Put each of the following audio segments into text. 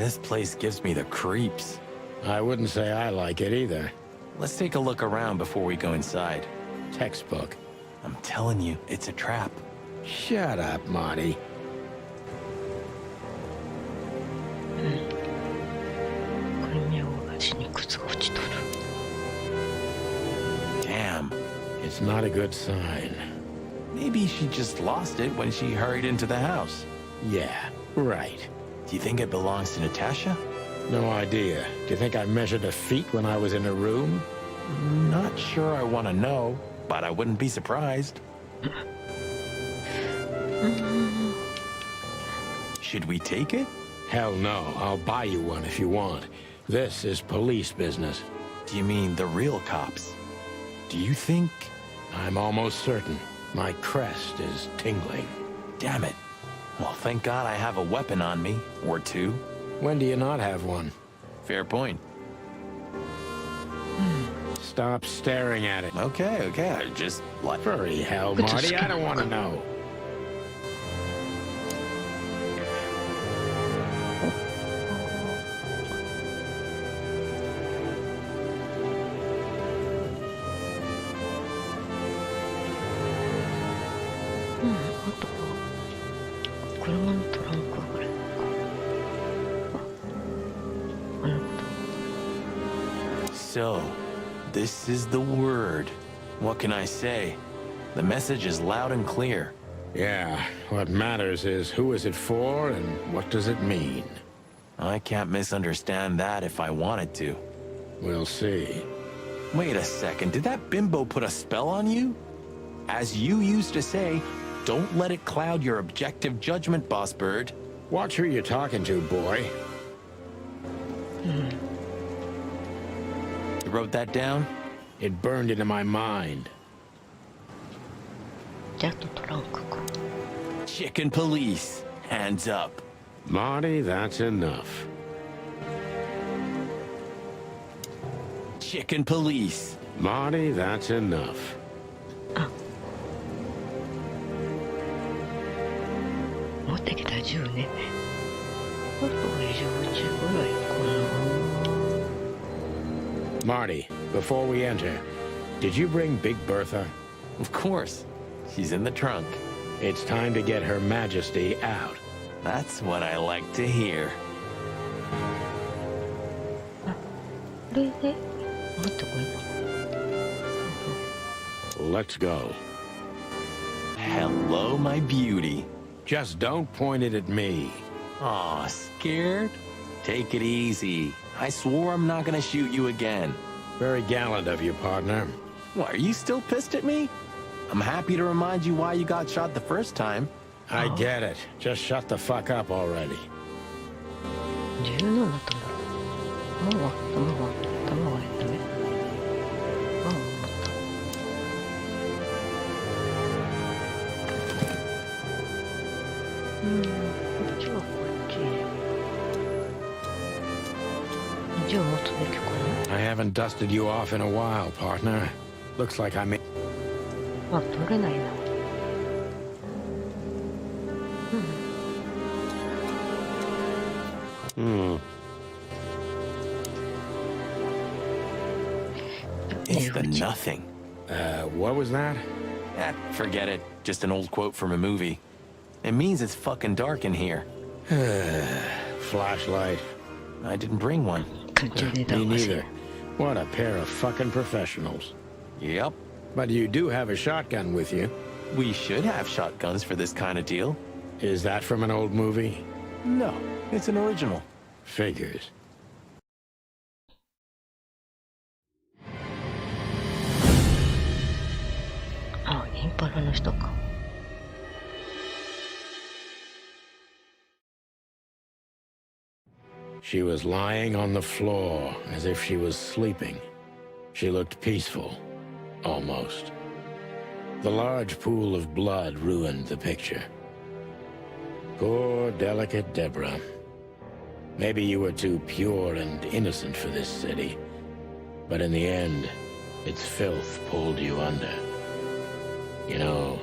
This place gives me the creeps. I wouldn't say I like it either. Let's take a look around before we go inside. Textbook. I'm telling you, it's a trap. Shut up, Marty. これ見ようが地に靴が落ちとる。 Damn. It's not a good sign. Maybe she just lost it when she hurried into the house. Yeah, right. Do you think it belongs to Natasha? No idea. Do you think I measured her feet when I was in her room? Not sure I want to know, but I wouldn't be surprised. Should we take it? Hell no. I'll buy you one if you want. This is police business. Do you mean the real cops? Do you think... I'm almost certain. My crest is tingling. Damn it. Well, thank God I have a weapon on me, or two. When do you not have one? Fair point. Stop staring at it. Okay, I just... Furry hell, Marty, I don't want to know. So, this is the word. What can I say? The message is loud and clear. Yeah, what matters is who is it for and what does it mean? I can't misunderstand that if I wanted to. We'll see. Wait a second, did that bimbo put a spell on you? As you used to say, don't let it cloud your objective judgment, Boss Bird. Watch who you're talking to, boy. You wrote that down? It burned into my mind. Chicken police, hands up. Marty, that's enough. Chicken police. Marty, that's enough. 持ってきた銃ね。あとは銃ぐらいかな。 Marty, before we enter, did you bring Big Bertha? Of course. She's in the trunk. It's time to get Her Majesty out. That's what I like to hear. これで持ってこい。 Let's go. Hello, my beauty. Just don't point it at me. Aw, scared? Take it easy. I swore I'm not gonna shoot you again. Very gallant of you, partner. What, are you still pissed at me? I'm happy to remind you why you got shot the first time. I get it. Just shut the fuck up already. 17だったんだ。もう弾が減ったね。ああ、思った。こっちはこっち。銃持つべきかな？ I haven't dusted you off in a while, partner. Looks like I made... あ、取れないな。It's the nothing. What was that? Forget it. Just an old quote from a movie. It means it's fucking dark in here. Flashlight. I didn't bring one. Me neither. What a pair of fucking professionals. Yep. But you do have a shotgun with you. We should have shotguns for this kind of deal. Is that from an old movie? No, it's an original. Figures. Ah, インパラの人か。 She was lying on the floor as if she was sleeping. She looked peaceful, almost. The large pool of blood ruined the picture. Poor, delicate Deborah. Maybe you were too pure and innocent for this city, but in the end, its filth pulled you under. You know,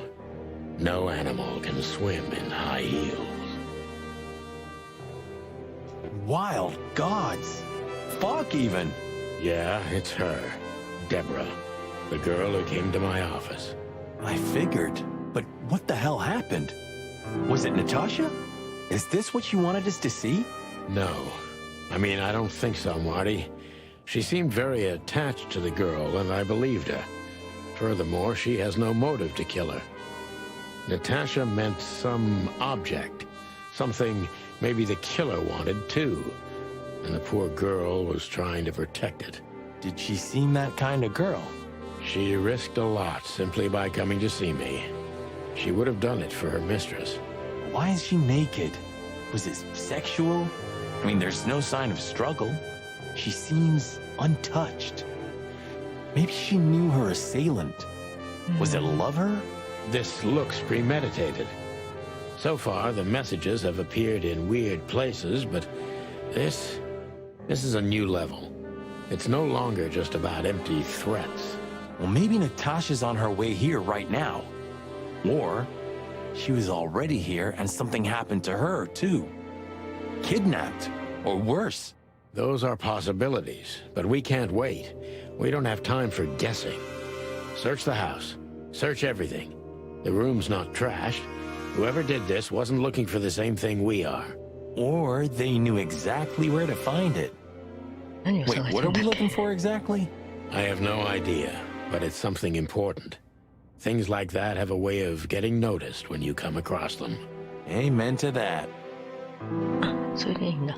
no animal can swim in high heels. Wild gods. Fuck even. Yeah, it's her. Deborah. The girl who came to my office. I figured. But what the hell happened? Was it Natasha? Is this what you wanted us to see? No. I mean, I don't think so, Marty. She seemed very attached to the girl, and I believed her. Furthermore, she has no motive to kill her. Natasha meant some object. Something maybe the killer wanted, too. And the poor girl was trying to protect it. Did she seem that kind of girl? She risked a lot simply by coming to see me. She would have done it for her mistress. Why is she naked? Was it sexual? I mean, there's no sign of struggle. She seems untouched. Maybe she knew her assailant. Was it lover? This looks premeditated. So far, the messages have appeared in weird places, but this is a new level. It's no longer just about empty threats. Well, maybe Natasha's on her way here right now. Or she was already here and something happened to her, too. Kidnapped, or worse. Those are possibilities, but we can't wait. We don't have time for guessing. Search the house. Search everything. The room's not trashed. Whoever did this wasn't looking for the same thing we are. Or they knew exactly where to find it. Wait, what are we looking for exactly? I have no idea, but it's something important. Things like that have a way of getting noticed when you come across them. Amen to that. それでいいんだ。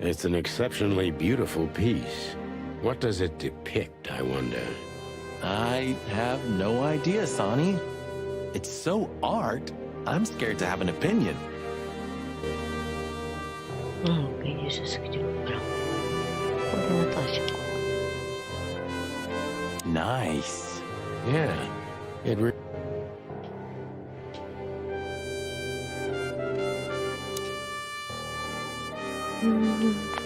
It's an exceptionally beautiful piece. What does it depict, I wonder? I have no idea, Sonny. It's so art, I'm scared to have an opinion. 芸術すぎてるから。これでナターシャか。Nice. Yeah, it re-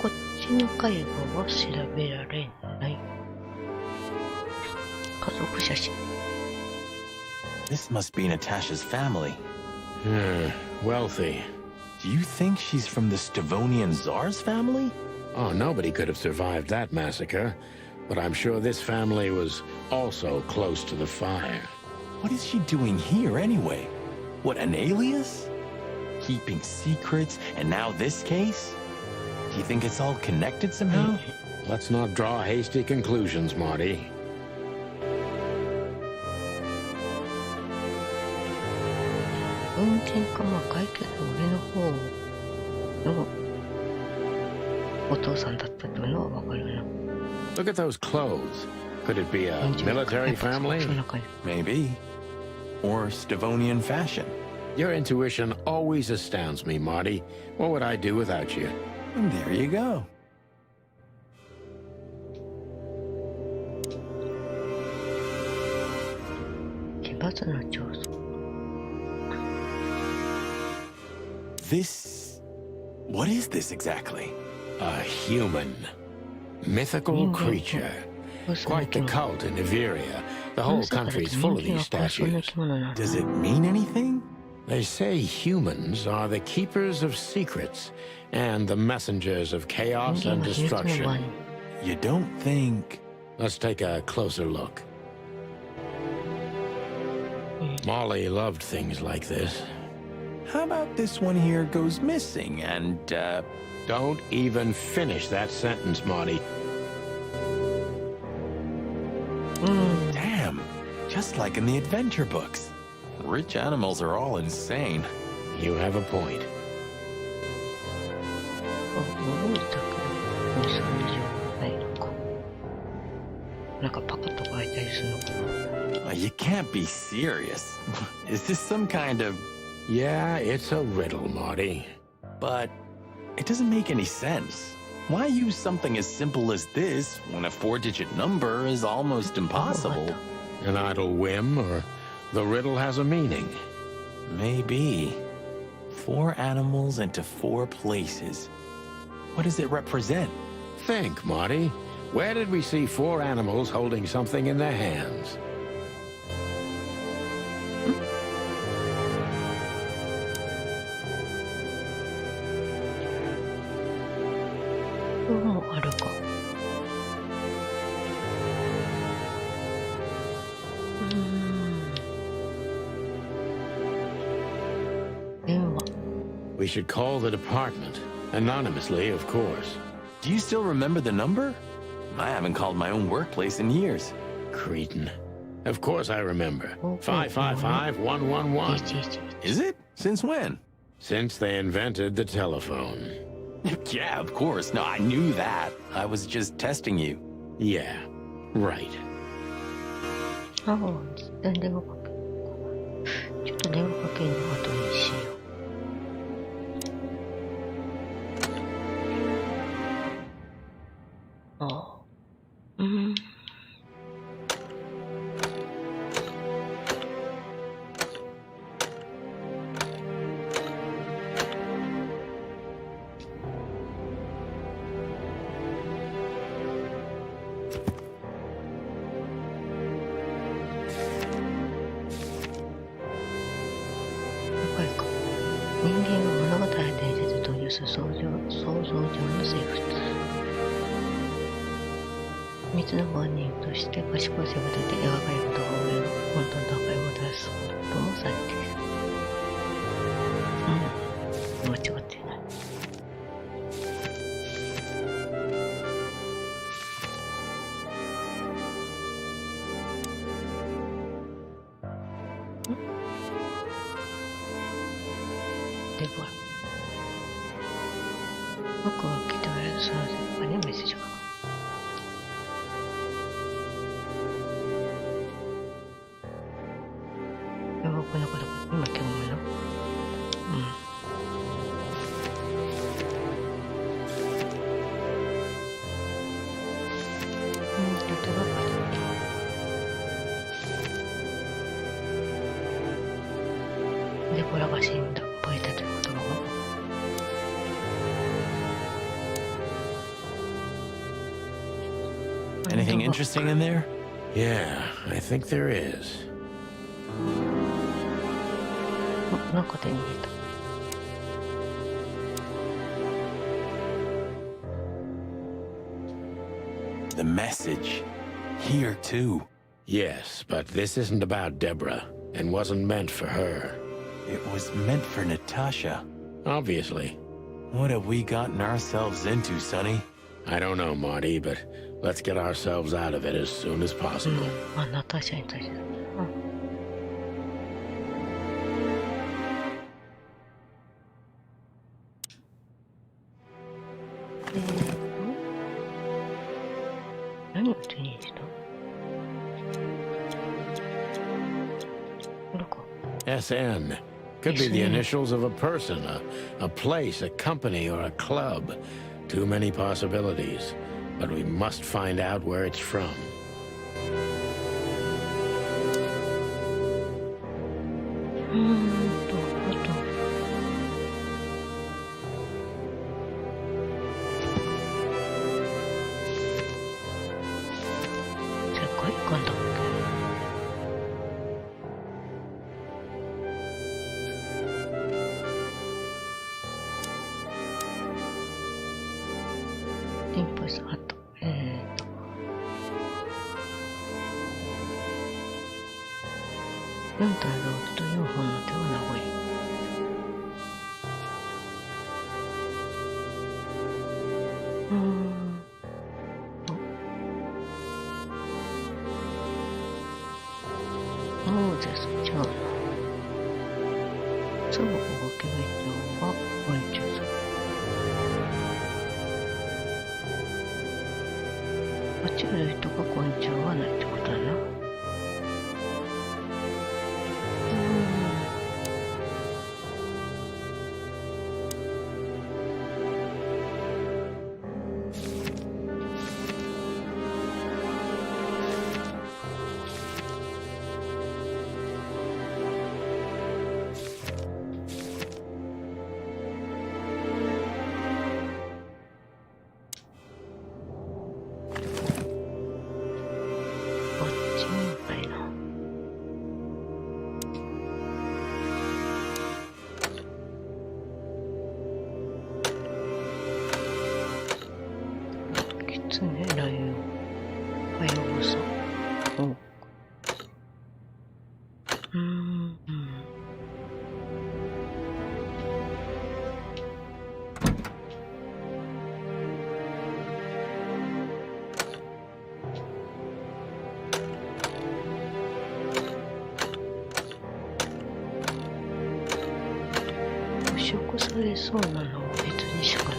こっちの絵画は調べられない。家族写真。This must be Natasha's family. Wealthy. Do you think she's from the Stavonian Tsar's family? Oh, nobody could have survived that massacre. But I'm sure this family was also close to the fire. What is she doing here anyway? What, an alias? Keeping secrets, and now this case? Do you think it's all connected somehow? Let's not draw hasty conclusions, Marty. 文献かまあ書いてる上の方のお父さんだったというのはわかるな。Look at those clothes. Could it be a military family? Maybe. Or Stavonian fashion. Your intuition always astounds me, Marty. What would I do without you? And there you go. This... What is this exactly? A human. Mythical creature. Quite the cult in Iveria. The whole country's full of these statues. Does it mean anything? They say humans are the keepers of secrets and the messengers of chaos and destruction. You don't think... Let's take a closer look. Molly loved things like this. How about this one here goes missing and, Don't even finish that sentence, Marty. Damn, just like in the adventure books. Rich animals are all insane. You have a point. You can't be serious. Is this some kind of... Yeah, it's a riddle, Marty. But it doesn't make any sense. Why use something as simple as this when a 4-digit number is almost impossible? An idle whim, or the riddle has a meaning? Maybe. 4 animals into 4 places. What does it represent? Think, Marty. Where did we see 4 animals holding something in their hands? ここもあるか。電話。We should call the department. Anonymously, of course. Do you still remember the number? I haven't called my own workplace in years. Cretin. Of course I remember. Oh, 555-111. Is it? Since when? Since they invented the telephone. Yeah, of course. No, I knew that. I was just testing you. Yeah, right. ああ、実際に電話かける。ちょっと電話かけるの後にしよう。ああ。人間が物語や伝説で登場する想像上の生物。三つの番人として賢い生物で描かれることが多いのは本当の段階をもたらすこともされている。間違っていない。デボラ。僕は来ておられるその先輩にメッセージを書く。僕のことが今興味の例えばデボラが死んだ覚えたということはAnything interesting in there? Yeah, I think there is. なんか手に入れた。The message. Here, too. Yes, but this isn't about Deborah, and wasn't meant for her. It was meant for Natasha. Obviously. What have we gotten ourselves into, Sonny? I don't know, Marty, but let's get ourselves out of it as soon as possible. ナターシャに対してだ。何を手に入れた？これか。 SN. Could be the initials of a person, a place, a company, or a club. Too many possibilities. But we must find out where it's from. 世界観だっけ？インプレスあった。4体のロードと4本の手は名残。モーゼスじゃあな。そう動き部長は昆虫族。爬虫類とか昆虫はないってことだな。はようこそ。お捕食されそうなのは別にしかない。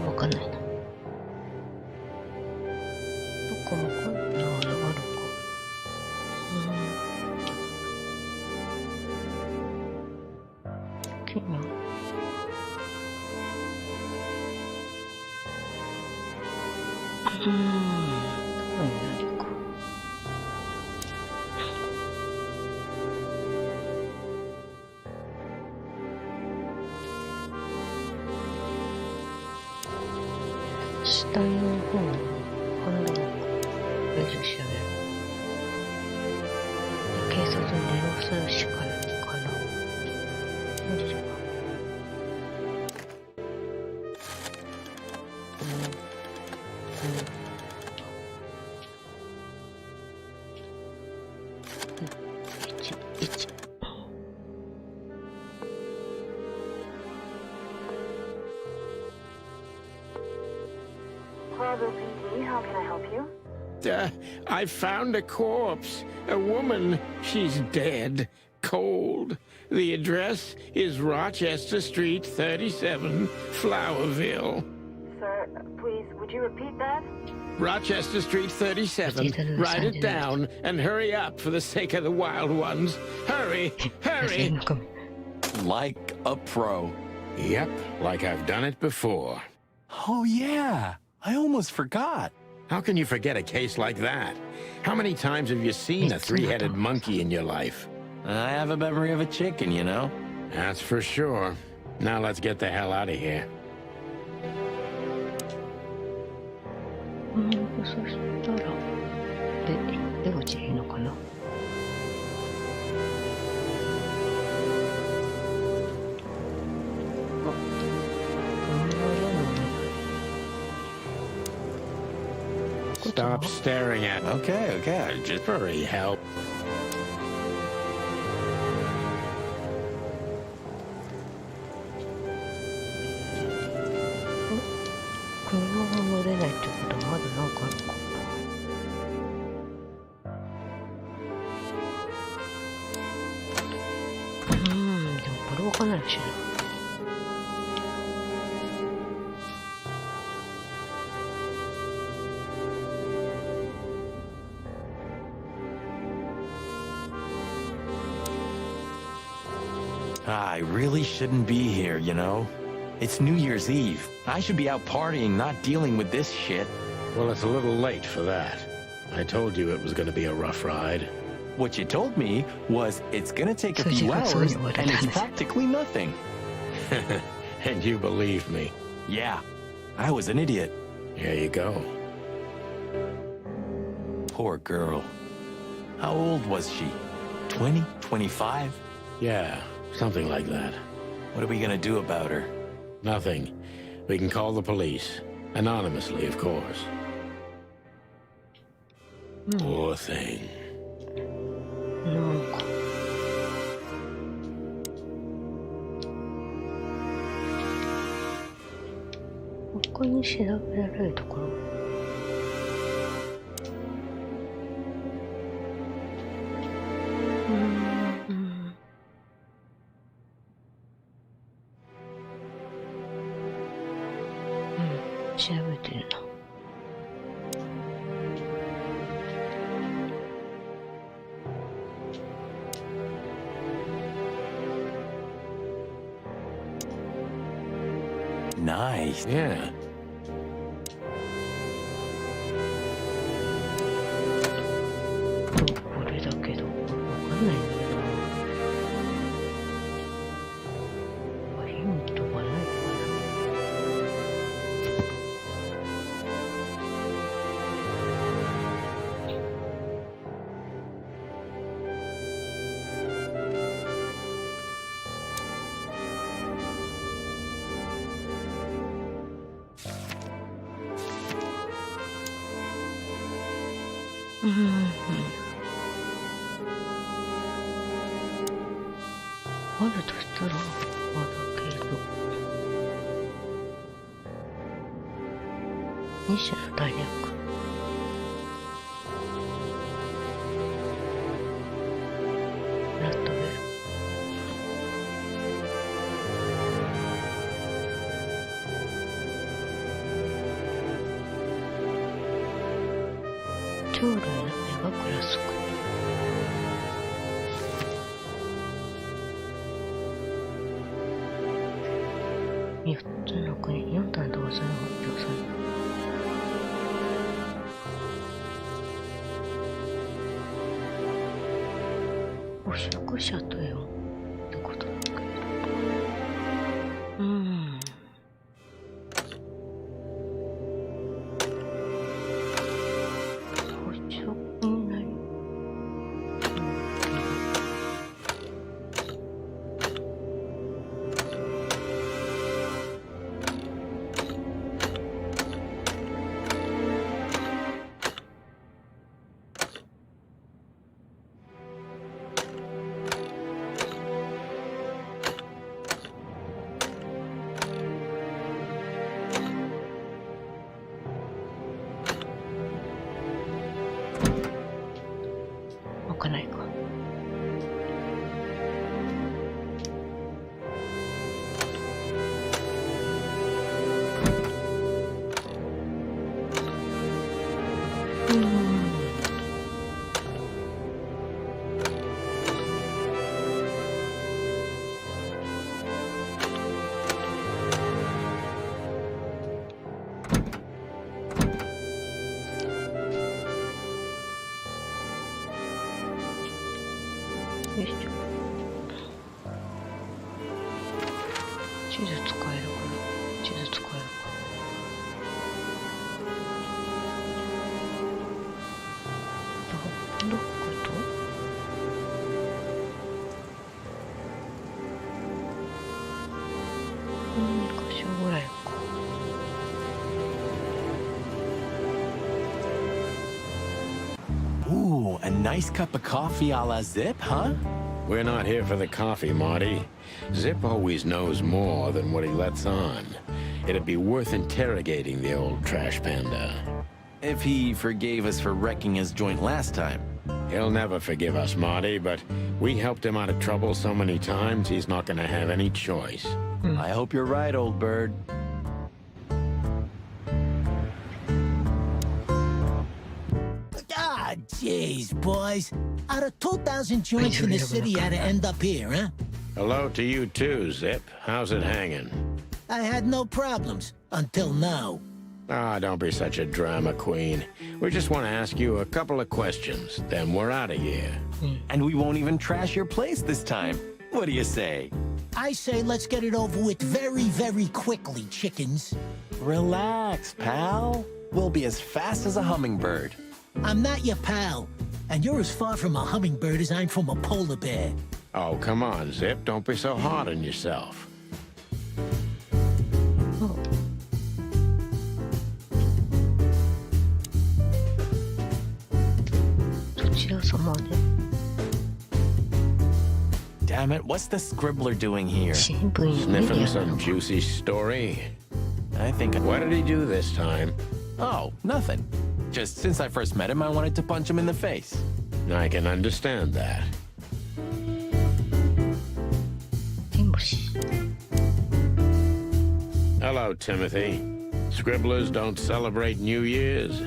わかんないな。どこもこんなのあるか。奇妙。どこに何か。死体の方のハンドルを練習してやめる。警察に連絡するしかないかな。よいしょ。Bravo PD, how can I help you? I found a corpse. A woman. She's dead. Cold. The address is Rochester Street, 37, Flowerville. Sir, please, would you repeat that? Rochester Street, 37. Write it down and hurry up for the sake of the wild ones. Hurry! Hurry! Like a pro. Yep, like I've done it before. Oh, yeah. I almost forgot. How can you forget a case like that? How many times have you seen a three-headed monkey in your life? I have a memory of a chicken, you know? That's for sure. Now let's get the hell out of here. そしたら、出口いいのかな。Stop staring at me. Okay, okay. Just Hurry, help. 車が乗れないってことはまだなんかあるか。でもこれわかんないしな。I really shouldn't be here, you know? It's New Year's Eve. I should be out partying, not dealing with this shit. Well, it's a little late for that. I told you it was going to be a rough ride. What you told me was it's gonna take a few hours and it's practically nothing. And you believe me. Yeah, I was an idiot. Here you go. Poor girl. How old was she? 20? 25? Yeah, something like that. What are we gonna do about her? Nothing. We can call the police. Anonymously, of course. Poor thing. なんか他に調べられるところ調べてるな。Nice. Yeah. これだけど、わかんないんだけどな。ヒントがないかな。うんうんうん。あるとしたら、まだけど。二種の弾薬。ラットベル。鳥類の目がクラスク。4つの国、4単同時に発表された。お引っ越し後よってことだけど。補助になり。開かないか。よいしょ。地図使えるかな。地図使えるか。どこ2箇所ぐらいか。Ooh, a nice cup of coffee a la Zip, huh? We're not here for the coffee, Marty. Zip always knows more than what he lets on. It'd be worth interrogating the old trash panda. If he forgave us for wrecking his joint last time. He'll never forgive us, Marty, but we helped him out of trouble so many times, he's not gonna have any choice. I hope you're right, old bird. Ah, jeez, boys. Out of 2,000 joints in the city, how'd it end up here, huh? Hello to you too, Zip. How's it hanging? I had no problems. Until now. Ah, don't be such a drama queen. We just want to ask you a couple of questions, then we're out of here. And we won't even trash your place this time. What do you say? I say let's get it over with very, very quickly, chickens. Relax, pal. We'll be as fast as a hummingbird. I'm not your pal. And you're as far from a hummingbird as I'm from a polar bear. Oh, come on, Zip. Don't be so hard on yourself. どちら様で Damn it, what's the scribbler doing here? 新聞にメデ Sniffing ィアな some のか juicy story? I think... What did he do this time? Oh, nothing. Just since I first met him, I wanted to punch him in the face. I can understand that. 天星 Hello, Timothy. Scribblers don't celebrate New Year's.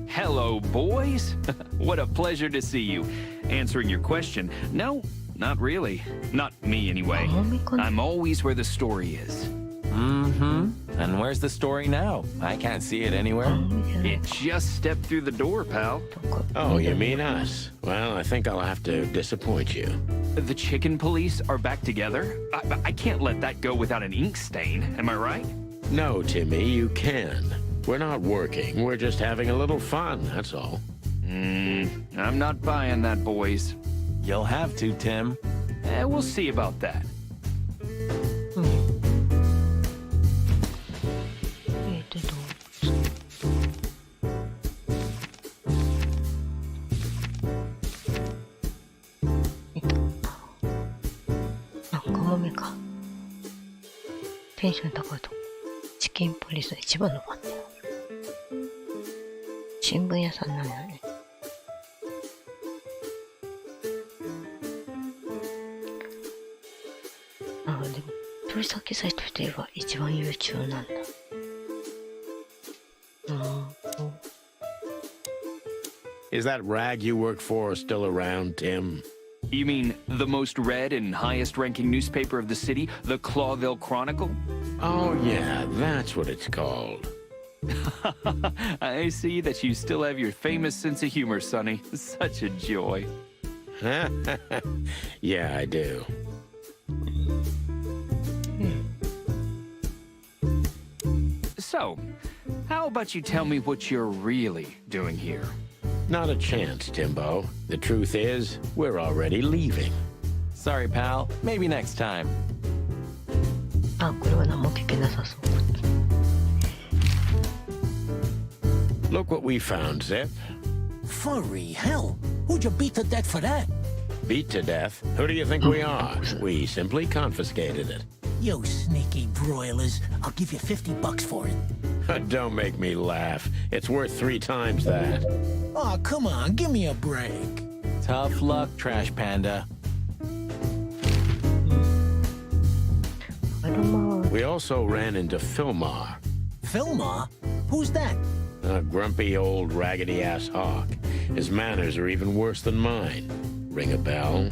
Hello, boys. What a pleasure to see you. Answering your question, no, not really. Not me, anyway. I'm always where the story is. Mm-hmm. And where's the story now? I can't see it anywhere. It just stepped through the door, pal. Oh, you mean us? Well, I think I'll have to disappoint you. The chicken police are back together? I can't let that go without an ink stain, am I right? No, Timmy, you can. We're not working. We're just having a little fun, that's all. I'm not buying that, boys. You'll have to, Tim. We'll see about that. どうぞテンション高いとこ。チキンポリスの一番のファンだよ。新聞屋さんなんだね。ああ、でも、取引先としては一番優秀なんだ。Is that rag you work for still around, Tim? You mean the most read and highest ranking newspaper of the city, the Clawville Chronicle? Oh, yeah, that's what it's called. I see that you still have your famous sense of humor, Sonny. Such a joy. Yeah, I do. So, how about you tell me what you're really doing here? Not a chance, Timbo. The truth is, we're already leaving. Sorry, pal. Maybe next time. あ、これは何も聞けなさそう。Look what we found, Zip. Furry hell. Who'd you beat to death for that? Beat to death? Who do you think we are? We simply confiscated it. You sneaky broilers. I'll give you $50 for it. Don't make me laugh. It's worth 3 times that. Oh, come on. Give me a break. Tough luck, Trash Panda. We also ran into Filmar. Filmar? Who's that? A grumpy old raggedy-ass hawk. His manners are even worse than mine. Ring a bell?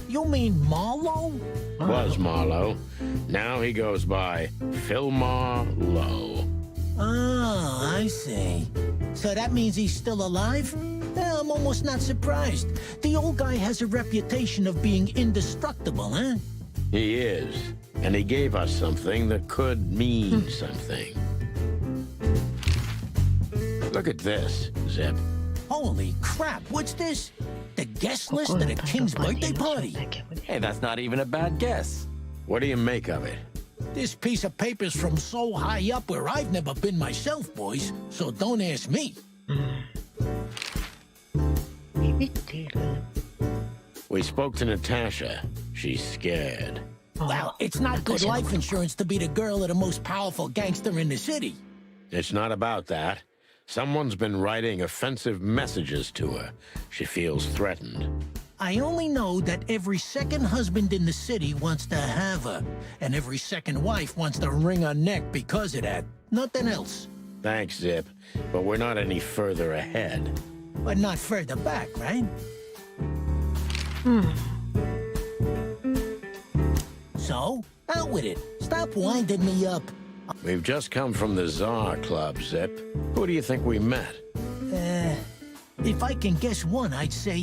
You mean Marlowe? Was Marlowe. Now he goes by Filmar Lowe. Oh, I see. So that means he's still alive? I'm almost not surprised. The old guy has a reputation of being indestructible, huh? He is. And he gave us something that could mean something. Look at this, Zip. Holy crap, what's this? The guest list at a king's birthday party? Hey, that's not even a bad guess. What do you make of it? This piece of paper's from so high up where I've never been myself, boys, so don't ask me. We spoke to Natasha. She's scared. Well, it's not good life insurance to be the girl of the most powerful gangster in the city. It's not about that. Someone's been writing offensive messages to her. She feels threatened. I only know that every second husband in the city wants to have her, and every second wife wants to wring her neck because of that. Nothing else. Thanks, Zip, but we're not any further ahead. But not further back, right? So, out with it. Stop winding me up. We've just come from the Tsar Club, Zip. Who do you think we met? If I can guess one, I'd say,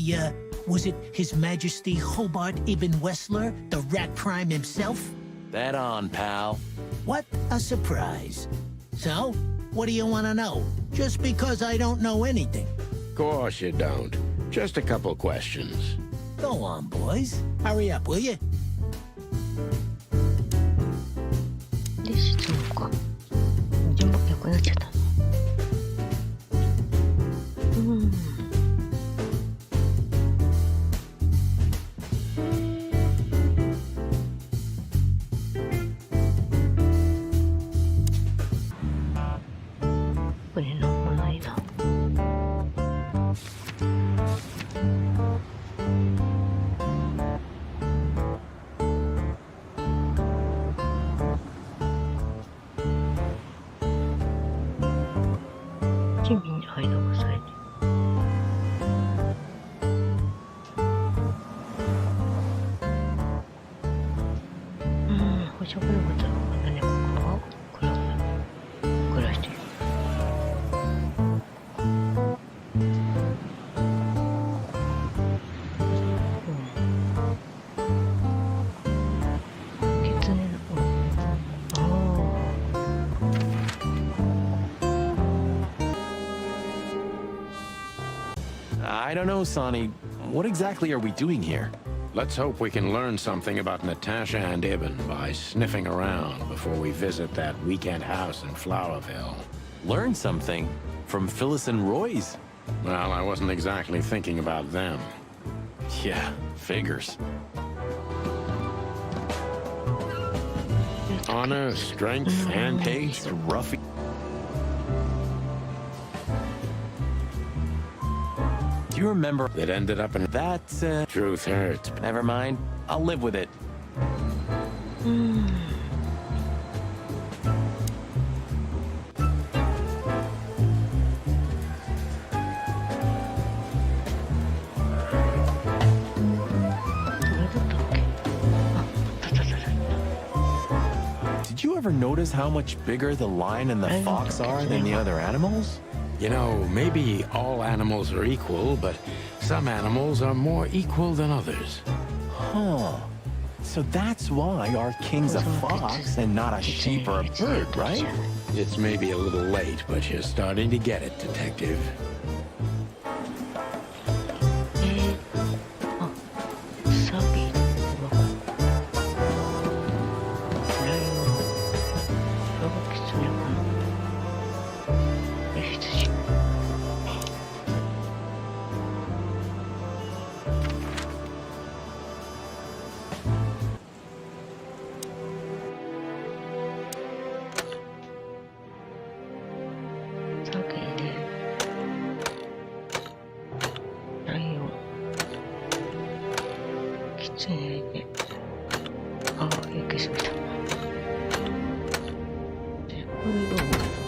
was it His Majesty Hobart Ibn Wessler, the rat prime himself? Bet on, pal. What a surprise. So, what do you want to know? Just because I don't know anything. Of course you don't. Just a couple questions. Go on, boys. Hurry up, will you? で、質問か。順番逆になっちゃったの。これなんもないな。君に入らされて。捕食のことは何かは暮らしている。狐のI don't know, Sonny. What exactly are we doing here? Let's hope we can learn something about Natasha and Ibn by sniffing around before we visit that weekend house in Flowerville. Learn something from Phyllis and Roy's. Well, I wasn't exactly thinking about them. Yeah, figures. Honor, strength, and Haste, roughy. Do you remember that ended up in that? Truth hurts. Never mind. I'll live with it. どれだったっけ？あ、あったあったあった。 Did you ever notice how much bigger the lion and the fox are than the other animals? You know, maybe all animals are equal, but some animals are more equal than others. Huh. So that's why our king's a fox and not a sheep or a bird, right? It's maybe a little late, but you're starting to get it, Detective. あ、サビはライオン、ロボキツネかな。羊。サビでライオン、キツネで、あ、いけすぎた。で、これどう？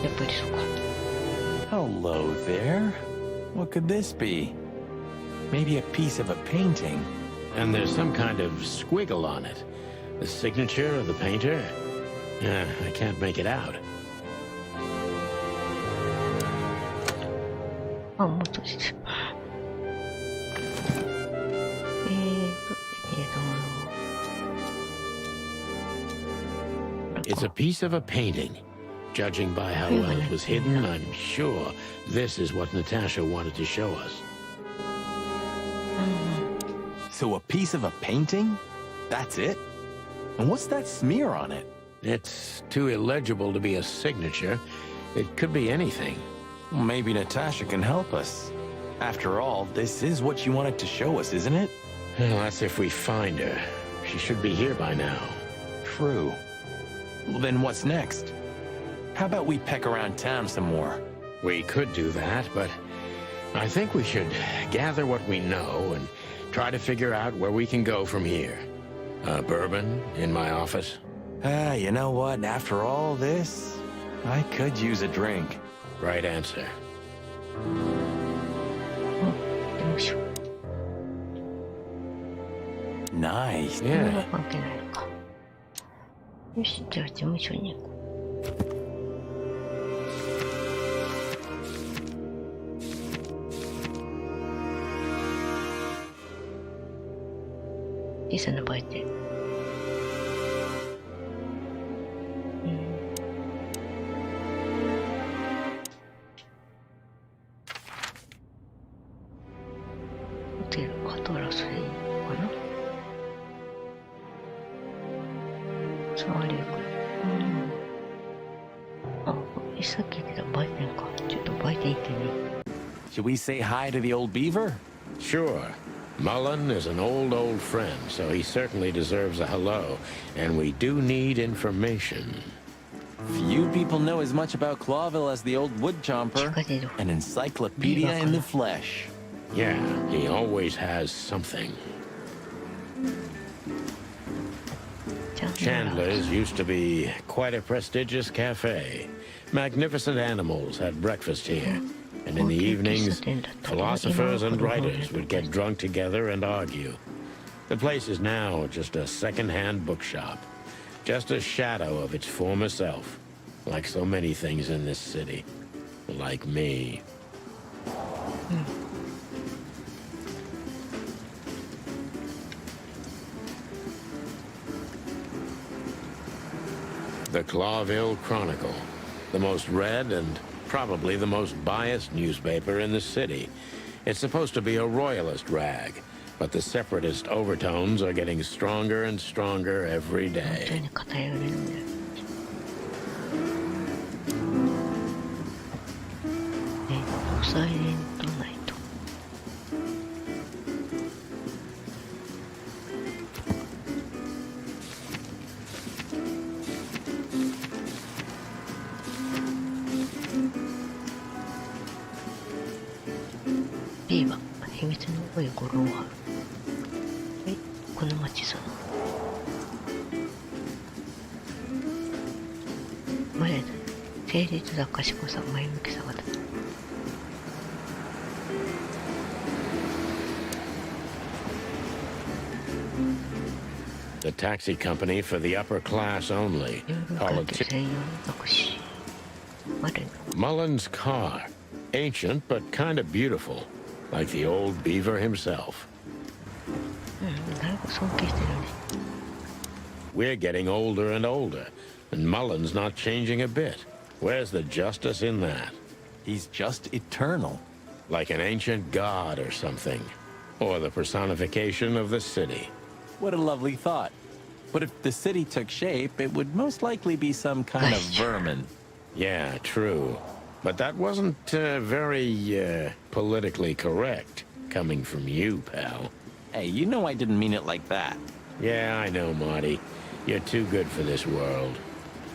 やっぱりそうか。 Hello there. What could this be? Maybe a piece of a painting. And there's some kind of squiggle on it. The signature of the painter? Yeah, I can't make it out. あ、もう閉じてる。It's a piece of a painting. Judging by how well it was hidden, I'm sure this is what Natasha wanted to show us. So a piece of a painting? That's it? And what's that smear on it? It's too illegible to be a signature. It could be anything. Well, maybe Natasha can help us. After all, this is what she wanted to show us, isn't it? Well, that's if we find her. She should be here by now. True. Well, then what's next? How about we peck around town some more? We could do that, but I think we should gather what we know and try to figure out where we can go from here. Bourbon in my office? You know what? After all this, I could use a drink. Right answer. 出ましょう。 Nice. これ Yeah. は関係ないのか。よし、じゃあ事務所に行こう。小さな売店。ホテルカトラスでいいのかな。さあ、あれよく。あ、さっき言ってた売店か。ちょっと売店行ってみる。 Should we say hi to the old beaver? Sure. Mullen is an old friend, so he certainly deserves a hello. And we do need information. Few people know as much about Clawville as the old wood chomper. An encyclopedia in the flesh. Yeah, he always has something. Chandler's used to be quite a prestigious cafe. Magnificent animals had breakfast here. And in the evenings, philosophers and writers would get drunk together and argue. The place is now just a second-hand bookshop. Just a shadow of its former self. Like so many things in this city. Like me. The Clawville Chronicle. The most read and probably the most biased newspaper in the city. It's supposed to be a royalist rag, but the separatist overtones are getting stronger and stronger every 本当 day. に偏れるんだよ。サイレントナイト。ビーバー、秘密の多い語呂は。この町その。前だ。誠実だ、賢さ、前向きさがだ。The taxi company for the upper class only. Mullen's car. Ancient, but kind of beautiful. Like the old beaver himself. We're getting older and older, and Mullen's not changing a bit. Where's the justice in that? He's just eternal. Like an ancient god or something. Or the personification of the city. What a lovely thought. But if the city took shape, it would most likely be some kind of vermin. Yeah, true. But that wasn't very politically correct, coming from you, pal. Hey, you know I didn't mean it like that. Yeah, I know, Marty. You're too good for this world.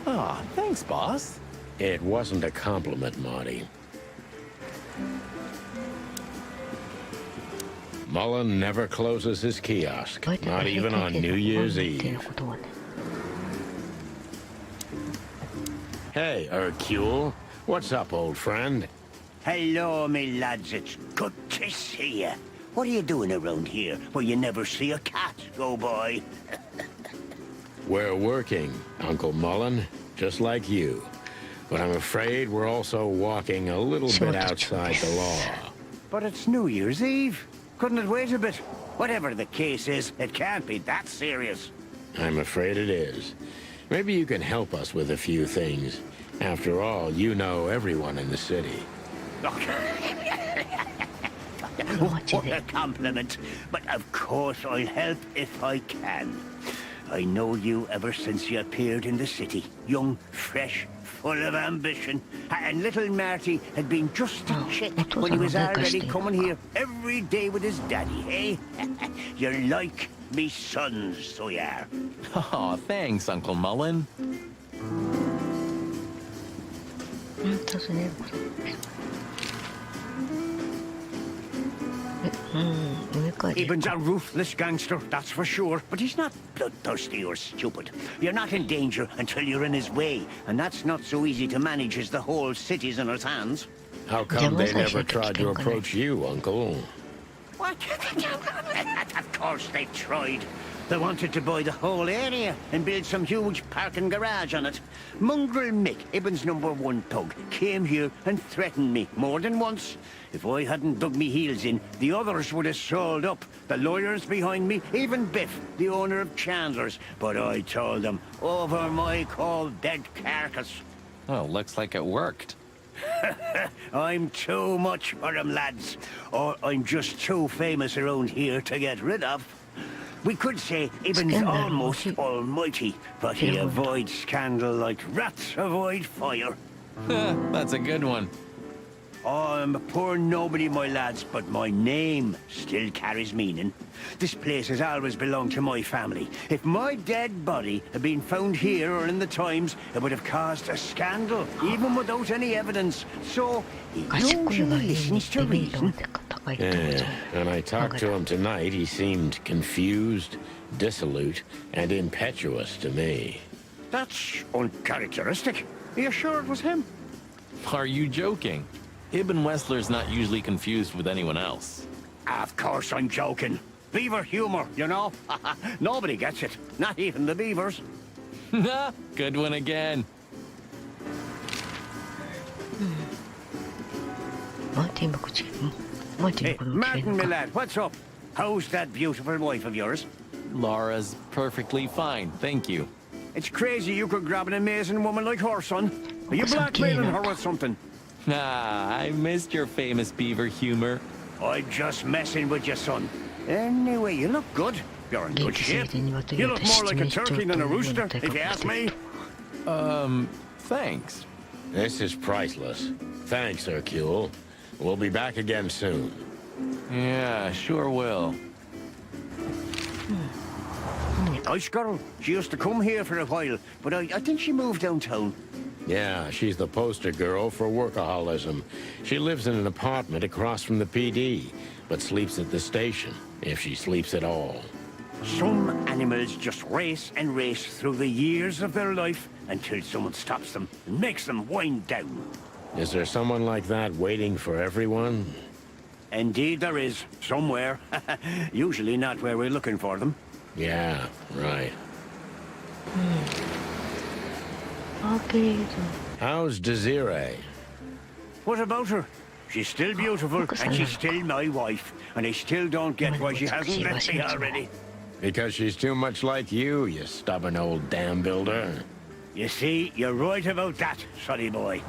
Aw, thanks, boss. It wasn't a compliment, Marty. Mullen never closes his kiosk, not even on New Year's Eve. Hey, Hercule. What's up, old friend? Hello, me lads. It's good to see you. What are you doing around here where you never see a cat go by? We're working, Uncle Mullen, just like you. But I'm afraid we're also walking a little bit outside the law. But it's New Year's Eve. Couldn't it wait a bit? Whatever the case is, it can't be that serious. I'm afraid it is. Maybe you can help us with a few things. After all, you know everyone in the city. What a compliment. But of course I'll help if I can. I know you ever since you appeared in the city. Young, fresh, full of ambition. And little Marty had been just a chick when he was already coming here every day with his daddy, eh? You're like me sons, so you are. Aw, thanks, Uncle Mullen. Eben's a ruthless gangster, that's for sure. But he's not bloodthirsty or stupid. You're not in danger until you're in his way. And that's not so easy to manage as the whole city's in his hands. How come they never tried to approach you, Uncle? What? Of course they tried. They wanted to buy the whole area and build some huge parking garage on it. Mongrel Mick, Ibben's #1 thug, came here and threatened me more than once. If I hadn't dug me heels in, the others would have sold up. The lawyers behind me, even Biff, the owner of Chandler's. But I told them, over my cold dead carcass. Oh, looks like it worked. I'm too much for them, lads. Or I'm just too famous around here to get rid of. We could say Ibben's almost almighty, but he avoids scandal like rats avoid fire. That's a good one. I'm a poor nobody, my lads, but my name still carries meaning. This place has always belonged to my family. If my dead body had been found here or in the Times, it would have caused a scandal, even without any evidence. So, he usually listens to reason. Yeah, when I talked to him tonight, he seemed confused, dissolute, and impetuous to me. That's uncharacteristic. Are you sure it was him? Are you joking? Ibn Wessler's not usually confused with anyone else. Of course I'm joking. Beaver humor, you know? Nobody gets it. Not even the beavers. Good one again. Hey, Martin, my lad, what's up? How's that beautiful wife of yours? Laura's perfectly fine, thank you. It's crazy you could grab an amazing woman like her, son. Are you blackmailing her with something? Ah, I missed your famous beaver humor. I'm just messing with you, son. Anyway, you look good. You're in good shape. You look more like a turkey than a rooster, if you ask me. Thanks. This is priceless. Thanks, Hercule. We'll be back again soon. Yeah, sure will. Nice girl. She used to come here for a while, but I think she moved downtown. Yeah, she's the poster girl for workaholism. She lives in an apartment across from the PD. but sleeps at the station, if she sleeps at all. Some animals just race and race through the years of their life until someone stops them and makes them wind down. Is there someone like that waiting for everyone? Indeed there is, somewhere. Usually not where we're looking for them. Yeah, right. How's Desiree? What about her? She's still beautiful, and she's still my wife, and I still don't get why she hasn't left me already. Because she's too much like you stubborn old dam builder. You see, you're right about that, sonny boy.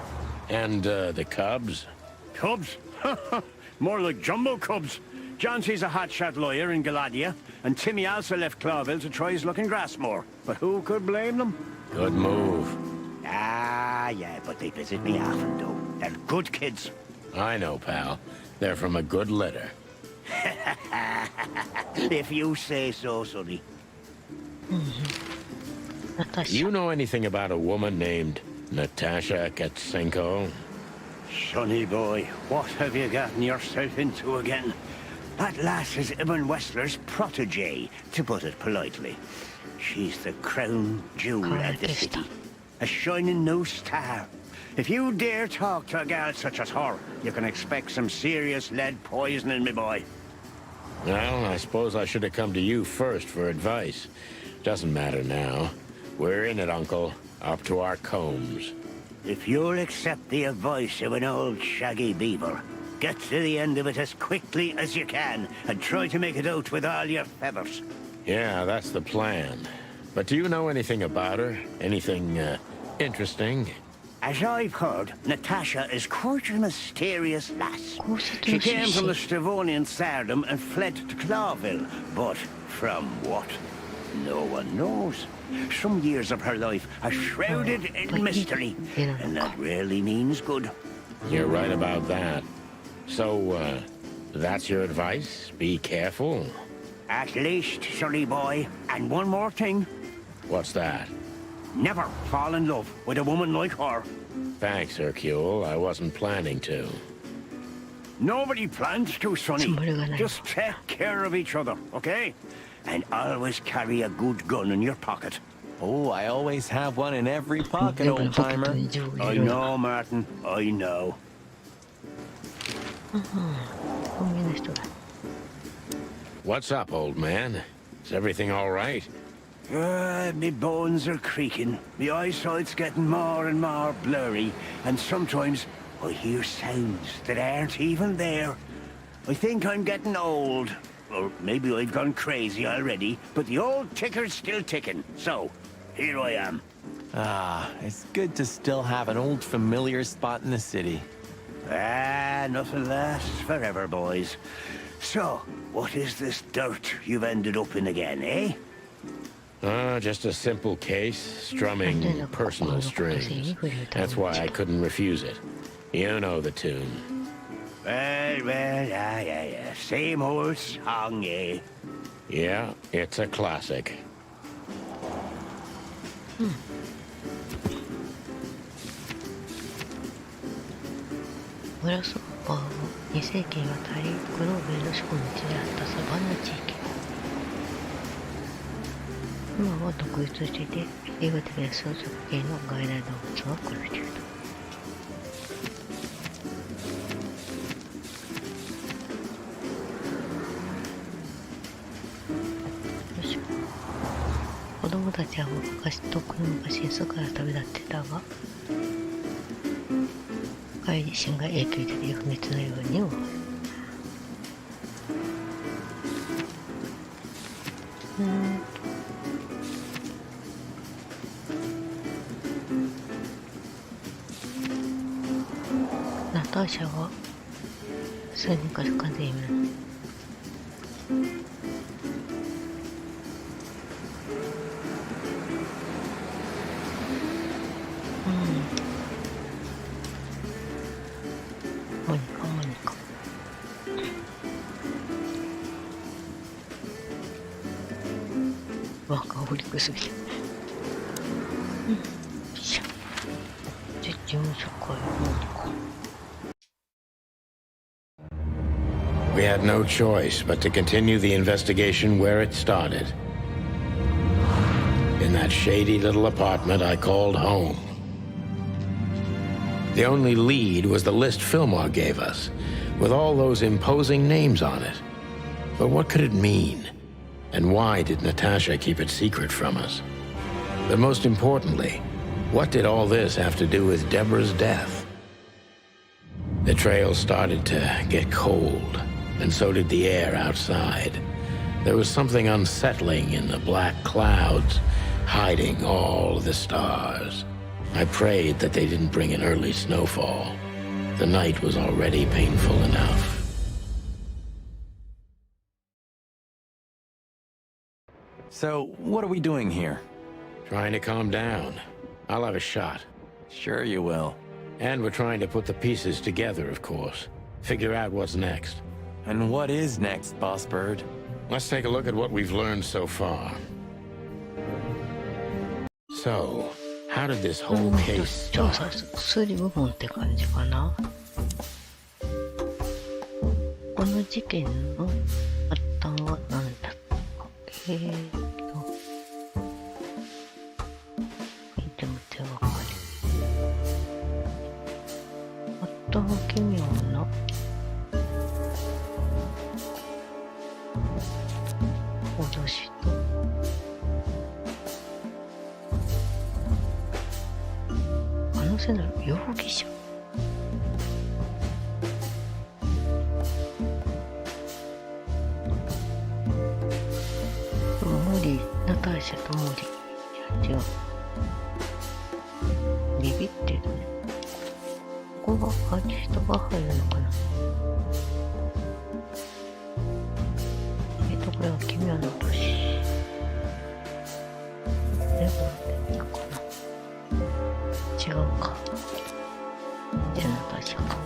And, the cubs? Cubs? More like jumbo cubs. Johnson's a hotshot lawyer in Galadia, and Timmy also left Clawville to try his luck in Grassmore. But who could blame them? Good move. Ah, yeah, but they visit me often, though. They're good kids. I know, pal. They're from a good litter. If you say so, sonny. You know anything about a woman named Natasha Katsenko? Sonny boy, what have you gotten yourself into again? That lass is Ibn Wessler's protege, to put it politely. She's the crown jewel of the city. A shining new star. If you dare talk to a gal such as her, you can expect some serious lead poisoning, me boy. Well, I suppose I should have come to you first for advice. Doesn't matter now. We're in it, Uncle. Up to our combs. If you'll accept the advice of an old shaggy beaver, get to the end of it as quickly as you can, and try to make it out with all your feathers. Yeah, that's the plan. But do you know anything about her? Anything, interesting? As I've heard, Natasha is quite a mysterious lass. She came from the Stravonian Tsardom and fled to Clawville, but from what? No one knows. Some years of her life are shrouded in mystery, and that rarely means good. You're right about that. So, that's your advice? Be careful? At least, sonny boy. And one more thing. What's that? Never fall in love with a woman like her. Thanks, Hercule. I wasn't planning to. Nobody plans to, sonny. Just take care of each other, okay? And always carry a good gun in your pocket. Oh, I always have one in every pocket, old-timer. I know, Martin. I know. What's up, old man? Is everything all right? Me bones are creaking. Me eyesight's getting more and more blurry. And sometimes I hear sounds that aren't even there. I think I'm getting old. Or maybe I've gone crazy already, but the old ticker's still ticking. So, here I am. Ah, it's good to still have an old familiar spot in the city. Ah, nothing lasts forever, boys. So, what is this dirt you've ended up in again, eh? Just a simple case, strumming personal strings. That's why I couldn't refuse it. You know the tune. Well, yeah. Same old song, eh? Yeah, it's a classic. グラスホッパーは2世紀にわたりグローベルの植民地であったサバンナ地域。今は独立していて、映画的な草食系の外来動物は暮らしている。よいしょ。子供たちは昔とっくの昔に巣から旅立ってたが、彼自身が影響的に不滅のように思う。ナターシャは数年かかんでいる。モニカ。ワーカホリックすぎて。よいしょ。で、事務所会モニカ。We had had no choice but to continue the investigation where it started. In that shady little apartment I called home. The only lead was the list Fillmore gave us, with all those imposing names on it. But what could it mean? And why did Natasha keep it secret from us? But most importantly, what did all this have to do with Deborah's death? The trail started to get cold, and so did the air outside. There was something unsettling in the black clouds, hiding all the stars. I prayed that they didn't bring an early snowfall. The night was already painful enough. So, what are we doing here? Trying to calm down. I'll have a shot. Sure you will. And we're trying to put the pieces together, of course. Figure out what's next. And what is next, Boss Bird? Let's take a look at what we've learned so far. So, how did this whole case 調査 start? 推理部門って感じかな。この事件の発端は何だったか。見ても手がかり。最も奇妙な脅しと可能性のある容疑者。モリ、ナターシャとモリ。いや、違う。ビビってるね。ここがアーティストが入るのかな。これは奇妙な脅し。レバーでいいかな。違うか。じゃあナターシャか。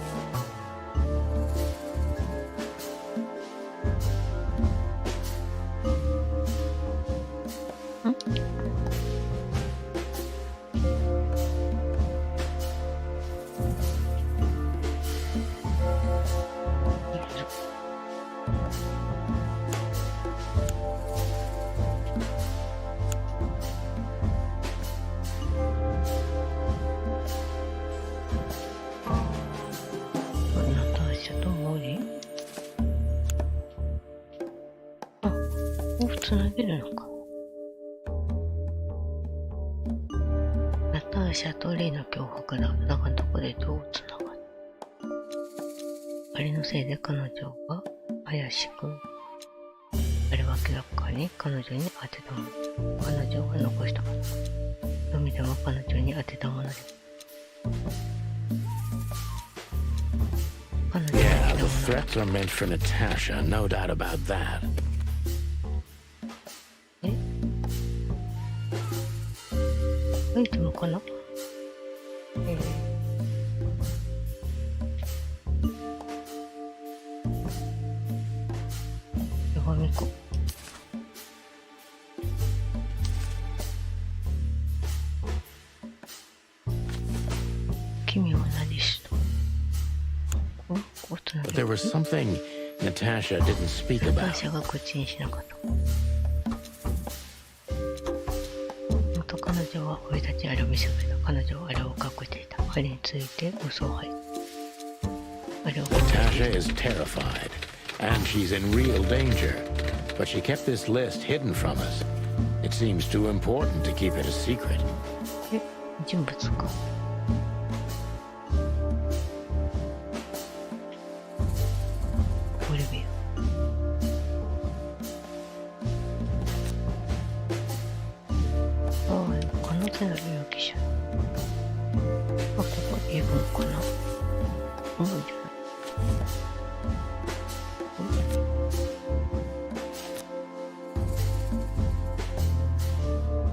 つなげるのか。ナターシャとレイの脅迫だ。だがどこでどうつながる。あれのせいで彼女が怪しく。あれは明らかに彼女に当てたもの。彼女が残したもの。どう見ても彼女に当てたもので。Yeah, the threats are meant for Natasha, no doubt about that. アイテムかな。手紙か。奇妙なリスト。But there was something Natasha didn't speak ナタ about. ーシャが口にしなかった。元彼女は俺たちにあれを見せかけた。彼女はあれを隠していた。あれについて嘘を吐いた。あれを Natasha is terrified, and she's in real danger. But she kept this list hidden from us. It seems too important to keep it a secret. 人物か。オリビア。ああ、可能性のある容疑者。あ、ここ英文かな。多いじゃない。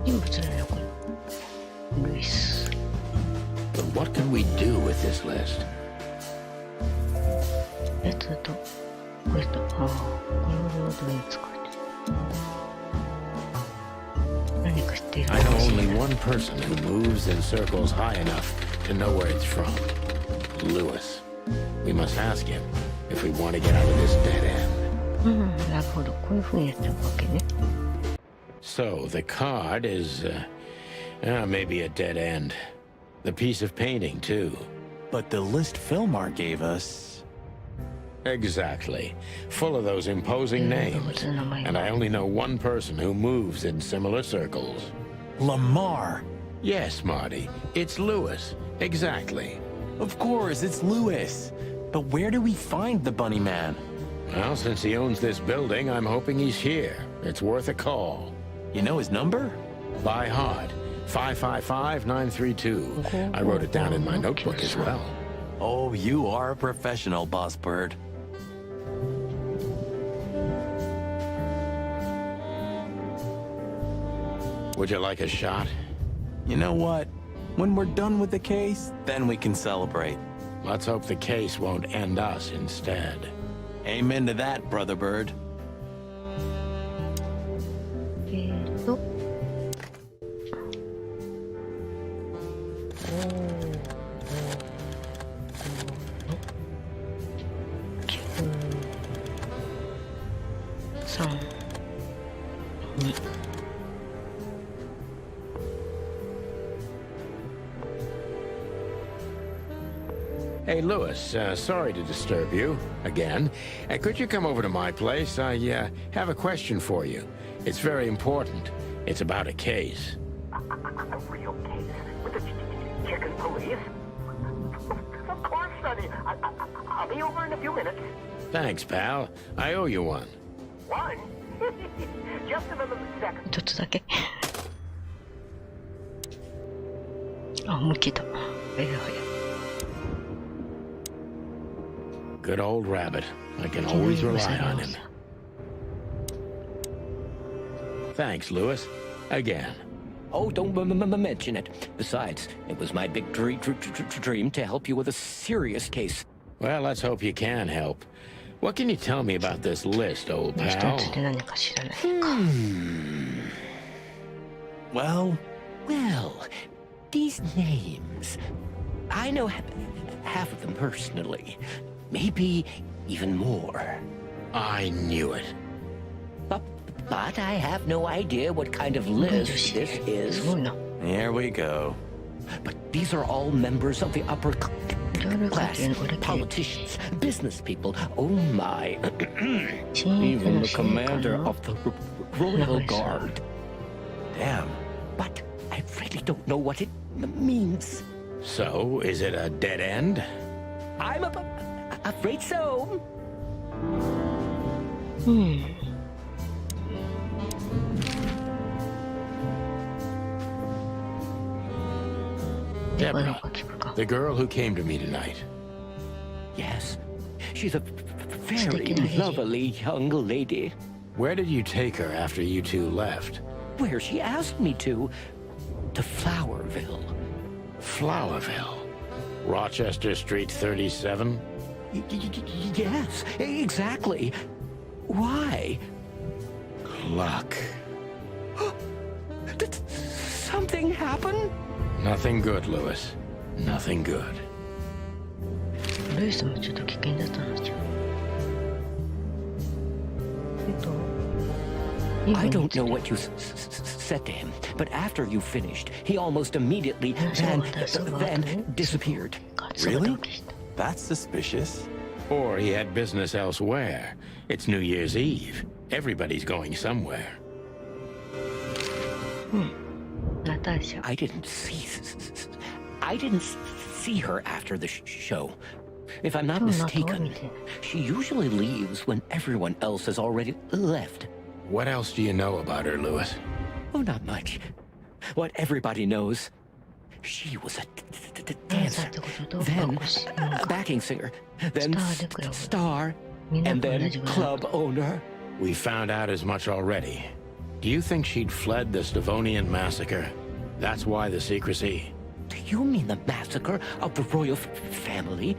人物だよ、これ。ルイス。But what can we do with this list? やつと、これと、ああ、これをロードに使って。何か知っている I か know もしれ only ない。 one person who moves in circles high enough to know where it's from. Lewis. We must ask him if we want to get out of this dead end. ほど、こういう風にやっちゃうわけね。 So the card is, maybe a dead end. The piece of painting, too. But the list Philmar gave us... Exactly. Full of those imposing names. And I only know one person who moves in similar circles. Lamar! Yes, Marty. It's Lewis. Exactly. Of course, it's Lewis. But where do we find the Bunny Man? Well, since he owns this building, I'm hoping he's here. It's worth a call. You know his number? By heart. 555-932. I wrote it down in my notebook as well. Oh, you are a professional, Boss Bird. Would you like a shot? You know what? When we're done with the case, then we can celebrate. Let's hope the case won't end us instead. Amen to that, Brother Bird. 'Hey, Lewis, sorry to disturb you again. Could you come over to my place? I have a question for you. It's very important. It's about a case. A real case? With the chicken police? Of course, Sonny. I'll be over in a few minutes. Thanks, pal. I owe you one. One? Just another second. 一つだけ。あ、もう聞いた。早い早い。 Good old rabbit. I can always rely on him. Thanks, Lewis. Again. Oh, don't mention it. Besides, it was my big dream to help you with a serious case. Well, let's hope you can help. What can you tell me about this list, old pal? Well, These names. I know half of them personally. Maybe even more. I knew it. But I have no idea what kind of list this is. here we go. But these are all members of the upper class, politicians, business people. Oh my. Even the commander of the Royal Guard. Damn. But I really don't know what it means. So, is it a dead end? I'm afraid so. Deborah, the girl who came to me tonight. Yes, she's a very lovely young lady. Where did you take her after you two left? Where she asked me to Flowerville. Flowerville? Rochester Street 37? Yes, exactly. Why? Luck. Did something happen? Nothing good, Lewis. Nothing good. ルイスもちょっと危険だったのじゃ。I don't know what you said to him, but after you finished, he almost immediately then disappeared. Really? That's suspicious. Or he had business elsewhere. It's New Year's Eve. Everybody's going somewhere. I didn't see her after the show. If I'm not mistaken, she usually leaves when everyone else has already left. What else do you know about her, Lewis? Oh, not much. What everybody knows. She was a dancer, then a backing singer, then star, and then club owner. We found out as much already. Do you think she'd fled the Stavonian massacre? That's why the secrecy. Do you mean the massacre of the royal family?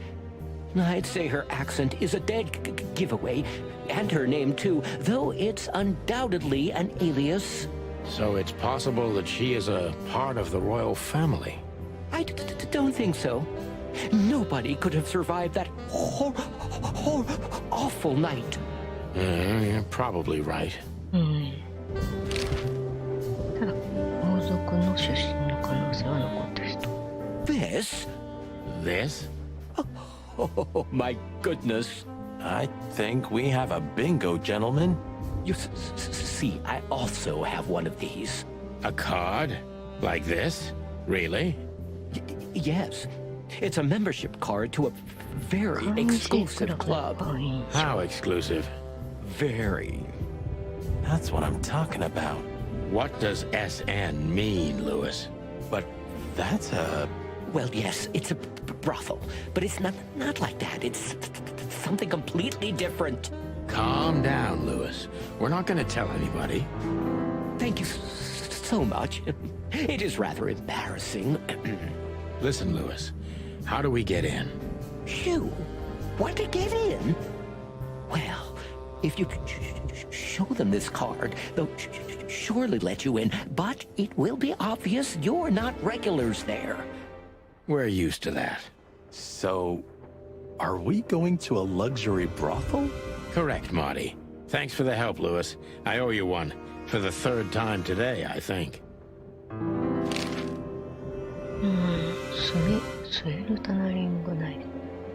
I'd say her accent is a dead giveaway, and her name too, though it's undoubtedly an alias. So it's possible that she is a part of the royal family. I don't think so. Nobody could have survived that awful night. You're probably right. うん。ただ、王族の出身の可能性は残ってる人。This? This? Oh, my goodness. I think we have a bingo, gentlemen. You see, I also have one of these. A card? Like this? Really? Yes. It's a membership card to a very exclusive club. How exclusive? Very. That's what I'm talking about. What does SN mean, Lewis? But that's a... Well, yes, it's a brothel, but it's not like that. It's something completely different. Calm down, Lewis. We're not going to tell anybody. Thank you so much. It is rather embarrassing. Listen, Lewis, how do we get in? You want to get in? Well, if you show them this card, they'll surely let you in, but it will be obvious you're not regulars there. We're used to that. So, are we going to a luxury brothel? Correct, Marty. Thanks for the help, Lewis. I owe you one. For the third time today, I think.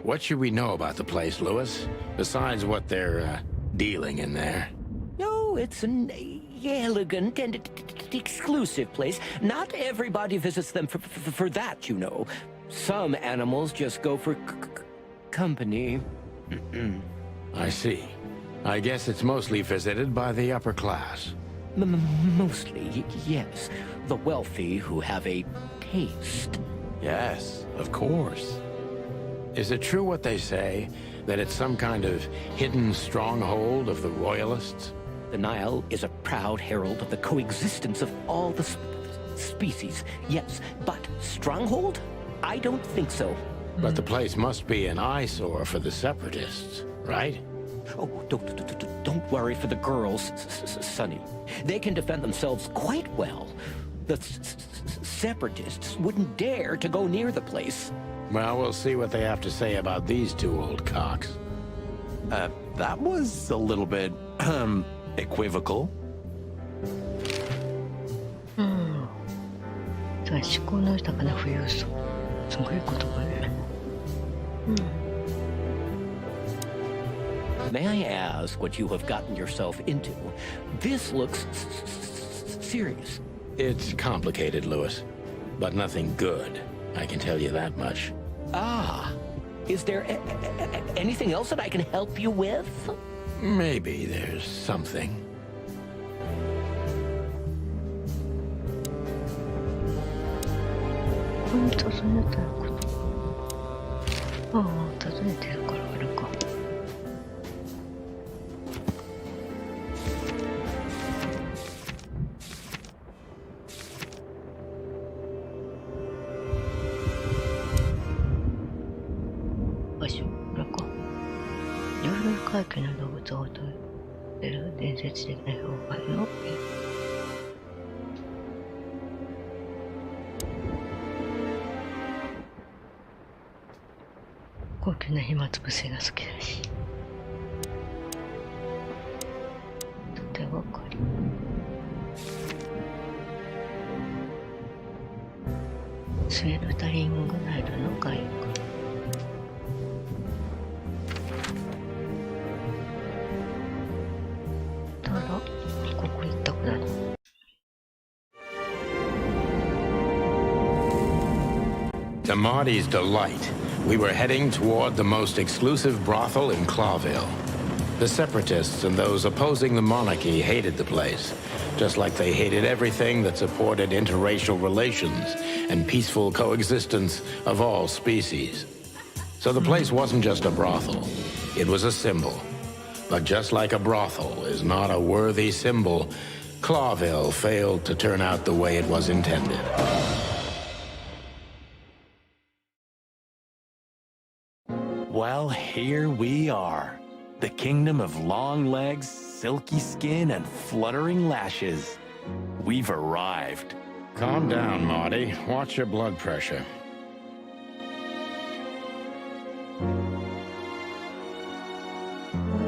What should we know about the place, Lewis? Besides what they're, dealing in there? No, it's an elegant and exclusive place. Not everybody visits them for that, you know. Some animals just go for company. I see. I guess it's mostly visited by the upper class. Mostly, yes. The wealthy who have a taste. Yes, of course. Is it true what they say, that it's some kind of hidden stronghold of the royalists? The Nile is a proud herald of the coexistence of all the species, yes. But stronghold? I don't think so. But the place must be an eyesore for the separatists, right? Oh, don't worry for the girls, Sonny. They can defend themselves quite well. The separatists wouldn't dare to go near the place. Well, we'll see what they have to say about these two old cocks. That was a little bit, equivocal. 思考の豊かな富裕層。すごい言葉ね。May I ask what you have gotten yourself into? This looks serious. It's complicated, Lewis, but nothing good. I can tell you that much. Ah, is there anything else that I can help you with? Maybe there's something. ここに尋ねたいこと。ああ、尋ねてるからあれか。場所、これか。ヨーロル海峡の動物を踊れる伝説的な評判の高級な暇つぶせが好きだし。手がかり。スウェルタリングナイルの外貨。ただ、ここ一択だな。To Marty's delight, we were heading toward the most exclusive brothel in Clawville. The separatists and those opposing the monarchy hated the place, just like they hated everything that supported interracial relations and peaceful coexistence of all species. So the place wasn't just a brothel, it was a symbol. But just like a brothel is not a worthy symbol, Clawville failed to turn out the way it was intended. Well, here we are. The kingdom of long legs, silky skin, and fluttering lashes. We've arrived. Calm down, Marty. Watch your blood pressure.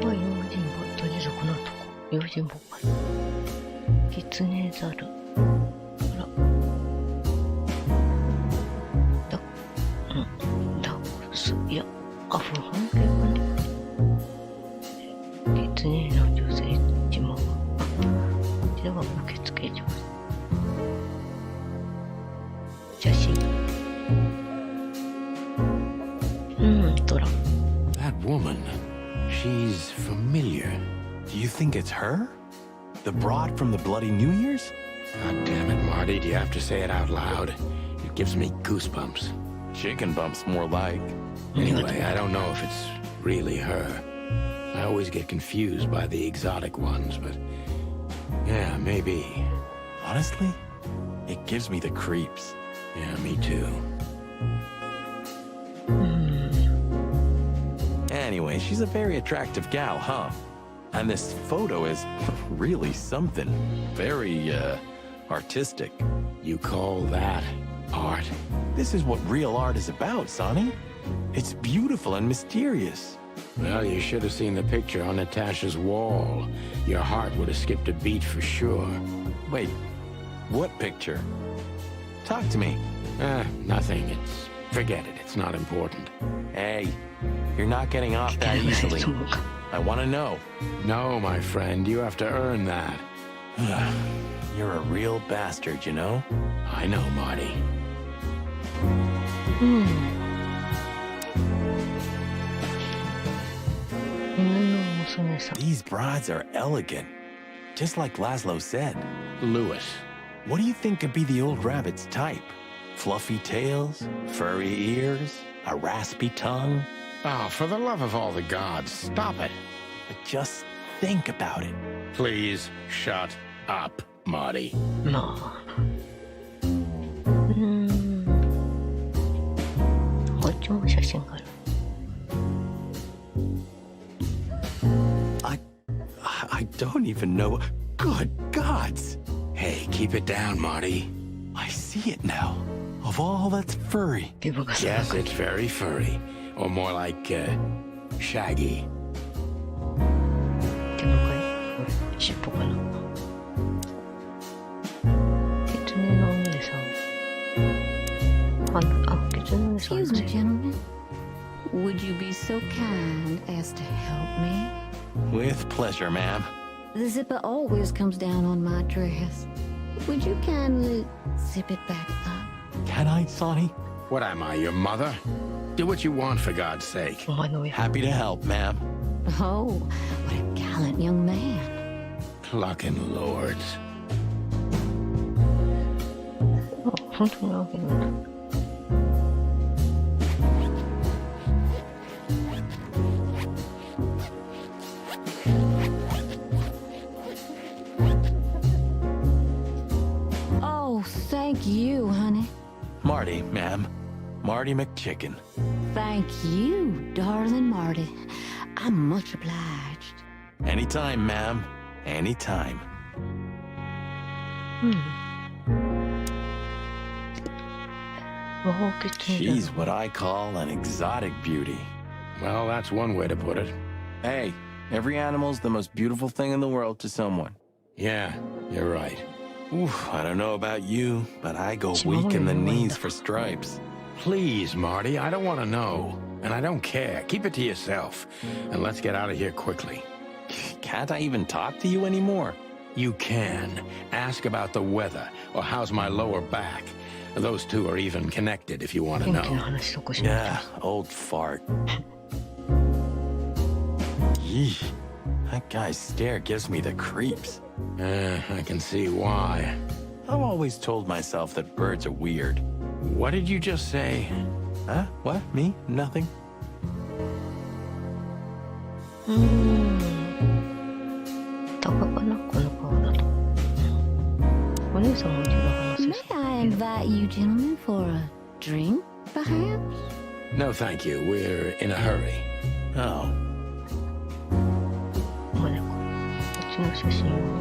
これは用心棒と地蔵用心棒かな。キツネザル。ほら。ダックス。いや、アフロ半径かな。キツネの女性島は。こちらは受付所。写真。トラ。That woman, she's familiar. Do you think it's her? The broad from the Bloody New Year's? God damn it, Marty, do you have to say it out loud? It gives me goosebumps. Chicken bumps, more like. Anyway, I don't know if it's really her. I always get confused by the exotic ones, but yeah, maybe. Honestly, it gives me the creeps. Yeah, me too. Anyway, she's a very attractive gal, huh? And this photo is really something. Very, artistic. You call that art? This is what real art is about, Sonny. It's beautiful and mysterious. Well, you should have seen the picture on Natasha's wall. Your heart would have skipped a beat for sure. Wait, what picture? Talk to me. Nothing. Forget it. It's not important. Hey, you're not getting off that easily. I want to know. No, my friend, you have to earn that. You're a real bastard, you know? I know, Marty. These broads are elegant. Just like Laszlo said. Lewis. What do you think could be the old rabbit's type? Fluffy tails? Furry ears? A raspy tongue? Oh, for the love of all the gods, stop it. But just think about it. Please shut up, Marty. まあ。こっちも写真がある。I don't even know. Good gods! Hey, keep it down, Marty. I see it now. Of all that's furry. Yes, it's very furry. Or more like, shaggy. 手のかい尻尾かな。キツネのお姉さん。キツネのお姉さん。 Excuse me, gentlemen. Would you be so kind as to help me? With pleasure, ma'am. The zipper always comes down on my dress. Would you kindly zip it back up? Can I, Sonny? What am I, your mother? Do what you want, for God's sake. お前の親。 Happy to help, ma'am. Oh, what a gallant young man. Clucking lords. あ、本当にあげるんだ。Oh, thank you, honey. Marty, ma'am. Marty McChicken. Thank you, darling Marty. I'm much obliged. Anytime, ma'am. Anytime. She's what I call an exotic beauty. Well, that's one way to put it. Hey, every animal's the most beautiful thing in the world to someone. Yeah, you're right. Oof, I don't know about you, but I go weak in the knees for stripes. Please, Marty, I don't want to know. And I don't care. Keep it to yourself. And let's get out of here quickly. Can't I even talk to you anymore? You can. Ask about the weather, or how's my lower back. Those two are even connected if you want to know. Yeah, old fart. Yee, that guy's stare gives me the creeps. I can see why. I've always told myself that birds are weird. What did you just say? Huh? What? Me? Nothing? タカかなこの顔だと。お姉さんも一度話す May し。 I invite you gentlemen for a drink, perhaps? No, thank you. We're in a hurry. Oh. まあね、こっちの写真を。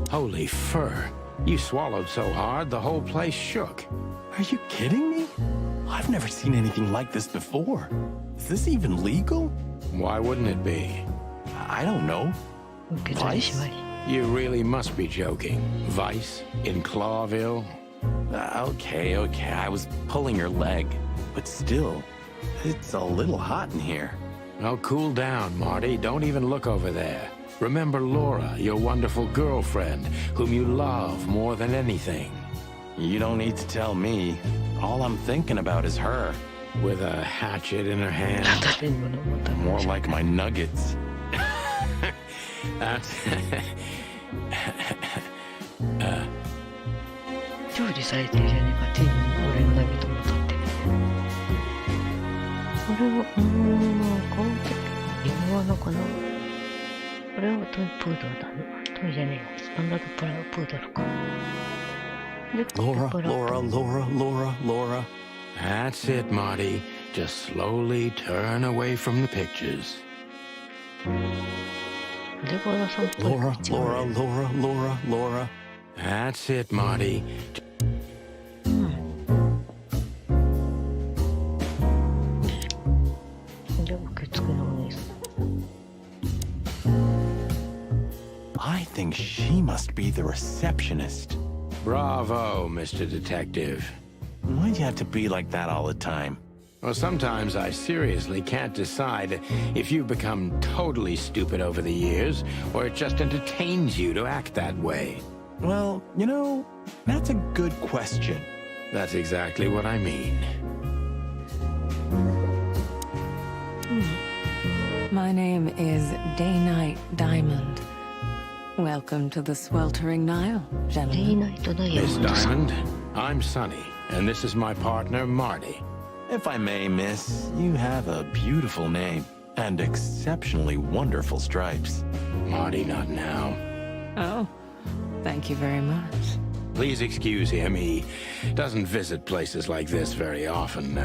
Holy fur. You swallowed so hard, the whole place shook. Are you kidding me? I've never seen anything like this before. Is this even legal? Why wouldn't it be? I don't know. 受け取り締まり。 You really must be joking. Vice in Clawville? Okay, I was pulling your leg. But still, it's a little hot in here. Oh, cool down, Marty. Don't even look over there. Remember Laura, your wonderful girlfriend, whom you love more than anything. You don't need to tell me. All I'm thinking about is her. With a hatchet in her hand. 片手に物持ったかも More しれない like my nuggets. That's... 調理されてるじゃねえか。手に俺のナゲットも取って。これは、この時、犬はのかな。これはトイプードルだな。トイじゃねえよ。スタンダードプードルか。で、 Laura. That's it, Marty. Just slowly turn away from the pictures. レゴラさんっぽい。 Laura. That's it, Marty. で、受付のお兄さん。 I think she must be the receptionist. Bravo, Mr. Detective. Why'd you have to be like that all the time? Well, sometimes I seriously can't decide if you've become totally stupid over the years, or it just entertains you to act that way. Well, you know, that's a good question. That's exactly what I mean. My name is Day-Night Diamond. Welcome to the sweltering Nile, デイ gentlemen. ナイトダイヤモ Miss ンドさん。 Diamond, I'm Sonny, and this is my partner, Marty. If I may, miss, you have a beautiful name and exceptionally wonderful stripes. Marty, not now. Oh, thank you very much. Please excuse him. He doesn't visit places like this very often.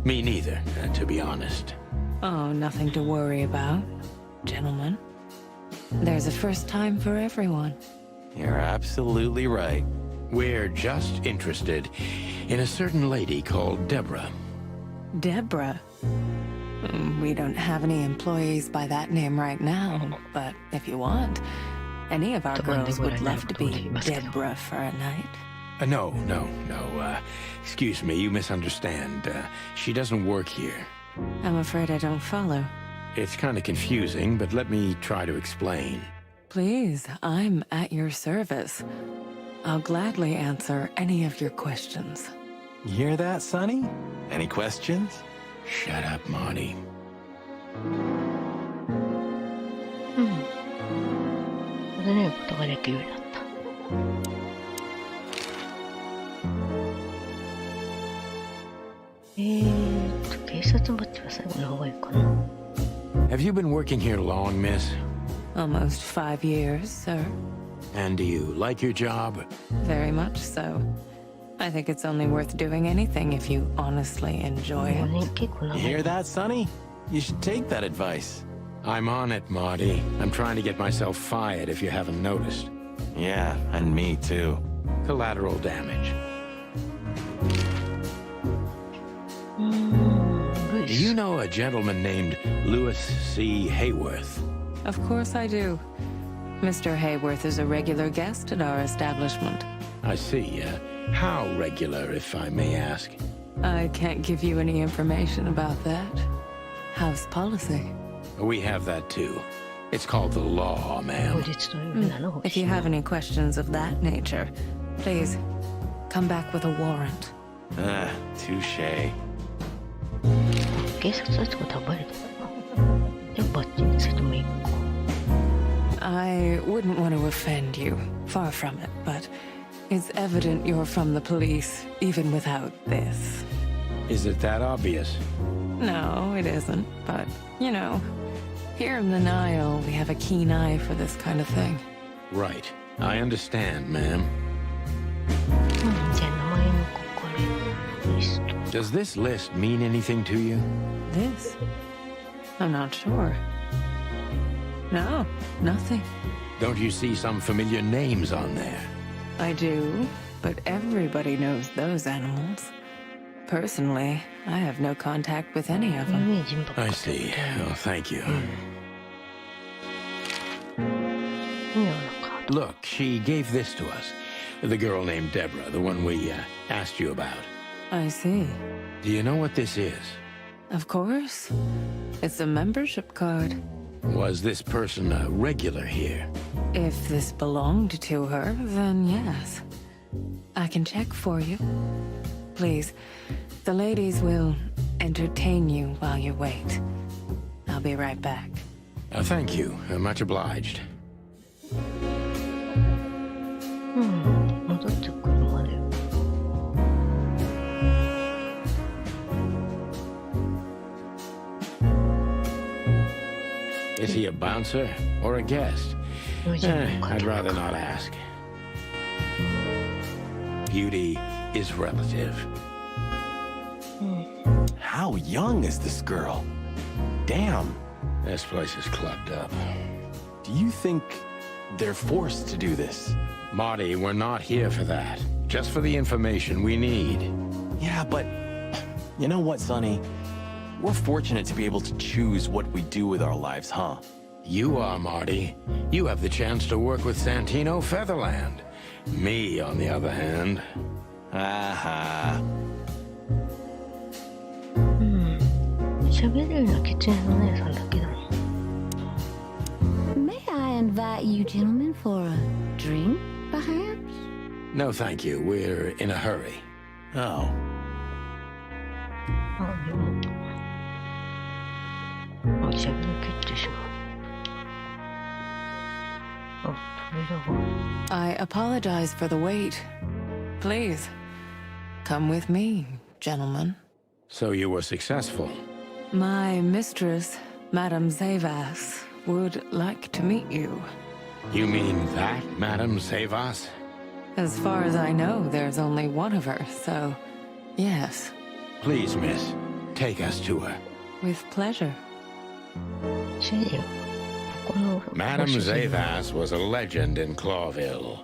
Me neither, to be honest. Oh, nothing to worry about, gentlemen. There's a first time for everyone. You're absolutely right. We're just interested in a certain lady called Deborah. Deborah. We don't have any employees by that name right now, but if you want, any of our girls would love to be Deborah for a night. No. Excuse me, you misunderstand. She doesn't work here. I'm afraid I don't follow. It's kind of confusing, but let me try to explain. Please, I'm at your service. I'll gladly answer any of your questions. You hear that, Sonny? Any questions? Shut up, Marty. 尋ねることができるようになった。警察バッジは最後の方がいいかな。Have you been working here long, miss? Almost 5 years, sir. And do you like your job? Very much so. I think it's only worth doing anything if you honestly enjoy 5 it. 年結構 You 長い hear。that, Sonny? You should take that advice. I'm on it, Marty. I'm trying to get myself fired if you haven't noticed. Yeah, and me too. Collateral damage. ル Do イ you ス。 know a gentleman named Louis C. Hayworth? Of course I do. Mr. Hayworth is a regular guest at our establishment. I see. How regular, if I may ask? I can't give you any information about that. House policy. We have that too. It's called the law, 法 ma'am. 律という名の欲 If しい you have any questions of that nature, please come back with a warrant. Touche. 警察だってことはバレてるな。で、バッジについてもいいか。 I wouldn't want to offend you, far from it, but it's evident you're from the police, even without this. Is it that obvious? No, it isn't, but, you know, here in the Nile, we have a keen eye for this kind of thing. Right. I understand, ma'am. じゃあ名前のここにリスト。 Does this list mean anything to you? This? I'm not sure. No, nothing. Don't you see some familiar names on there? I do, but everybody knows those animals. personally, I have no contact with any of them. I see. Oh, thank you. Look, she gave this to us. The girl named Deborah, the one we asked you about. I see. Do you know what this is? Of course. It's a membership card. Was this person a regular here? If this belonged to her, then yes. I can check for you. Please, the ladies will entertain you while you wait. I'll be right back. Thank you. Much obliged. 戻ってくるまで。Is he a bouncer or a guest? I'd rather not ask. Beauty is relative. How young is this girl? Damn. This place is clubbed up. Do you think they're forced to do this? Marty, we're not here for that. Just for the information we need. Yeah, but you know what, Sonny? We're fortunate to be able to choose what we do with our lives, huh? You are, Marty. You have the chance to work with Santino Featherland. Me, on the other hand. Aha. 喋れるのはキツネの姉さんだけだもん。 May I invite you gentlemen for a drink, perhaps? No, thank you. We're in a hurry. Oh. あ、でも。あ、喋り切ってしまう。あ、扉が。 I apologize for the wait. Please, come with me, gentlemen. So you were successful. My mistress, Madame Zavas, would like to meet you. You mean that, Madame Savas? As far as I know, there's only one of her, so yes. Please, miss, take us to her. With pleasure. シェリー、この Madame Zavas was a legend in Clawville.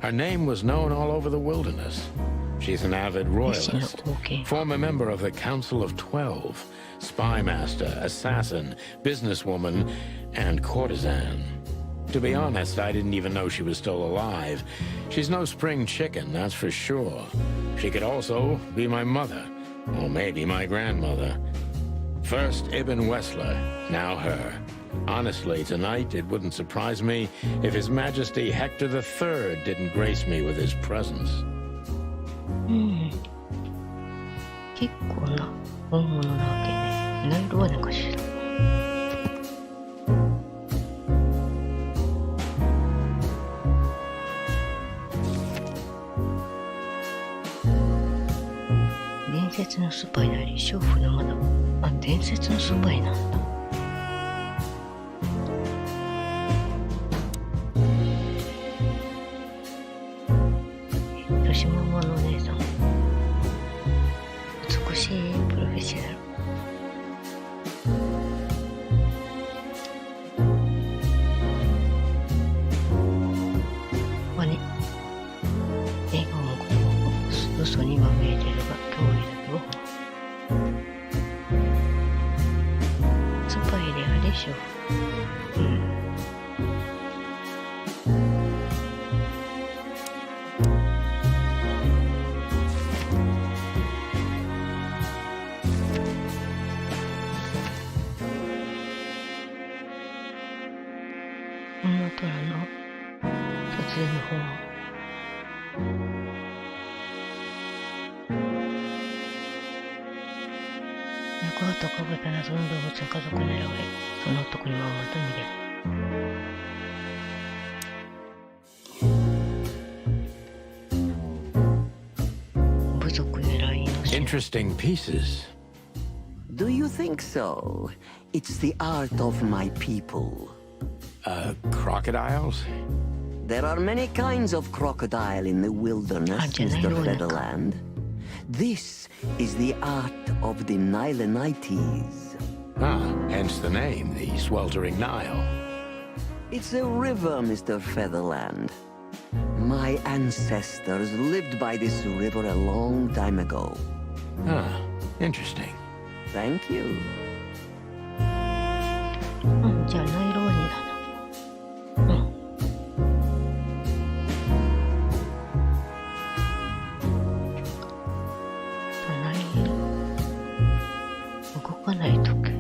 Her name was known all over the wilderness. She's an avid royalist, former member of the Council of 12, spy master, assassin, businesswoman, and courtesan. To be honest, I didn't even know she was still alive. She's no spring chicken, that's for sure. She could also be my mother, or maybe my grandmother. First Ibn Wessler, now her. Honestly, tonight it wouldn't surprise me if His Majesty Hector III didn't grace me with his presence. 結構な大物なわけね。何色はねかしら。伝説のスパイなり、娼婦のまだ。あ、伝説のスパイなんだ。年ママのお姉さん。美しいプロフェッショナル。まあね、笑顔もここ嘘には見えてるが通りだけど、スパイであれでしょ。トラの突然の方は猫はとかぶった謎の動物の家族を狙われ、その男にまんまと逃げる。部族狙いの Interesting pieces. Do you think so? It's the art of my people. Crocodiles? There are many kinds of crocodile in the wilderness, Mr. Featherland. This is the art of the Nilenites. Ah, hence the name, the sweltering Nile. It's a river, Mr. Featherland. My ancestors lived by this river a long time ago. Ah, interesting. Thank you. じゃあナイローニだな。動かない時計。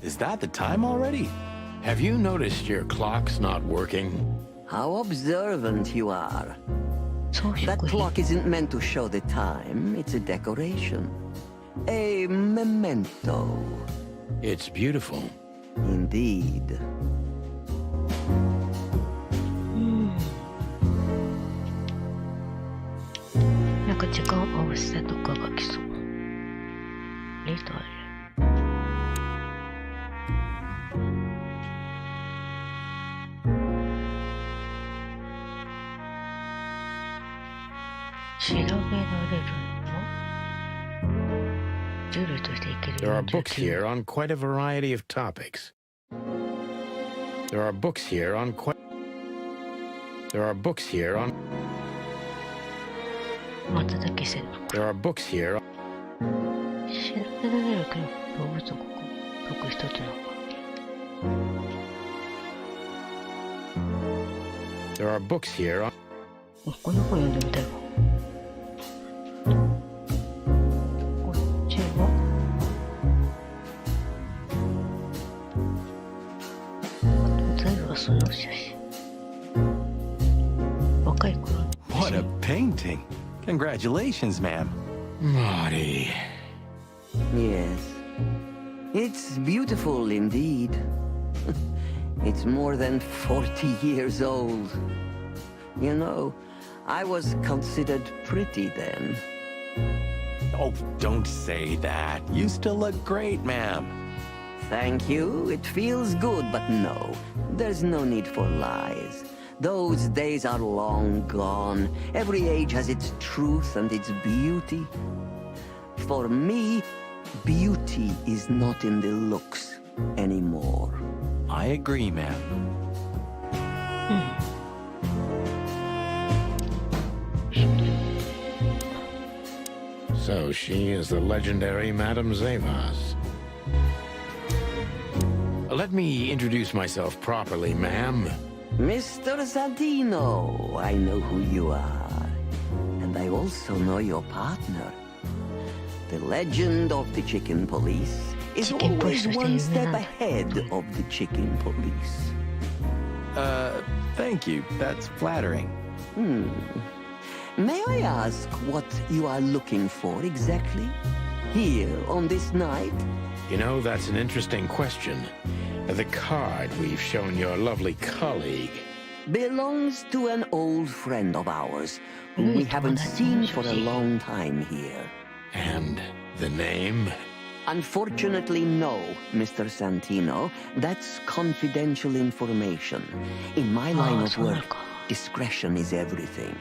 Is that the time already? Have you noticed your clock's not working? How observant you are. 装飾 That 品。 clock isn't meant to show the time. It's a decoration. A memento. It's beautiful. Indeed. なんか時間合わせとかが来そう。リトル。調べられるの？ジュルとしていける There are books 49 here on quite a variety of topics. There are books here on quite... There are books here on... 瞬きせんの。 There are books here... 調べられるけど動物ここ特一つの There are books here on... この本読んでみたいわ。こっちは全部はその写真。若い頃の写 What a 真。 painting! Congratulations, ma'am. Marty... Yes. It's beautiful indeed. It's more than 40 years old. You know, I was considered pretty then. Oh, don't say that. You still look great, ma'am. Thank you. It feels good, but no. There's no need for lies. Those days are long gone. Every age has its truth and its beauty. For me, beauty is not in the looks anymore. I agree, ma'am. So she is the legendary Madame Zavas. Let me introduce myself properly, ma'am. Mr. Santino, I know who you are. And I also know your partner. The legend of the chicken police is Chicken always police one is step not- ahead of the chicken police. Thank you. That's flattering. May I ask what you are looking for exactly? Here on this night? You know, that's an interesting question. The card we've shown your lovely colleague. Belongs to an old friend of ours, whom we haven't seen for a long time here. And the name? Unfortunately, no, Mr. Santino. That's confidential information. In my line of work, discretion is everything.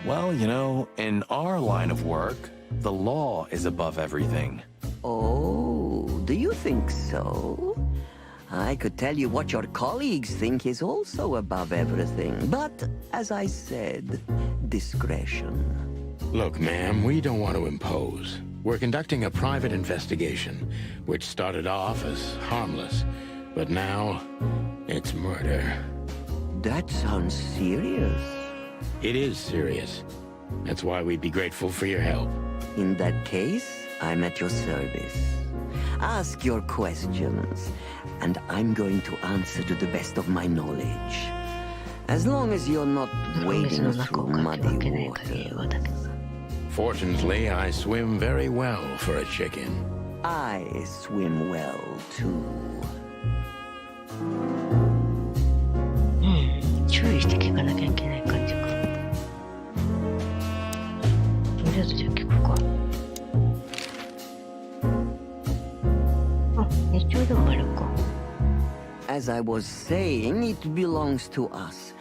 Well, you know, in our line of work, the law is above everything. Oh, do you think so? I could tell you what your colleagues think is also above everything, but as I said, discretion. Look, ma'am, we don't want to impose. We're conducting a private investigation, which started off as harmless, but now it's murder. That sounds serious. It is serious. That's why we'd be grateful for your help. In that case, I'm at your service. Ask your questions, and I'm going to answer to the best of my knowledge. As long as you're not 水 wading の中 through をかき分けない muddy 限り water. はだけど。 Fortunately, I swim very well for a chicken. I swim well, too. 注意して聞かなきゃいけない感じか。とりあえずじゃあ聞くか。あ、一応でもあるか。As I was saying, it belongs to us.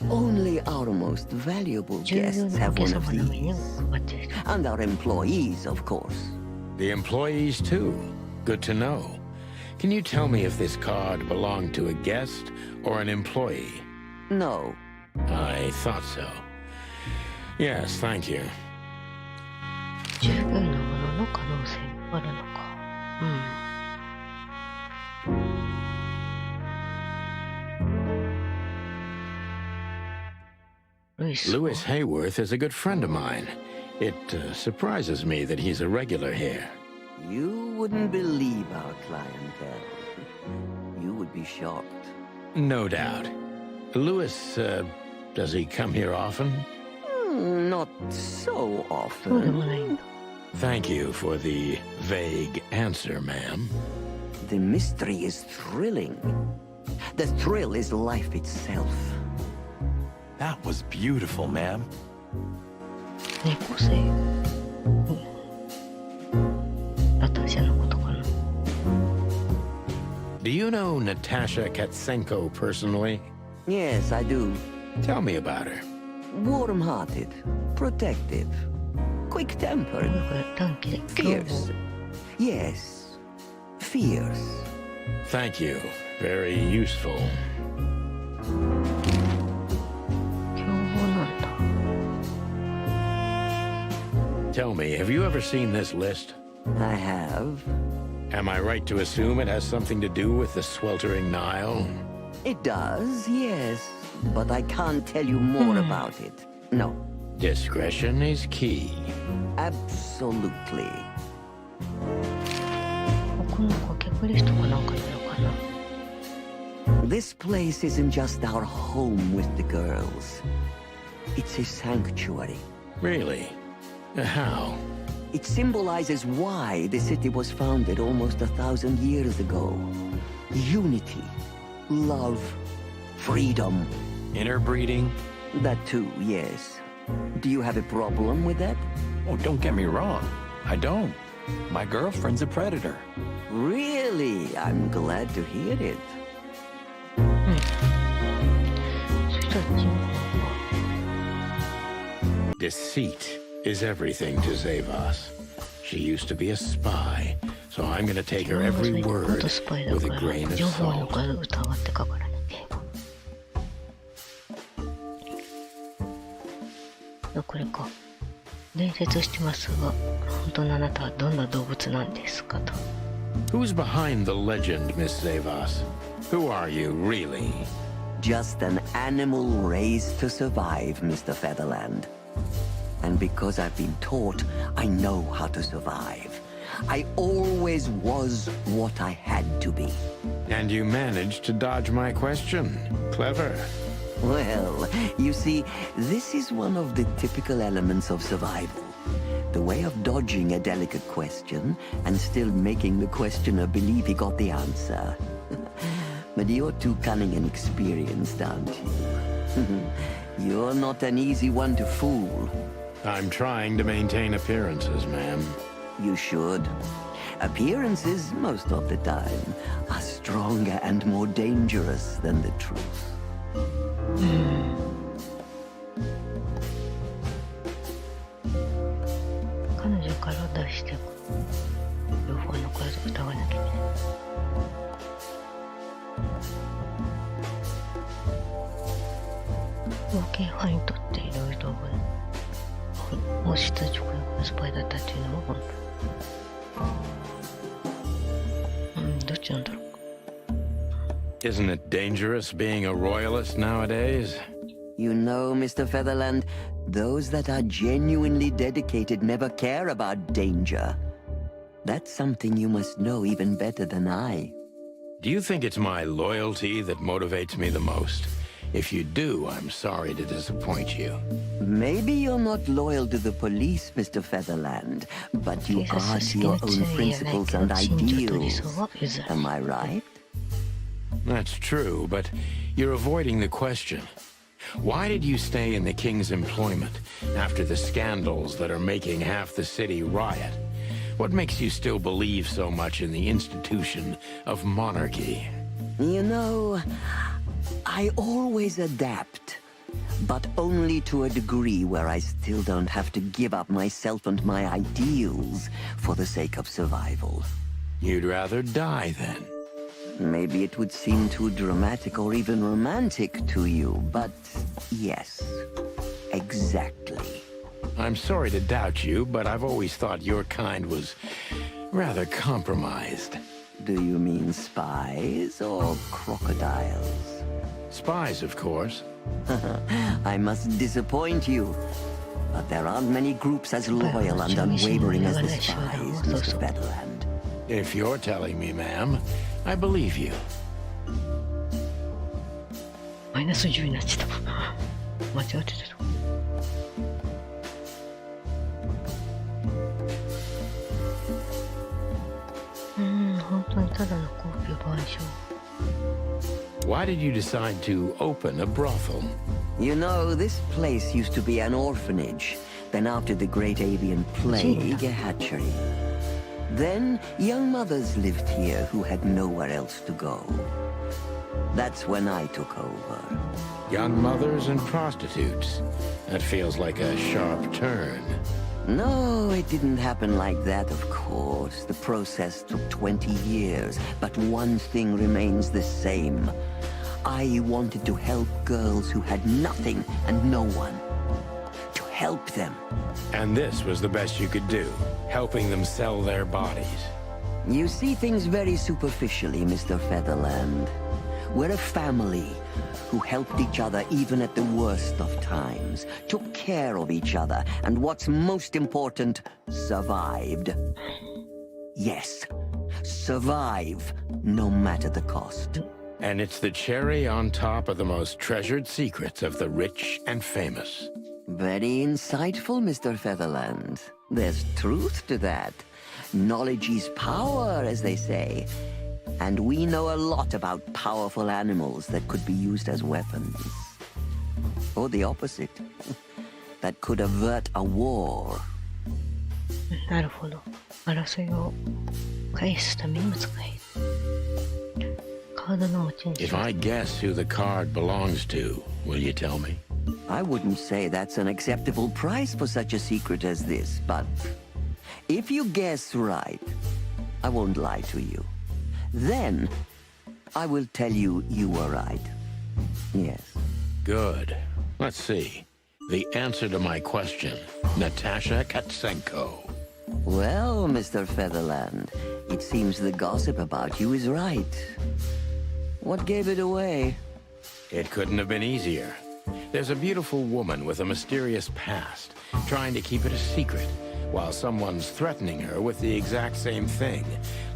Only our most valuable 重要 guests なお have 客 one 様 of の上に these. 配っている。 And our employees, of course. The employees, too. Good to know. Can you tell me if this card belonged to a guest or an employee? No. I thought so. Yes, thank you. 従業員のものの可能性もあるのか。Louis Hayworth is a good friend of mine. It surprises me that he's a regular here. You wouldn't believe our clientele. You would be shocked. No doubt. Louis, does he come here often? Not so often. Thank you for the vague answer, ma'am. The mystery is thrilling. The thrill is life itself. That was beautiful, ma'am. 猫背。ナターシャのことかな。Do you know Natasha Katsenko personally? Yes, I do. Tell me about her. Warm-hearted, protective, quick-tempered, fierce. Yes, fierce. Thank you. Very useful. Tell me, have you ever seen this list? I have. Am I right to assume it has something to do with the sweltering Nile? It does, yes. But I can't tell you more about it. No. Discretion is key. Absolutely. This place isn't just our home with the girls. It's a sanctuary. Really? How? It symbolizes why the city was founded almost 1,000 years ago. Unity, love, freedom. Interbreeding? That too, yes. Do you have a problem with that? Oh, don't get me wrong. I don't. My girlfriend's a predator. Really? I'm glad to hear it. Deceit is everything to Zavos. She used to be a spy, so I'm gonna take her every word with a grain of salt. これか。伝説してますが、本当のあなたはどんな動物なんですかと。Who's behind the legend, Miss Zavos? Who are you, really? Just an animal raised to survive, Mr. Featherland. And because I've been taught, I know how to survive. I always was what I had to be. And you managed to dodge my question. Clever. Well, you see, this is one of the typical elements of survival. The way of dodging a delicate question and still making the questioner believe he got the answer. But you're too cunning and experienced, aren't you? You're not an easy one to fool. I'm trying to maintain appearances, ma'am. You should. Appearances, most of the time, are stronger and more dangerous than the truth. 彼女から出しても両方の声を疑わなきゃいけない。冒険範囲にとっていろいろもし直訳のスパイだったっていうのも本当。どっちなんだろう。Isn't it dangerous being a royalist nowadays? You know, Mr. Featherland, those that are genuinely dedicated never care about danger. That's something you must know even better than I. Do you think it's my loyalty that motivates me the most? If you do, I'm sorry to disappoint you. Maybe you're not loyal to the police, Mr. Featherland, but you are to your own principles and ideals. Am I right? That's true, but you're avoiding the question. Why did you stay in the king's employment after the scandals that are making half the city riot? What makes you still believe so much in the institution of monarchy? You know, I always adapt, but only to a degree where I still don't have to give up myself and my ideals for the sake of survival. You'd rather die then? Maybe it would seem too dramatic or even romantic to you, but yes, exactly. I'm sorry to doubt you, but I've always thought your kind was rather compromised. Do you mean spies or crocodiles? Spies, of course. I must disappoint you. But there aren't many groups as loyal and unwavering as the spies, Mr. Federland. If you're telling me, ma'am, I believe you. マイナス10になっちゃった。間違ってた。本当にただの高級賠償。Why did you decide to open a brothel? You know, this place used to be an orphanage. Then after the Great Avian Plague, a hatchery. Then young mothers lived here who had nowhere else to go. That's when I took over. Young mothers and prostitutes. That feels like a sharp turn. No, it didn't happen like that, of course. The process took 20 years, but one thing remains the same. I wanted to help girls who had nothing and no one. To help them. And this was the best you could do, helping them sell their bodies. You see things very superficially, Mr. Featherland. We're a family who helped each other even at the worst of times, took care of each other, and what's most important, survived. Yes, survive, no matter the cost. And it's the cherry on top of the most treasured secrets of the rich and famous. Very insightful, Mr. Featherland. There's truth to that. Knowledge is power, as they say. And we know a lot about powerful animals that could be used as weapons. Or the opposite. That could avert a war. なるほど。争いを返すためにも使える。カードの持ち主。If I guess who the card belongs to, will you tell me? I wouldn't say that's an acceptable price for such a secret as this, but if you guess right, I won't lie to you. Then, I will tell you you were right. Yes. Good. Let's see. The answer to my question. Natasha Katsenko. Well, Mr. Featherland, it seems the gossip about you is right. What gave it away? It couldn't have been easier. There's a beautiful woman with a mysterious past, trying to keep it a secret, while someone's threatening her with the exact same thing,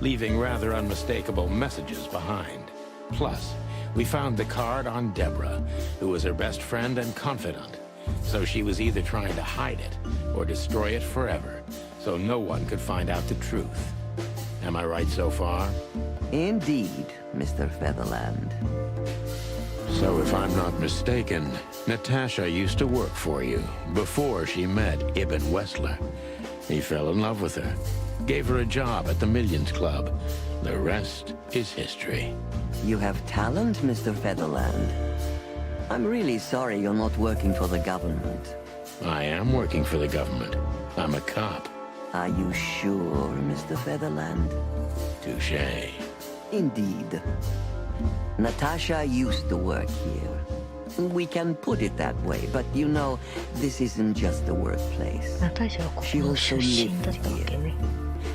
leaving rather unmistakable messages behind. Plus, we found the card on Deborah, who was her best friend and confidant. So she was either trying to hide it or destroy it forever, so no one could find out the truth. Am I right so far? Indeed, Mr. Featherland. So if I'm not mistaken, Natasha used to work for you before she met Ibn Wessler. He fell in love with her, gave her a job at the Millions Club. The rest is history. You have talent, Mr. Featherland. I'm really sorry you're not working for the government. I am working for the government. I'm a cop. Are you sure, Mr. Featherland? Touché. Indeed. Natasha used to work here. We can put it that way, but you know, this isn't just a workplace. She also lived here.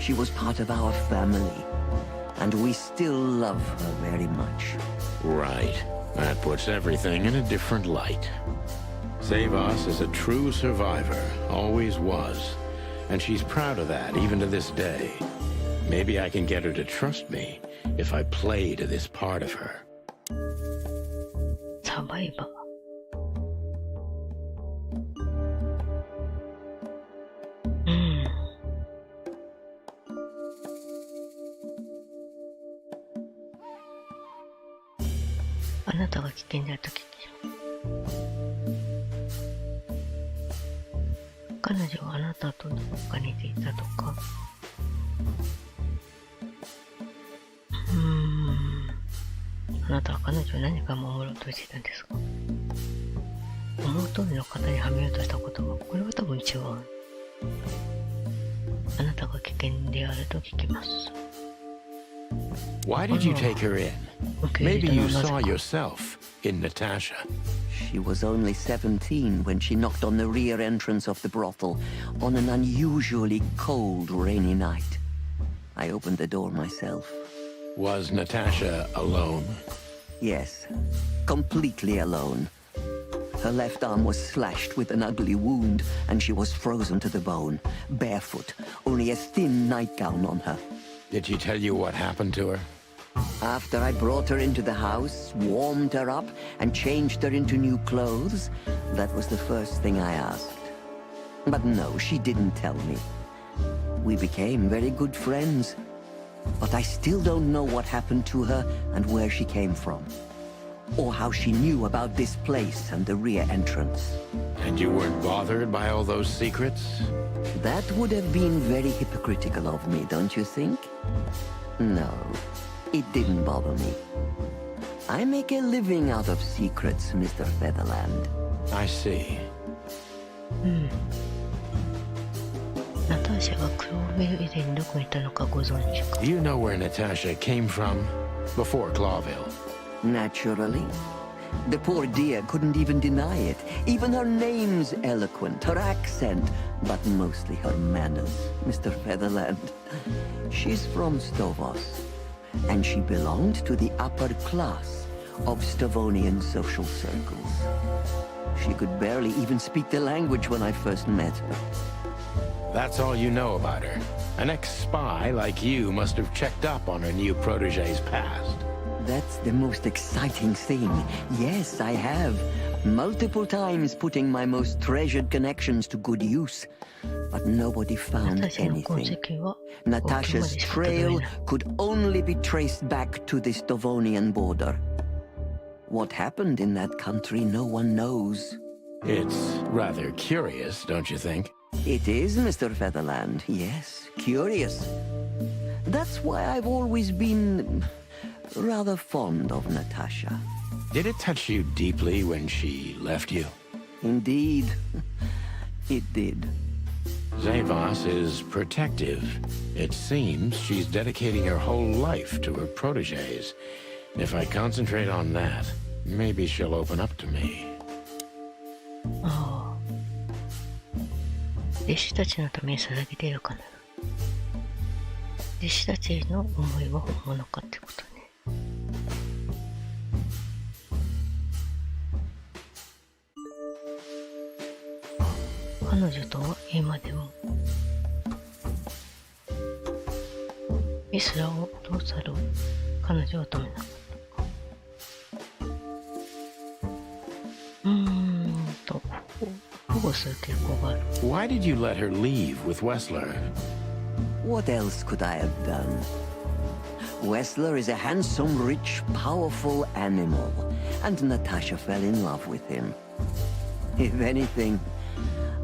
She was part of our family, and we still love her very much. Right. That puts everything in a different light. Savas is a true survivor, always was. And she's proud of that, even to this day. Maybe I can get her to trust me if I play to this part of her. Survivor. Hmm. あなたが危険であった時、彼女はあなたとどこかに似ていたとか、あなたは彼女を何か守ろうとしていたんですか？思う通りの方にはめようとしたことは、これは多分違う。あなたが危険であると聞きます。Why did you take her in? Maybe you saw yourself in Natasha. She was only 17 when she knocked on the rear entrance of the brothel on an unusually cold, rainy night. I opened the door myself. Was Natasha alone? Yes, completely alone. Her left arm was slashed with an ugly wound, and she was frozen to the bone, barefoot, only a thin nightgown on her. Did she tell you what happened to her? After I brought her into the house, warmed her up, and changed her into new clothes, that was the first thing I asked. But no, she didn't tell me. We became very good friends. But I still don't know what happened to her and where she came from. Or how she knew about this place and the rear entrance. And you weren't bothered by all those secrets? That would have been very hypocritical of me, don't you think? No, it didn't bother me. I make a living out of secrets, Mr. Featherland. I see. ナターシャがクローベル以前にどこにいたのかご存知か Do you know where Natasha came from before Clawville? Naturally. The poor dear couldn't even deny it. Even her name's eloquent, her accent, but mostly her manners, Mr. Featherland. She's from Stovos, and she belonged to the upper class of Stavonian social circles. She could barely even speak the language when I first met her. That's all you know about her. An ex-spy like you must have checked up on her new protege's past. That's the most exciting thing. Yes, I have. Multiple times putting my most treasured connections to good use. But nobody found anything. Natasha's trail could only be traced back to the Stavonian border. What happened in that country, no one knows. It's rather curious, don't you think? It is, Mr. Featherland. Yes, curious. That's why I've always been rather fond of Natasha. Did it touch you deeply when she left you? Indeed, it did. Zavos is protective. It seems she's dedicating her whole life to her proteges. If I concentrate on that, maybe she'll open up to me. 弟子たちのために捧げているかな。弟子たちの思いは本物かってことね。彼女とは今でもミスラをどう去ろう彼女は止めなかったか。保護する傾向がある。Why did you let her leave with Wessler? What else could I have done? Wessler is a handsome, rich, powerful animal, and Natasha fell in love with him. If anything,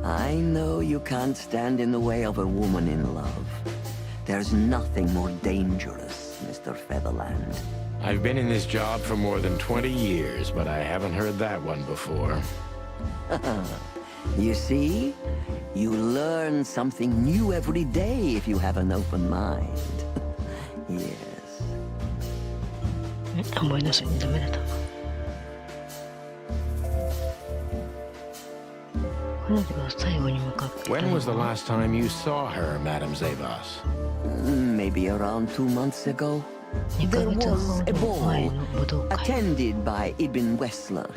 I know you can't stand in the way of a woman in love. There's nothing more dangerous, Mr. Featherland. I've been in this job for more than 20 years, but I haven't heard that one before. You see? You learn something new every day if you have an open mind. Yes. 思い出すにダメだった。彼女が最後に向かって。 When was the last time you saw her, Madame Zavos? Maybe around 2 months ago. There was a ball attended by Ibn Wessler,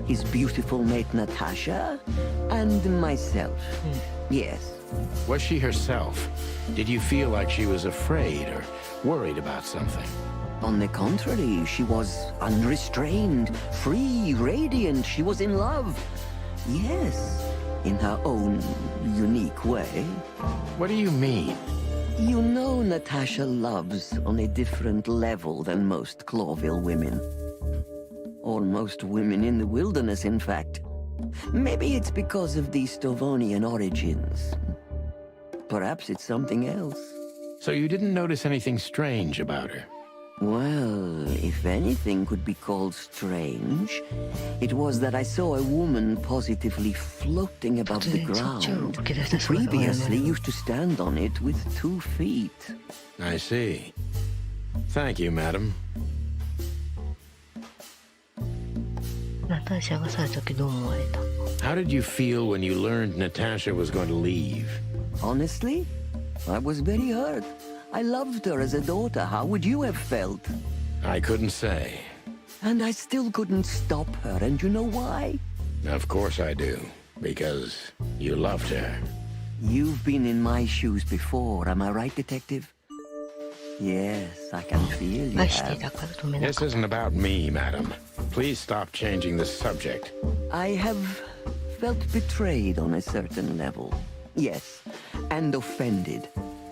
his beautiful mate Natasha, and myself. Yes. Was she herself? Did you feel like she was afraid or worried about something? On the contrary, she was unrestrained, free, radiant. She was in love. Yes, in her own unique way. What do you mean? You know Natasha loves on a different level than most Clawville women. Or most women in the wilderness, in fact. Maybe it's because of the Stavonian origins. Perhaps it's something else. So you didn't notice anything strange about her? Well, if anything could be called strange, it was that I saw a woman positively floating above the ground, who previously used to stand on it with 2 feet. I see. Thank you, madam. ナターシャが去る時どう思われた？ How did you feel when you learned Natasha was going to leave? Honestly, I was very hurt. I loved her as a daughter. How would you have felt? I couldn't say. And I still couldn't stop her, and you know why? Of course I do. Because you loved her. You've been in my shoes before, am I right, Detective? Yes, I can feel you 愛してい have. たから止めな This かった。 isn't about me, madam. Please stop changing the subject. I have felt betrayed on a certain level. Yes, and offended,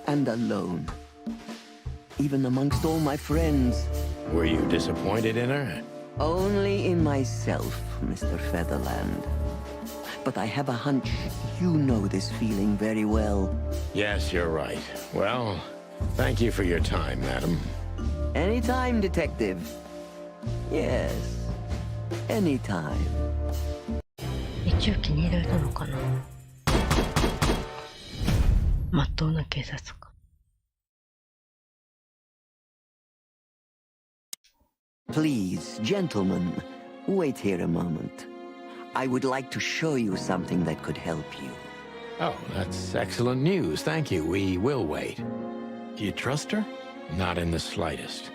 and alone. Even amongst all my friends. Were you disappointed in her? Only in myself, Mr. Featherland. But I have a hunch you know this feeling very well. Yes, you're right. Well, thank you for your time, madam. Anytime, Detective. Yes, anytime. 一応気に入られたのかな。まっとうな警察官。Please, gentlemen, wait here a moment. I would like to show you something that could help you. Oh, that's excellent news. Thank you. We will wait. Do you trust her? Not in the slightest.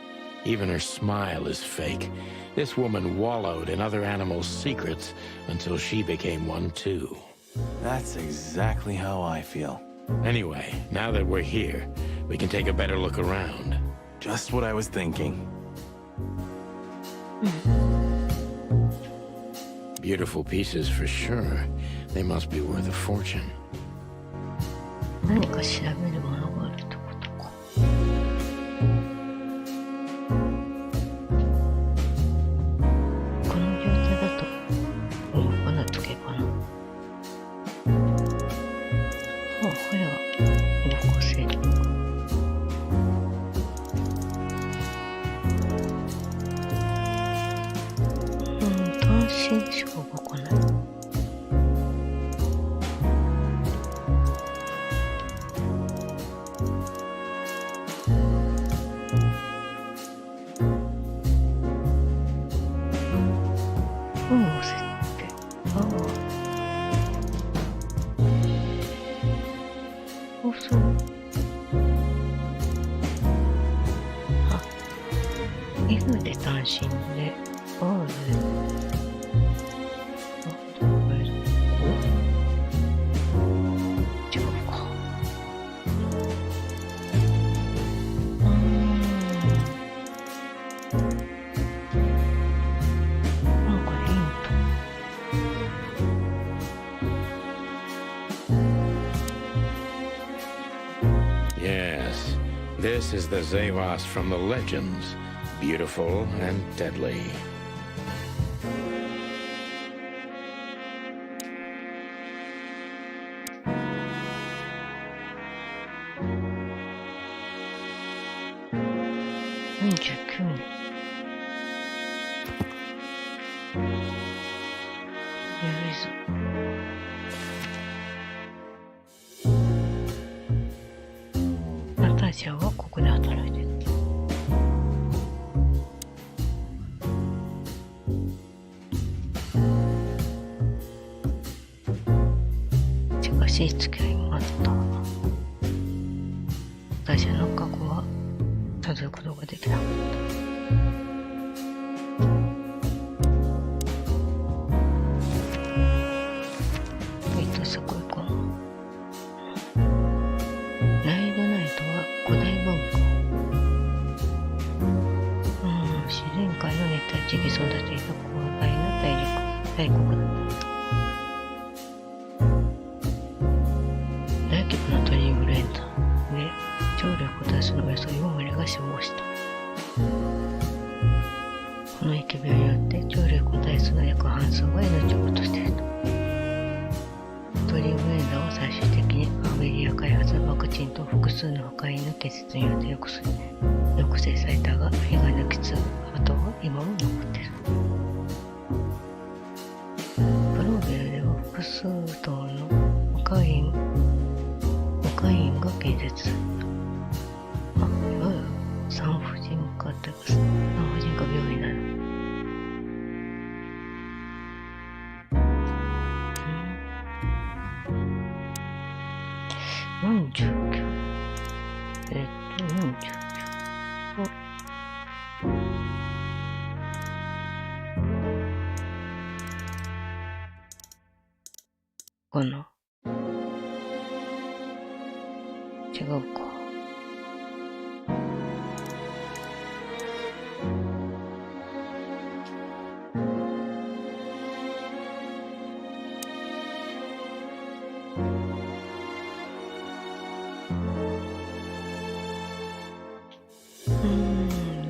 Even her smile is fake. This woman wallowed in other animals' secrets until she became one too. That's exactly how I feel. Anyway, now that we're here, we can take a better look around. Just what I was thinking. Beautiful pieces for sure. They must be worth a fortune. 何か調べるものがあるってことか。この状態だと動かないとけかな。あ、これは動かせる。単身しか動かない。F で単身で R で違うか。なんかヒント。Yes, this is the Zavos from the legends. Beautiful and deadly. Natasha はここで働いてる。近しい付き合いもあった。Natashaの過去は辿ることができなかった。そこ行こう。ライドナイトは古代文化。自然界の熱帯地に育てていた広大な大国だった。大規模な鳥インフルエンザで鳥類個体数のおよそ4割が死亡した。この疫病によって鳥類個体数の約半数が命を落としていると。鳥インフルエンザを最終的にアメリア開発のワクチンと複数の破壊の建設によって抑制されたが、被害の傷跡は今も残っている。プローベルでは複数棟の保科院が建設された。いわゆる産婦人科というか産婦人科病院なの。かな。違うか。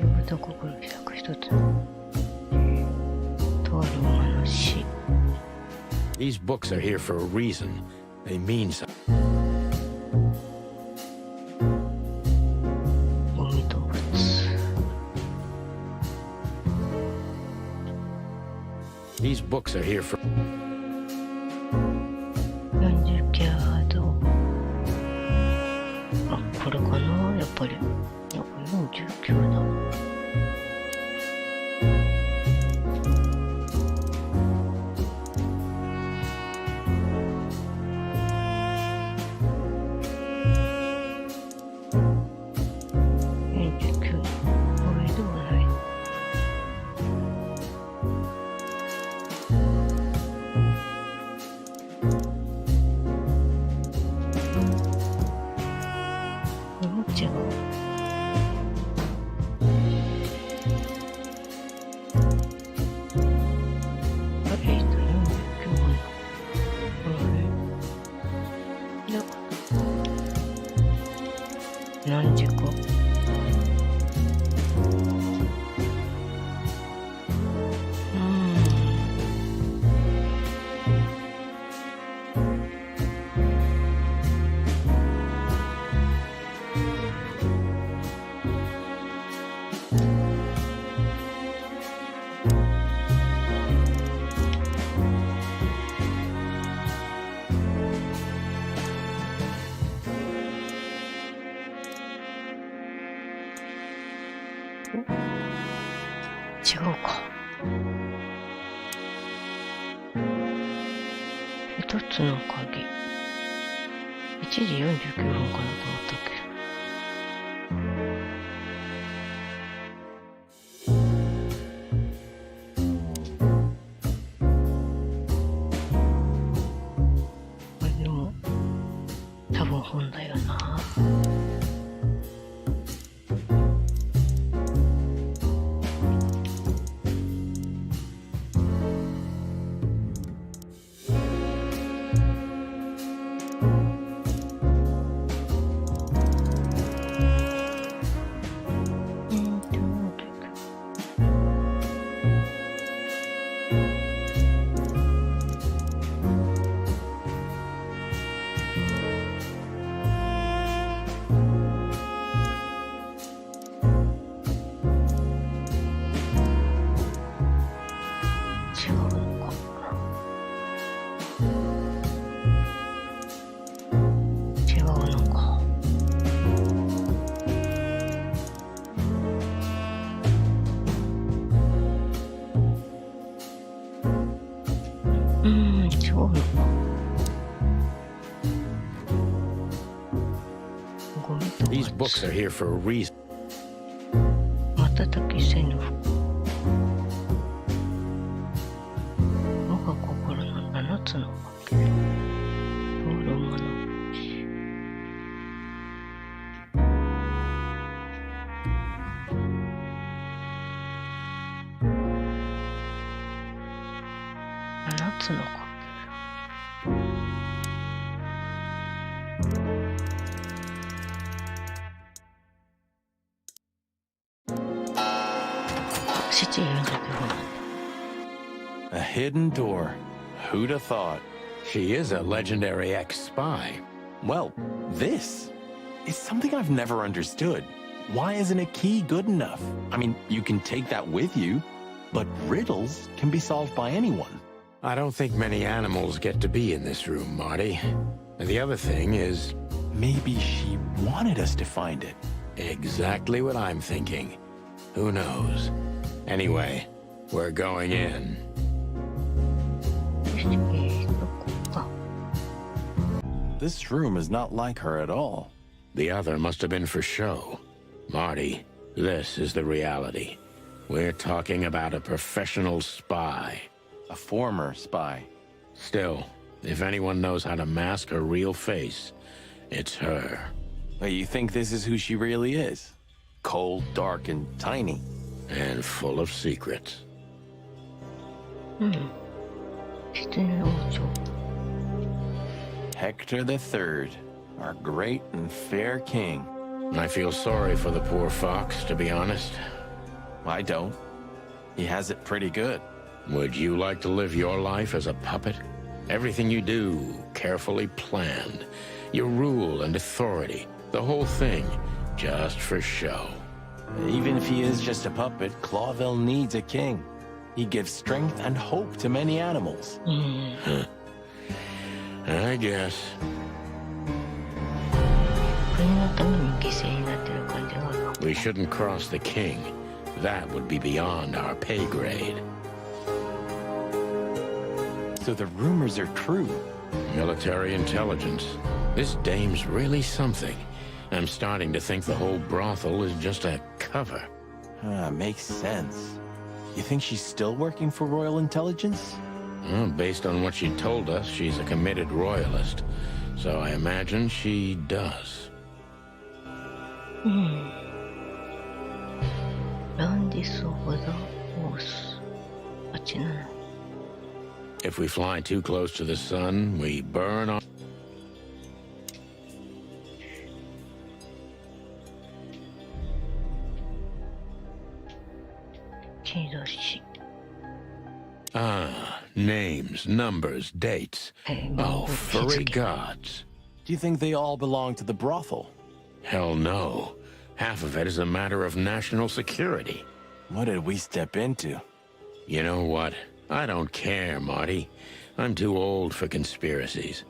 呼ぶとこころ100一つ。とあるお話。These books are here for a reason. They mean something. ゴミ動物。These books are here for. 40キャード。あ、これかなやっぱり。いや、49だ。何時か。違うか。一つの鍵。1時49分かなと思ったけど。これでも多分本だよな。These books are here for a reason. 瞬きせぬ我が心の7つのわけ。通るもの。7つのかけ。A hidden door. Who'd have thought? She is a legendary ex-spy. Well, this is something I've never understood. Why isn't a key good enough? I mean, you can take that with you, but riddles can be solved by anyone. I don't think many animals get to be in this room, Marty. And the other thing is... Maybe she wanted us to find it. Exactly what I'm thinking. Who knows? Anyway, we're going in. This room is not like her at all. The other must have been for show. Marty, this is the reality. We're talking about a professional spy. A former spy. Still, if anyone knows how to mask her real face, it's her. Wait, you think this is who she really is? Cold, dark, and tiny. And full of secrets. Hector III, our great and fair king. I feel sorry for the poor fox, to be honest. I don't. He has it pretty good. Would you like to live your life as a puppet? Everything you do, carefully planned. Your rule and authority, the whole thing, just for show. Even if he is just a puppet, Clawville needs a king. He gives strength and hope to many animals. I guess. We shouldn't cross the king. That would be beyond our pay grade. So the rumors are true. Military intelligence. This dame's really something. I'm starting to think the whole brothel is just a cover. Makes sense. You think she's still working for Royal Intelligence? Well, based on what she told us, she's a committed royalist. So I imagine she does. If we fly too close to the sun, we burn on... Names, numbers, dates. Oh, furry gods. Do you think they all belong to the brothel? Hell no. Half of it is a matter of national security. What did we step into? You know what? I don't care, Marty. I'm too old for conspiracies.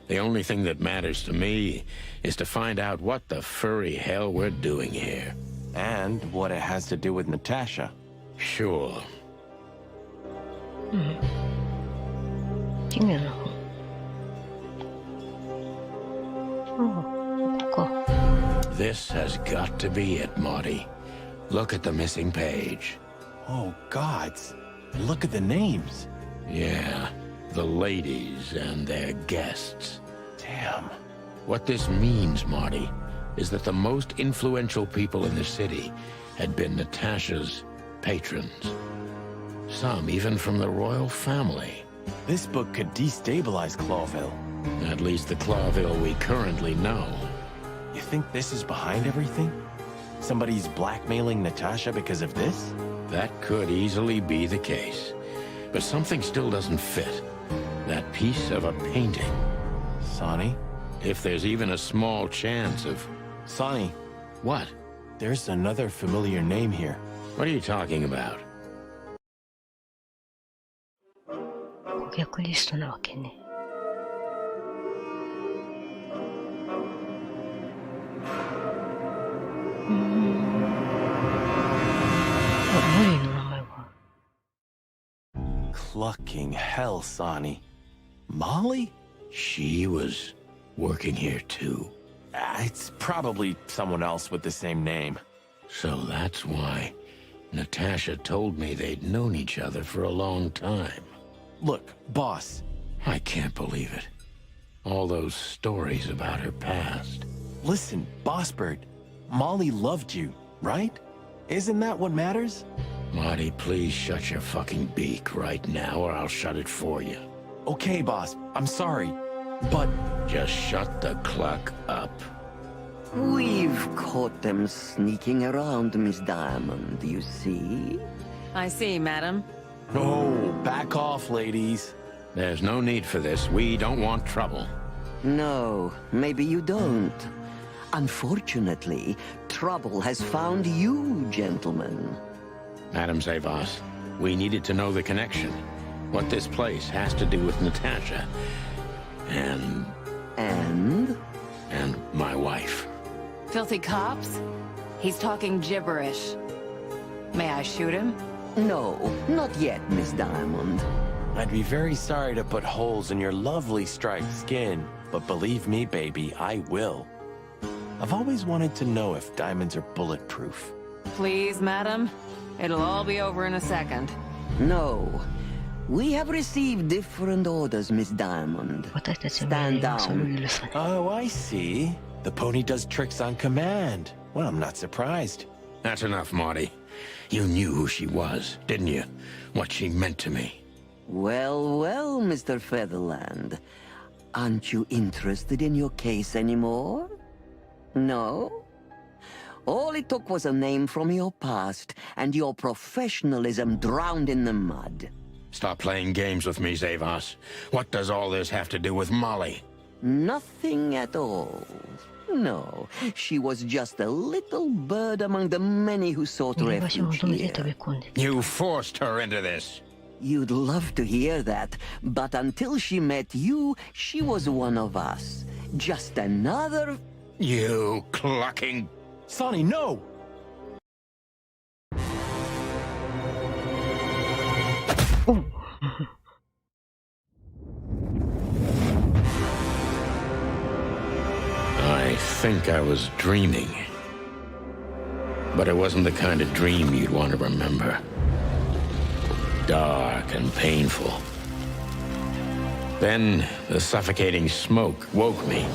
The only thing that matters to me is to find out what the furry hell we're doing here. And what it has to do with Natasha. Sure. This has got to be it, Marty. Look at the missing page. Oh, gods. Look at the names. Yeah, the ladies and their guests. Damn. What this means, Marty, is that the most influential people in the city had been Natasha's patrons. Some even from the royal family. This book could destabilize Clawville. At least the Clawville we currently know. You think this is behind everything? Somebody's blackmailing Natasha because of this? That could easily be the case. But something still doesn't fit. That piece of a painting. Sonny? If there's even a small chance of... Sonny. What? There's another familiar name here. What are you talking about? 顧客リストなわけね。モリーの名前は Clucking hell, Sonny. Molly? She was working here too. It's probably someone else with the same name. So that's why Natasha told me they'd known each other for a long time. Look, boss. I can't believe it. All those stories about her past. Listen, Boss Bird. Molly loved you, right? Isn't that what matters? Marty, please shut your fucking beak right now or I'll shut it for you. Okay, boss. I'm sorry. But... Just shut the cluck up. We've caught them sneaking around, Miss Diamond, you see? I see, madam. No, back off, ladies. There's no need for this. We don't want trouble. No, maybe you don't. Unfortunately, trouble has found you, gentlemen. Madam Zavos, we needed to know the connection. What this place has to do with Natasha. And my wife. Filthy cops? He's talking gibberish. May I shoot him? No, not yet, Miss Diamond. I'd be very sorry to put holes in your lovely striped skin, but believe me, baby, I will. I've always wanted to know if diamonds are bulletproof. Please, madam. It'll all be over in a second. No. We have received different orders, Miss Diamond. Stand down. Oh, I see. The pony does tricks on command. Well, I'm not surprised. That's enough, Marty. You knew who she was, didn't you? What she meant to me. Well, well, Mr. Featherland. Aren't you interested in your case anymore? No? All it took was a name from your past, and your professionalism drowned in the mud. Stop playing games with me, Zavas. What does all this have to do with Molly? Nothing at all. No, she was just a little bird among the many who sought refuge here. You forced her into this. You'd love to hear that, but until she met you, she was one of us. Just another... You clucking... Sonny, no! I think I was dreaming. But it wasn't the kind of dream you'd want to remember. Dark and painful. Then the suffocating smoke woke me.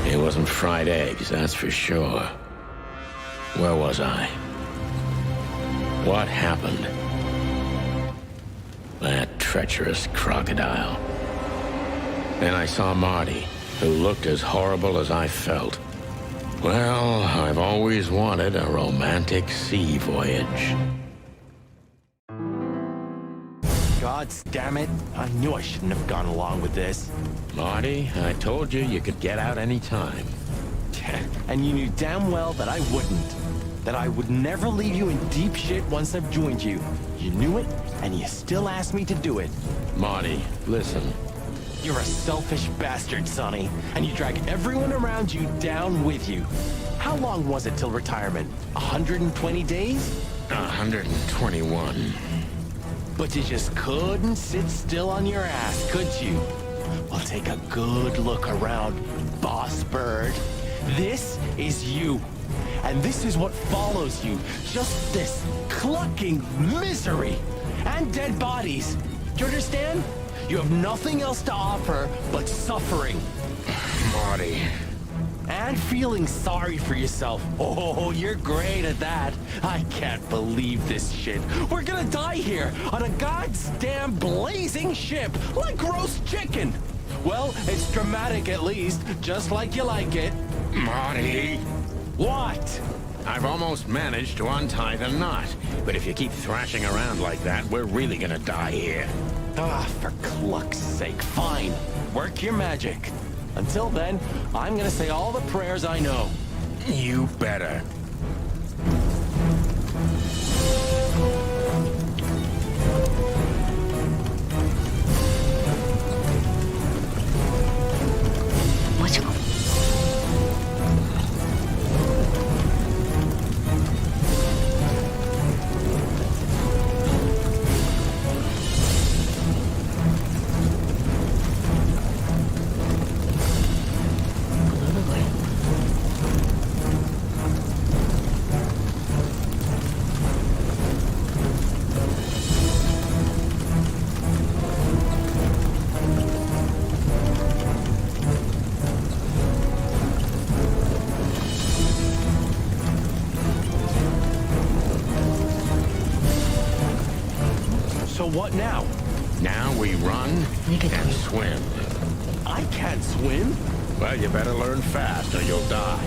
It wasn't fried eggs, that's for sure. Where was I? What happened? That treacherous crocodile. Then I saw Marty, who looked as horrible as I felt. Well, I've always wanted a romantic sea voyage. God damn it. I knew I shouldn't have gone along with this. Marty, I told you you could get out any time. And you knew damn well that I wouldn't. That I would never leave you in deep shit once I've joined you. You knew it, and you still asked me to do it. Marty, listen. You're a selfish bastard, Sonny, and you drag everyone around you down with you. How long was it till retirement? 120 days? 121. But you just couldn't sit still on your ass, could you? Well, take a good look around, boss bird. This is you. And this is what follows you. Just this clucking misery. And dead bodies. Do you understand? You have nothing else to offer but suffering. Marty. And feeling sorry for yourself. Oh, you're great at that. I can't believe this shit. We're gonna die here on a goddamn blazing ship like roast chicken. Well, it's dramatic at least, just like you like it. Marty. What? I've almost managed to untie the knot. But if you keep thrashing around like that, we're really gonna die here. Ah, for cluck's sake, fine. Work your magic. Until then, I'm gonna say all the prayers I know. You better. So what now? Now we run and swim. I can't swim. Well, you better learn fast or you'll die.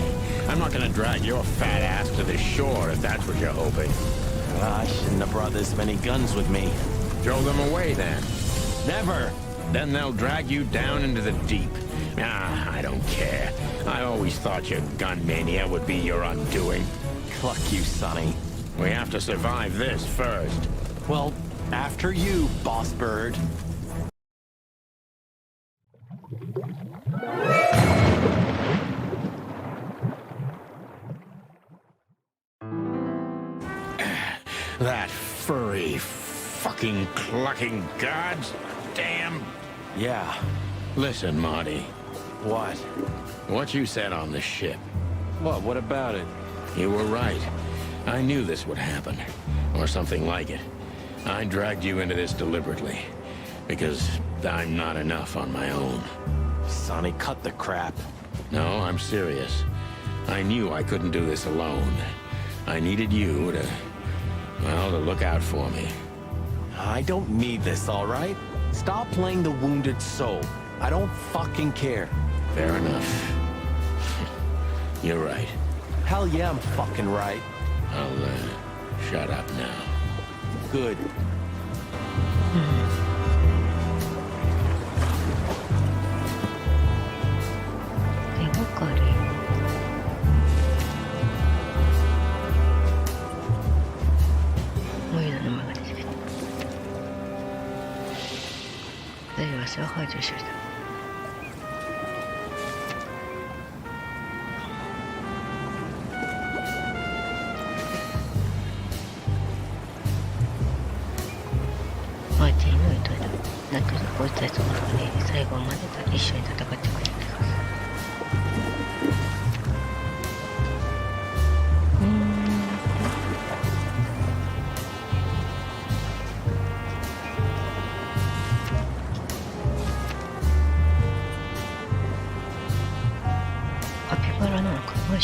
I'm not gonna drag your fat ass to the shore if that's what you're hoping. I shouldn't have brought this many guns with me. Throw them away then. Never. Then they'll drag you down into the deep. Ah, I don't care. I always thought your gun mania would be your undoing. Cluck you, Sonny. We have to survive this first. Well, after you, boss bird. That furry, fucking clucking gods. Damn. Yeah. Listen, Marty. What? What you said on the ship. What about it? You were right. I knew this would happen. Or something like it. I dragged you into this deliberately. Because I'm not enough on my own. Sonny, cut the crap. No, I'm serious. I knew I couldn't do this alone. I needed you to... well, to look out for me. I don't need this, all right? Stop playing the wounded soul. I don't fucking care. Fair enough. You're right. Hell yeah, I'm fucking right. I'll, shut up now. Good.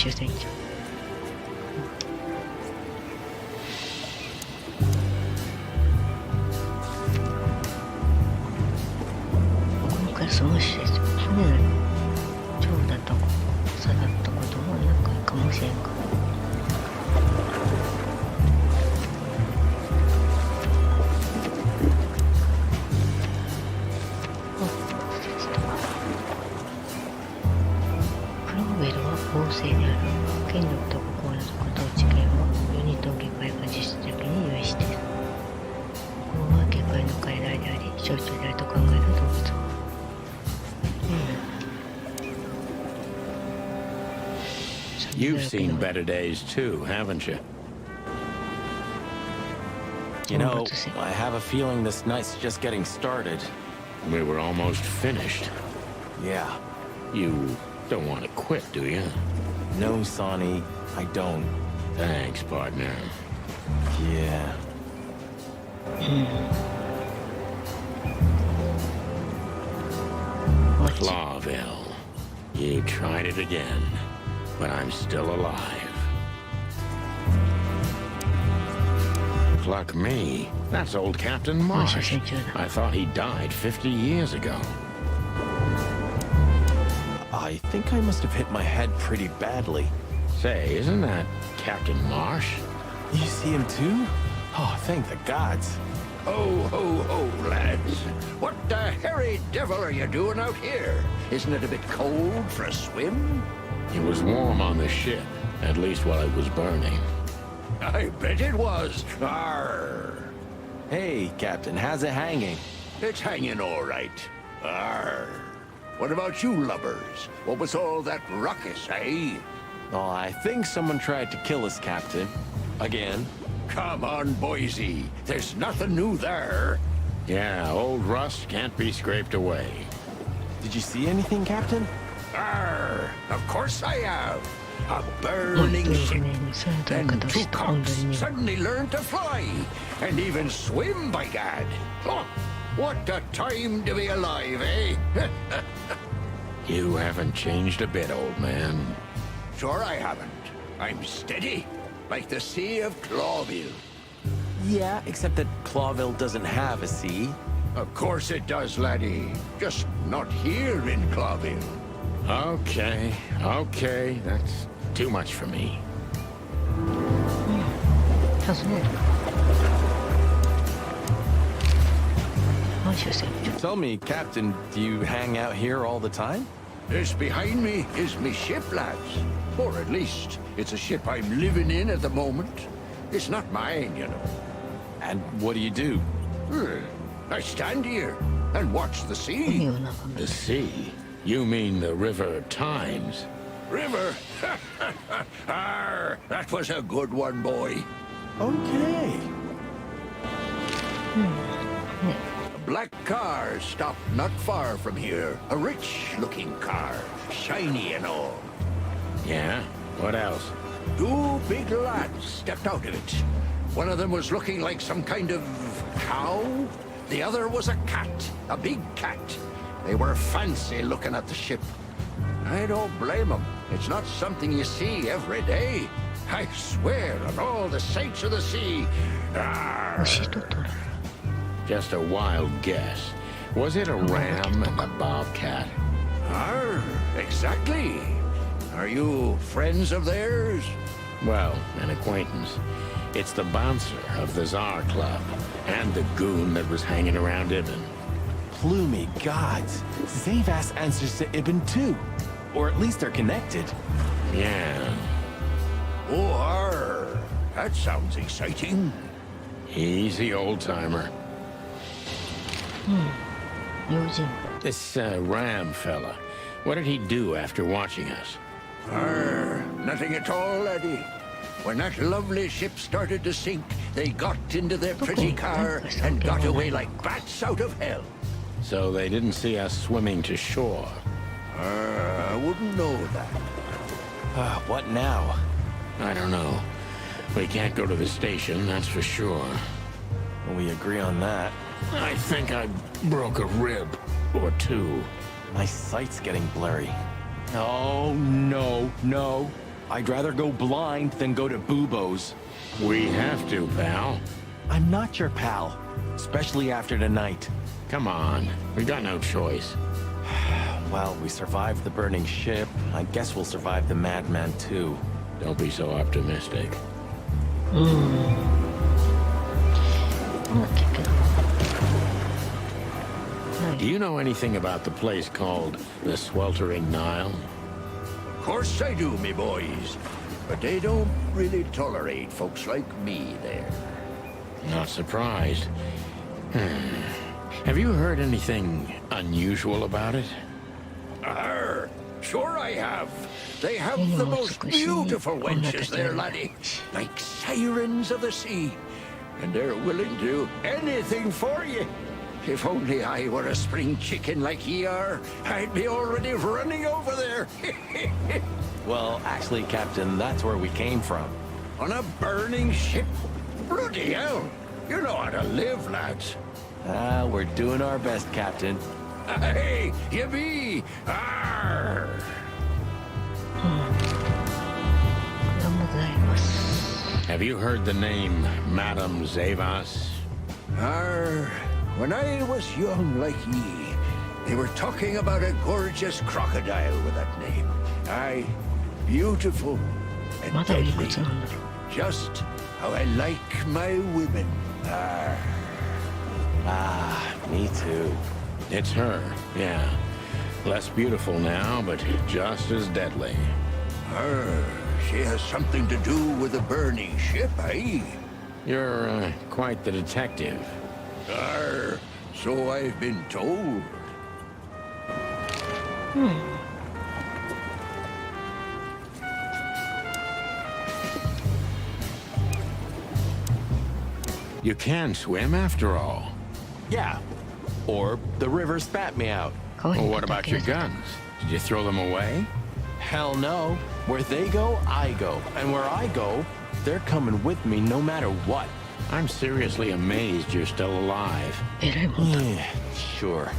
主戦場。今回その施設、船の長だとか佐だったことも仲いいかもしれんか。法制である権力と国王の特等知見をユニット議会が実質的に有している。国王は議会の傀儡であり象徴であると考える動物は、You've seen better days too, haven't you? You know, I have a feeling this night's just getting started. We were almost finished. Yeah. You don't want to quit, do you? No, Sonny, I don't. Thanks, partner. Yeah. Clawville. You tried it again, but I'm still alive. Pluck me. That's old Captain Marsh. I thought he died 50 years ago. I think I must have hit my head pretty badly. Say, isn't that Captain Marsh? You see him too? Oh, thank the gods. Ho, ho, ho, lads. What the hairy devil are you doing out here? Isn't it a bit cold for a swim? It was warm on the ship, at least while it was burning. I bet it was. Arr. Hey, Captain, how's it hanging? It's hanging all right. Arr. What about you lubbers? What was all that ruckus, eh? Oh, I think someone tried to kill us, Captain. Again. Come on, Boise. There's nothing new there. Yeah, old rust can't be scraped away. Did you see anything, Captain? Arr! Of course I have. A burning ship. Then two cops suddenly learned to fly. And even swim, by gad. Oh, what a time to be alive, eh? You haven't changed a bit, old man. Sure I haven't. I'm steady, like the Sea of Clawville. Yeah, except that Clawville doesn't have a sea. Of course it does, laddie. Just not here in Clawville. Okay, okay. That's too much for me. Tell me, Captain, do you hang out here all the time? This behind me is me ship, lads. Or at least, it's a ship I'm living in at the moment. It's not mine, you know. And what do? I stand here and watch the sea. The sea? You mean the River Times? River? Arr, that was a good one, boy. Okay. A black car stopped not far from here. A rich-looking car, shiny and all. Yeah? What else? Two big lads stepped out of it. One of them was looking like some kind of cow. The other was a cat, a big cat. They were fancy looking at the ship. I don't blame them. It's not something you see every day. I swear on all the saints of the sea. Arr. Just a wild guess. Was it a ram and a bobcat? Arr, exactly. Are you friends of theirs? Well, an acquaintance. It's the bouncer of the Tsar Club, and the goon that was hanging around Ibn. Plumey gods. Zavas answers to Ibn too. Or at least they're connected. Yeah. Oh, arr. That sounds exciting. Easy, old-timer. This Ram fella, what did he do after watching us? Nothing at all, laddie. When that lovely ship started to sink, they got into their pretty car and got away like bats out of hell. So they didn't see us swimming to shore? I wouldn't know that. What now? I don't know. We can't go to the station, that's for sure. We agree on that. I think I broke a rib or two. My sight's getting blurry. Oh, no. I'd rather go blind than go to Bubo's. We have to, pal. I'm not your pal, especially after tonight. Come on, we got no choice. Well, we survived the burning ship. I guess we'll survive the madman too. Don't be so optimistic. Do you know anything about the place called the Sweltering Nile? Of course I do, me boys. But they don't really tolerate folks like me there. Not surprised. Have you heard anything unusual about it? Sure I have. They have the most beautiful wenches there, laddie. Like sirens of the sea. And they're willing to do anything for you. If only I were a spring chicken like ye are, I'd be already running over there. Well, actually, Captain, that's where we came from. On a burning ship? Bloody hell. You know how to live, lads. We're doing our best, Captain. Hey, you be! Arr! Have you heard the name Madame Zavas? When I was young like ye, they were talking about a gorgeous crocodile with that name. Aye, beautiful and deadly. Just how I like my women. Me too. It's her, yeah. Less beautiful now, but just as deadly. She has something to do with the burning ship, eh? You're quite the detective. So I've been told. You can swim after all. Yeah. Or the river spat me out. Well, what about your guns? Did you throw them away? Hell no. Where they go, I go. And where I go, they're coming with me no matter what. I'm seriously amazed you're still alive. Yeah, sure.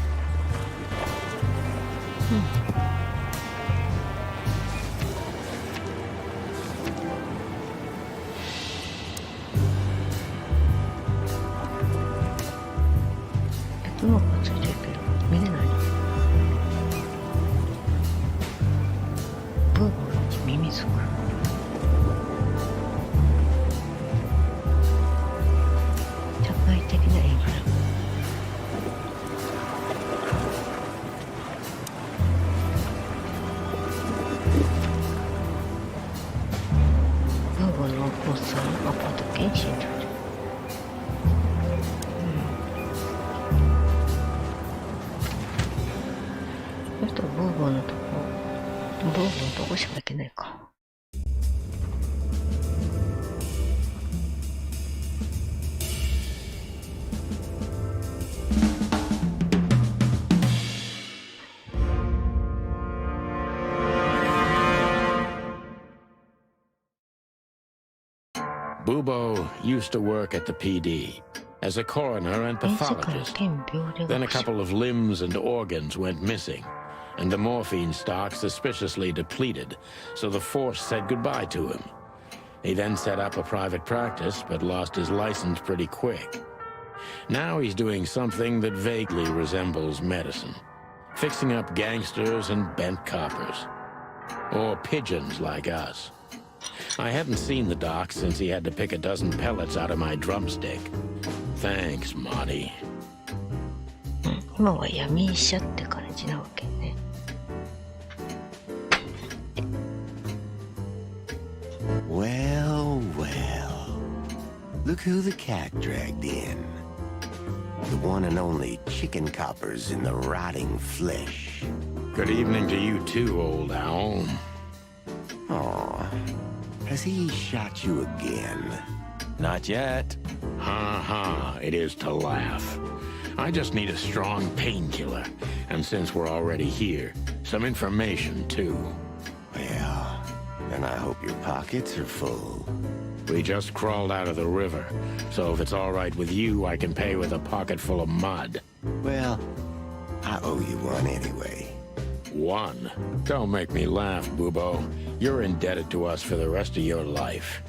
Bubo used to work at the PD as a coroner and pathologist. Then a couple of limbs and organs went missing, and the morphine stock suspiciously depleted, so the force said goodbye to him. He then set up a private practice, but lost his license pretty quick. Now he's doing something that vaguely resembles medicine, fixing up gangsters and bent coppers. Or pigeons like us. I haven't seen the doc since he had to pick a dozen pellets out of my drumstick. Thanks, Marty. 今は闇医者って感じなわけね。Well, well. Look who the cat dragged in. The one and only chicken coppers in the rotting flesh. Good evening to you too, old owl. Aw. Has he shot you again? Not yet. Ha ha, it is to laugh. I just need a strong painkiller, and since we're already here, some information too. Well, then I hope your pockets are full. We just crawled out of the river, so if it's all right with you, I can pay with a pocket full of mud. Well, I owe you one anyway. One? Don't make me laugh, Bubo. You're indebted to us for the rest of your life.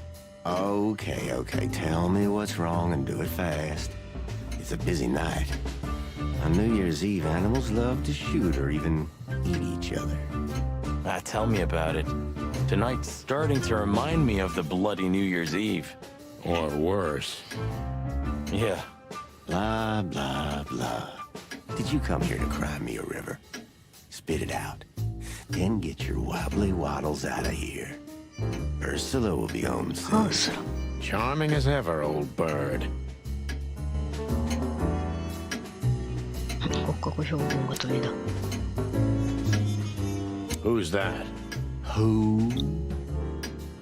Okay, okay. Tell me what's wrong and do it fast. It's a busy night. On New Year's Eve, animals love to shoot or even eat each other. Tell me about it. Tonight's starting to remind me of the bloody New Year's Eve. Or worse. Yeah. Blah, blah, blah. Did you come here to cry me a river? Spit it out. Then get your wobbly waddles out of here. Ursula will be home soon. Charming as ever, old bird. 骨格標本が鳥だ。Who's that? Who?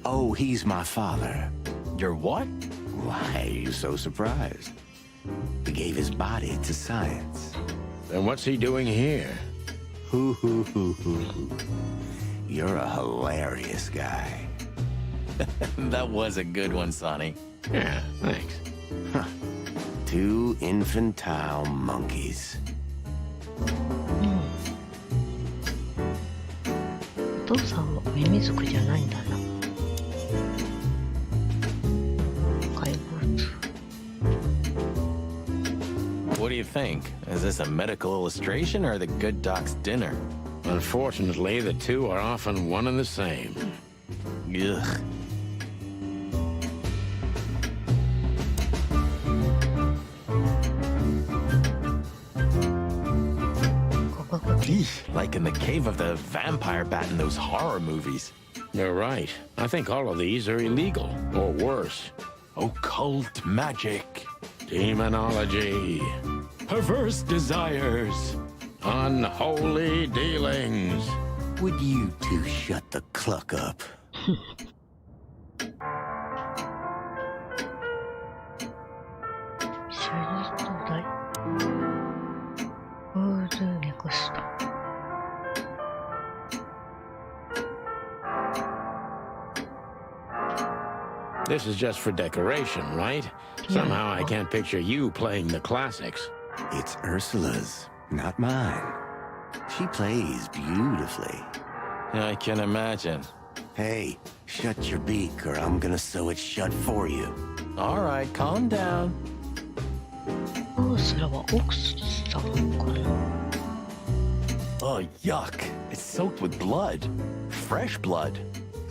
Oh, he's my father. Your what? Why are you so surprised? He gave his body to science. Then what's he doing here? Hoo. You're a hilarious guy. That was a good one, Sonny. Yeah, thanks. Huh. Two infantile monkeys. お父さんはミミズクじゃないんだな。怪物。What do you think? Is this a medical illustration or the good doc's dinner? Unfortunately, the two are often one and the same. Ugh. Like in the cave of the vampire bat in those horror movies. You're right. I think all of these are illegal, or worse. Occult magic. Demonology. Perverse desires. Unholy dealings. Would you two shut the cluck up? 手術台。フーズネクスト。This is just for decoration, right? Somehow I can't picture you playing the classics. It's Ursula's, not mine. She plays beautifully. I can imagine. Hey, shut your beak or I'm gonna sew it shut for you. All right, calm down. ウースラは奥さんかな。 Oh, yuck. It's soaked with blood. Fresh blood.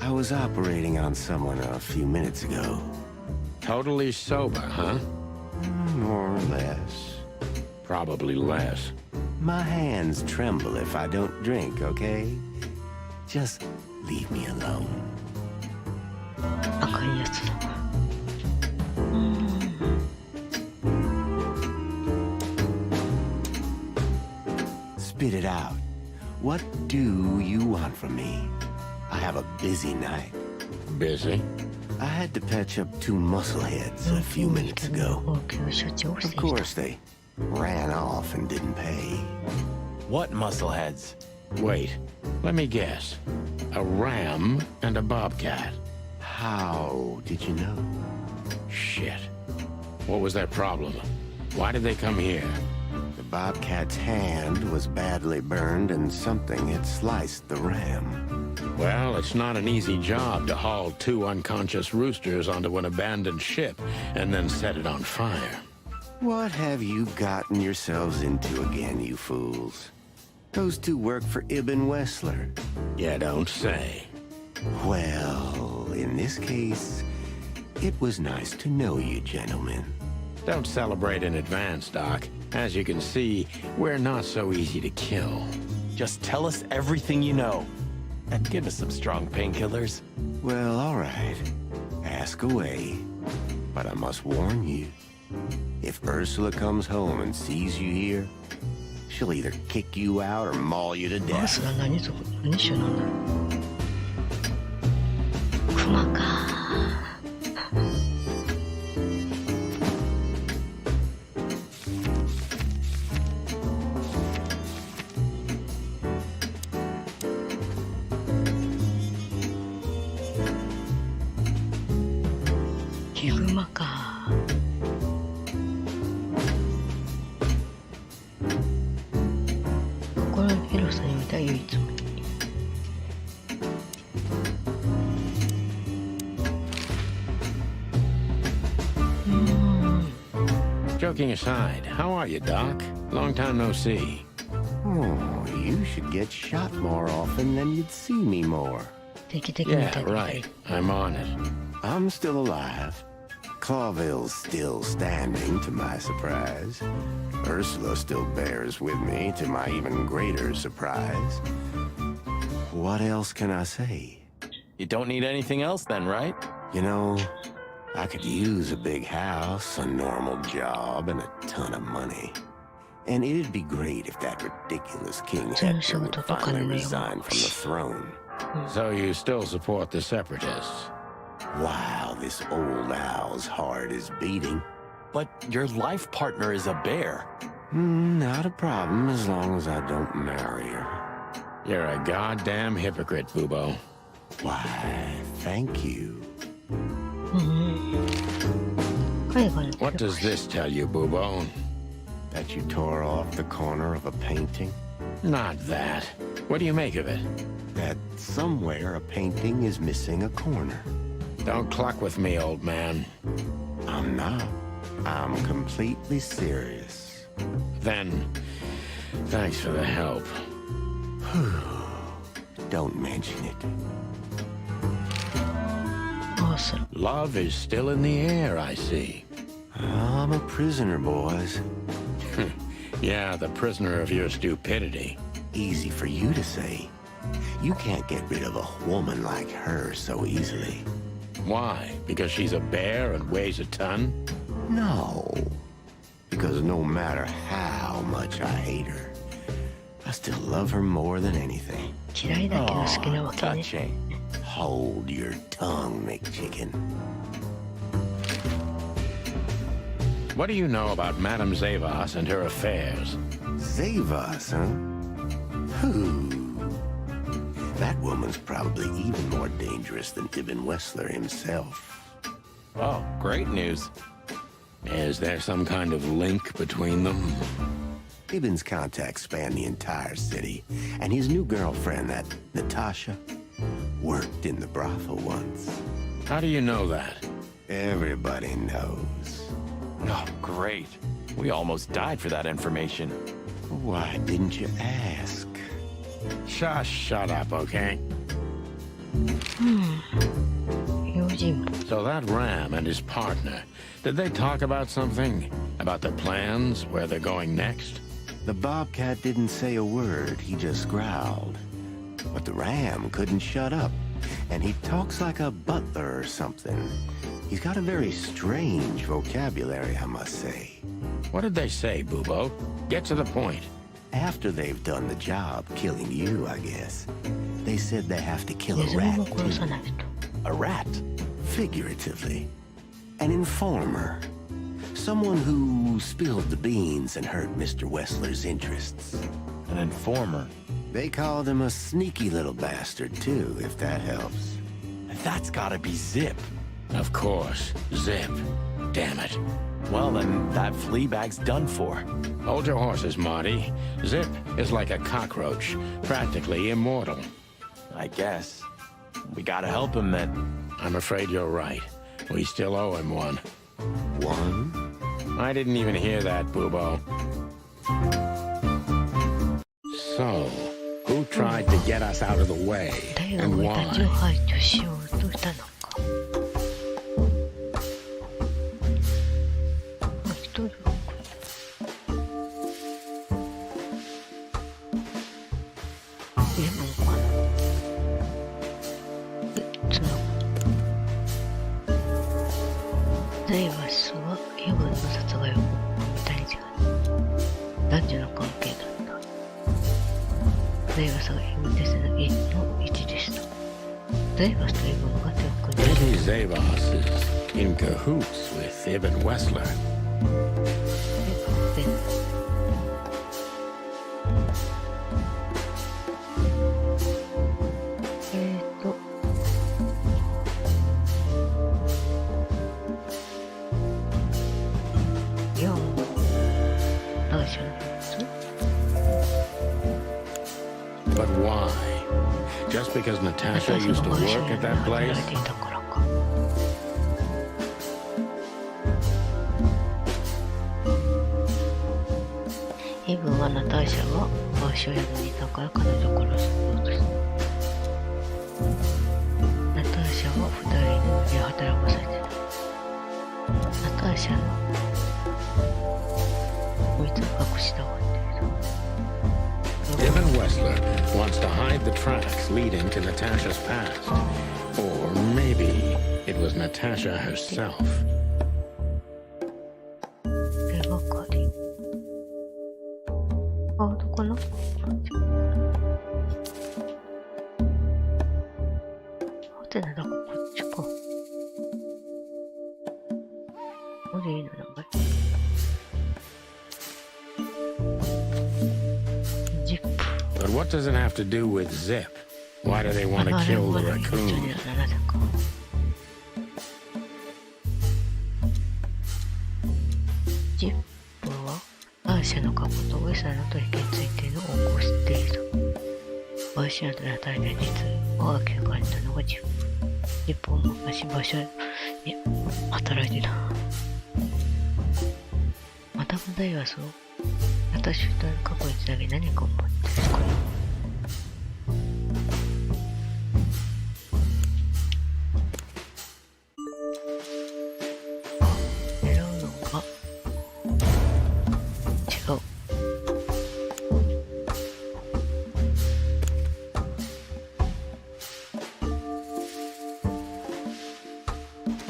I was operating on someone a few minutes ago. Totally sober, huh? More or less. Probably less. My hands tremble if I don't drink, okay? Just leave me alone. 赤いやつだ。Spit it out. What do you want from me? I have a busy night. Busy? I had to patch up two muscleheads a few minutes ago. Of course, they ran off and didn't pay. What muscleheads? Wait, let me guess. A ram and a bobcat. How did you know? Shit. What was their problem? Why did they come here? The bobcat's hand was badly burned and something had sliced the ram. Well, it's not an easy job to haul 2 unconscious roosters onto an abandoned ship and then set it on fire. What have you gotten yourselves into again, you fools? Those 2 work for Ibn Wessler. You don't say. Well, in this case, it was nice to know you, gentlemen. Don't celebrate in advance, Doc. As you can see, we're not so easy to kill. Just tell us everything you know. And give us some strong painkillers. Well, all right. Ask away. But I must warn you. If Ursula comes home and sees you here, she'll either kick you out or maul you to death. 何種なんだろう。クマか。ヒグマか。心の広さにおいては唯一無二。Joking aside, how are you, Doc? Long time no see. Oh, you should get shot more often, then you'd see me more. Yeah, right. I'm on it. I'm still alive. Clawville's still standing, to my surprise. Ursula still bears with me, to my even greater surprise. What else can I say? You don't need anything else then, right? You know, I could use a big house, a normal job, and a ton of money. And it'd be great if that ridiculous King Hector would finally resign from the throne. So you still support the Separatists? Wow, this old owl's heart is beating. But your life partner is a bear. Not a problem as long as I don't marry her. You're a goddamn hypocrite, Bubo. Why, thank you. What does this tell you, Bubo? That you tore off the corner of a painting? Not that. What do you make of it? That somewhere a painting is missing a corner. Don't cluck with me, old man. I'm not. I'm completely serious. Then, thanks for the help. Don't mention it. Awesome. Love is still in the air, I see. I'm a prisoner, boys. Yeah, the prisoner of your stupidity. Easy for you to say. You can't get rid of a woman like her so easily. Why? Because she's a bear and weighs a ton? No. Because no matter how much I hate her, I still love her more than anything. Touching. Hold your tongue, McChicken. What do you know about Madame Zavas and her affairs? Zavas, huh? Who? That woman's probably even more dangerous than Ibn Wessler himself. Oh, great news. Is there some kind of link between them? Ibn's contacts span the entire city, and his new girlfriend, that Natasha, worked in the brothel once. How do you know that? Everybody knows. Oh, great. We almost died for that information. Why didn't you ask? Shut up, okay? So that Ram and his partner, did they talk about something? About their plans, where they're going next? The Bobcat didn't say a word, he just growled. But the Ram couldn't shut up, and he talks like a butler or something. He's got a very strange vocabulary, I must say. What did they say, Bubo? Get to the point. After they've done the job killing you, I guess, they said they have to kill a rat, too. A rat? Figuratively. An informer. Someone who spilled the beans and hurt Mr. Wessler's interests. An informer? They called him a sneaky little bastard, too, if that helps. That's gotta be Zip. Of course. Zip. Damn it. Well, then that flea bag's done for. Hold your horses, Marty. Zip is like a cockroach, practically immortal. I guess. We gotta help him then. I'm afraid you're right. We still owe him one. One? I didn't even hear that, Boobo. So, who tried to get us out of the way, and why? ゼイバスはヘブンの殺害をみたいじゃん。男女の関係だった。ゼイバスがヘブンテスの一の一でした。ゼイバスとヘブンが手を組んで Maybe Zavos is in cahoots with Ibn Wessler. But why? Just because Natasha used to work at that place? ヘブンはナターシャが場所宿にいたから彼女を殺そうとした。ナターシャは二人に無理を働かせてた。ナターシャのこいつを隠した方がいいんだけど。Ibn Wessler wants to hide the tracks leading to Natasha's past. Or maybe it was Natasha herself. 手がかり。あ、どこの？ホテルだからこっちか。ここでいいの名前。But what does it have to do with Zip? Why do they want to kill the raccoon? ジップはアーシャの過去とウェサーの取引についての多くを知っている。バーシアンとで働いた実を明らかにしたのがジップ。ジップは昔場所に働いてた。また問題はそう。私と過去につなげ何かを持ってるかな。狙うのが違う。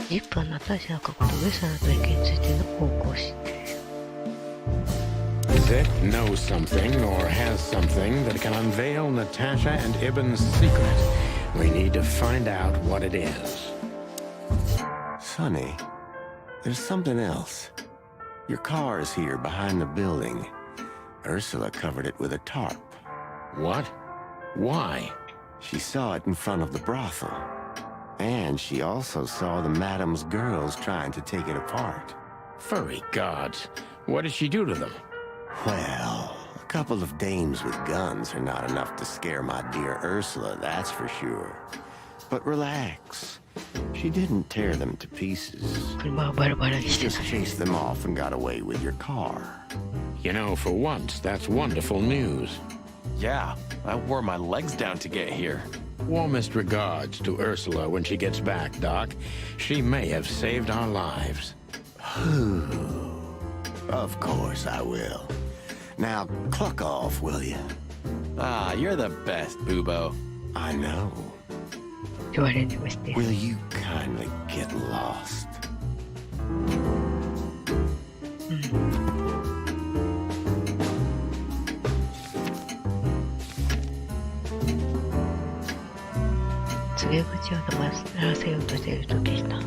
ジップはナターシャの過去とウェサーの取引についての方向を知っている。Zip knows something or has something that can unveil Natasha and Ibn's secret. We need to find out what it is. Sonny, there's something else. Your car is here behind the building. Ursula covered it with a tarp. What? Why? She saw it in front of the brothel. And she also saw the madam's girls trying to take it apart. Furry gods. What did she do to them? Well, a couple of dames with guns are not enough to scare my dear Ursula, that's for sure. But relax. She didn't tear them to pieces. She just chased them off and got away with your car. You know, for once, that's wonderful news. Yeah, I wore my legs down to get here. Warmest regards to Ursula when she gets back, Doc. She may have saved our lives. Of course I will. Now, cluck off, will you? Ah, you're the best, Boobo. I know. Will you kindly get lost? 告げ口を黙らせようとしていると聞いた。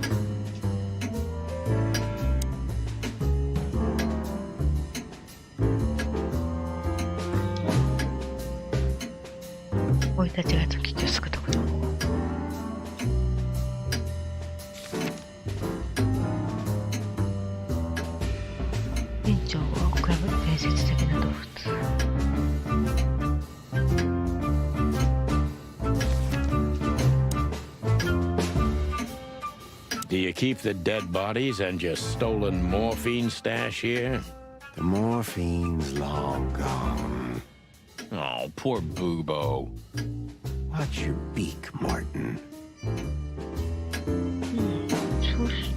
俺たちが時を救ったこと。女王を比べる伝説的な動物。Do you keep the dead bodies and your stolen morphine stash here? The morphine's long gone. Oh, poor Boobo. Watch your beak, Martin. そうし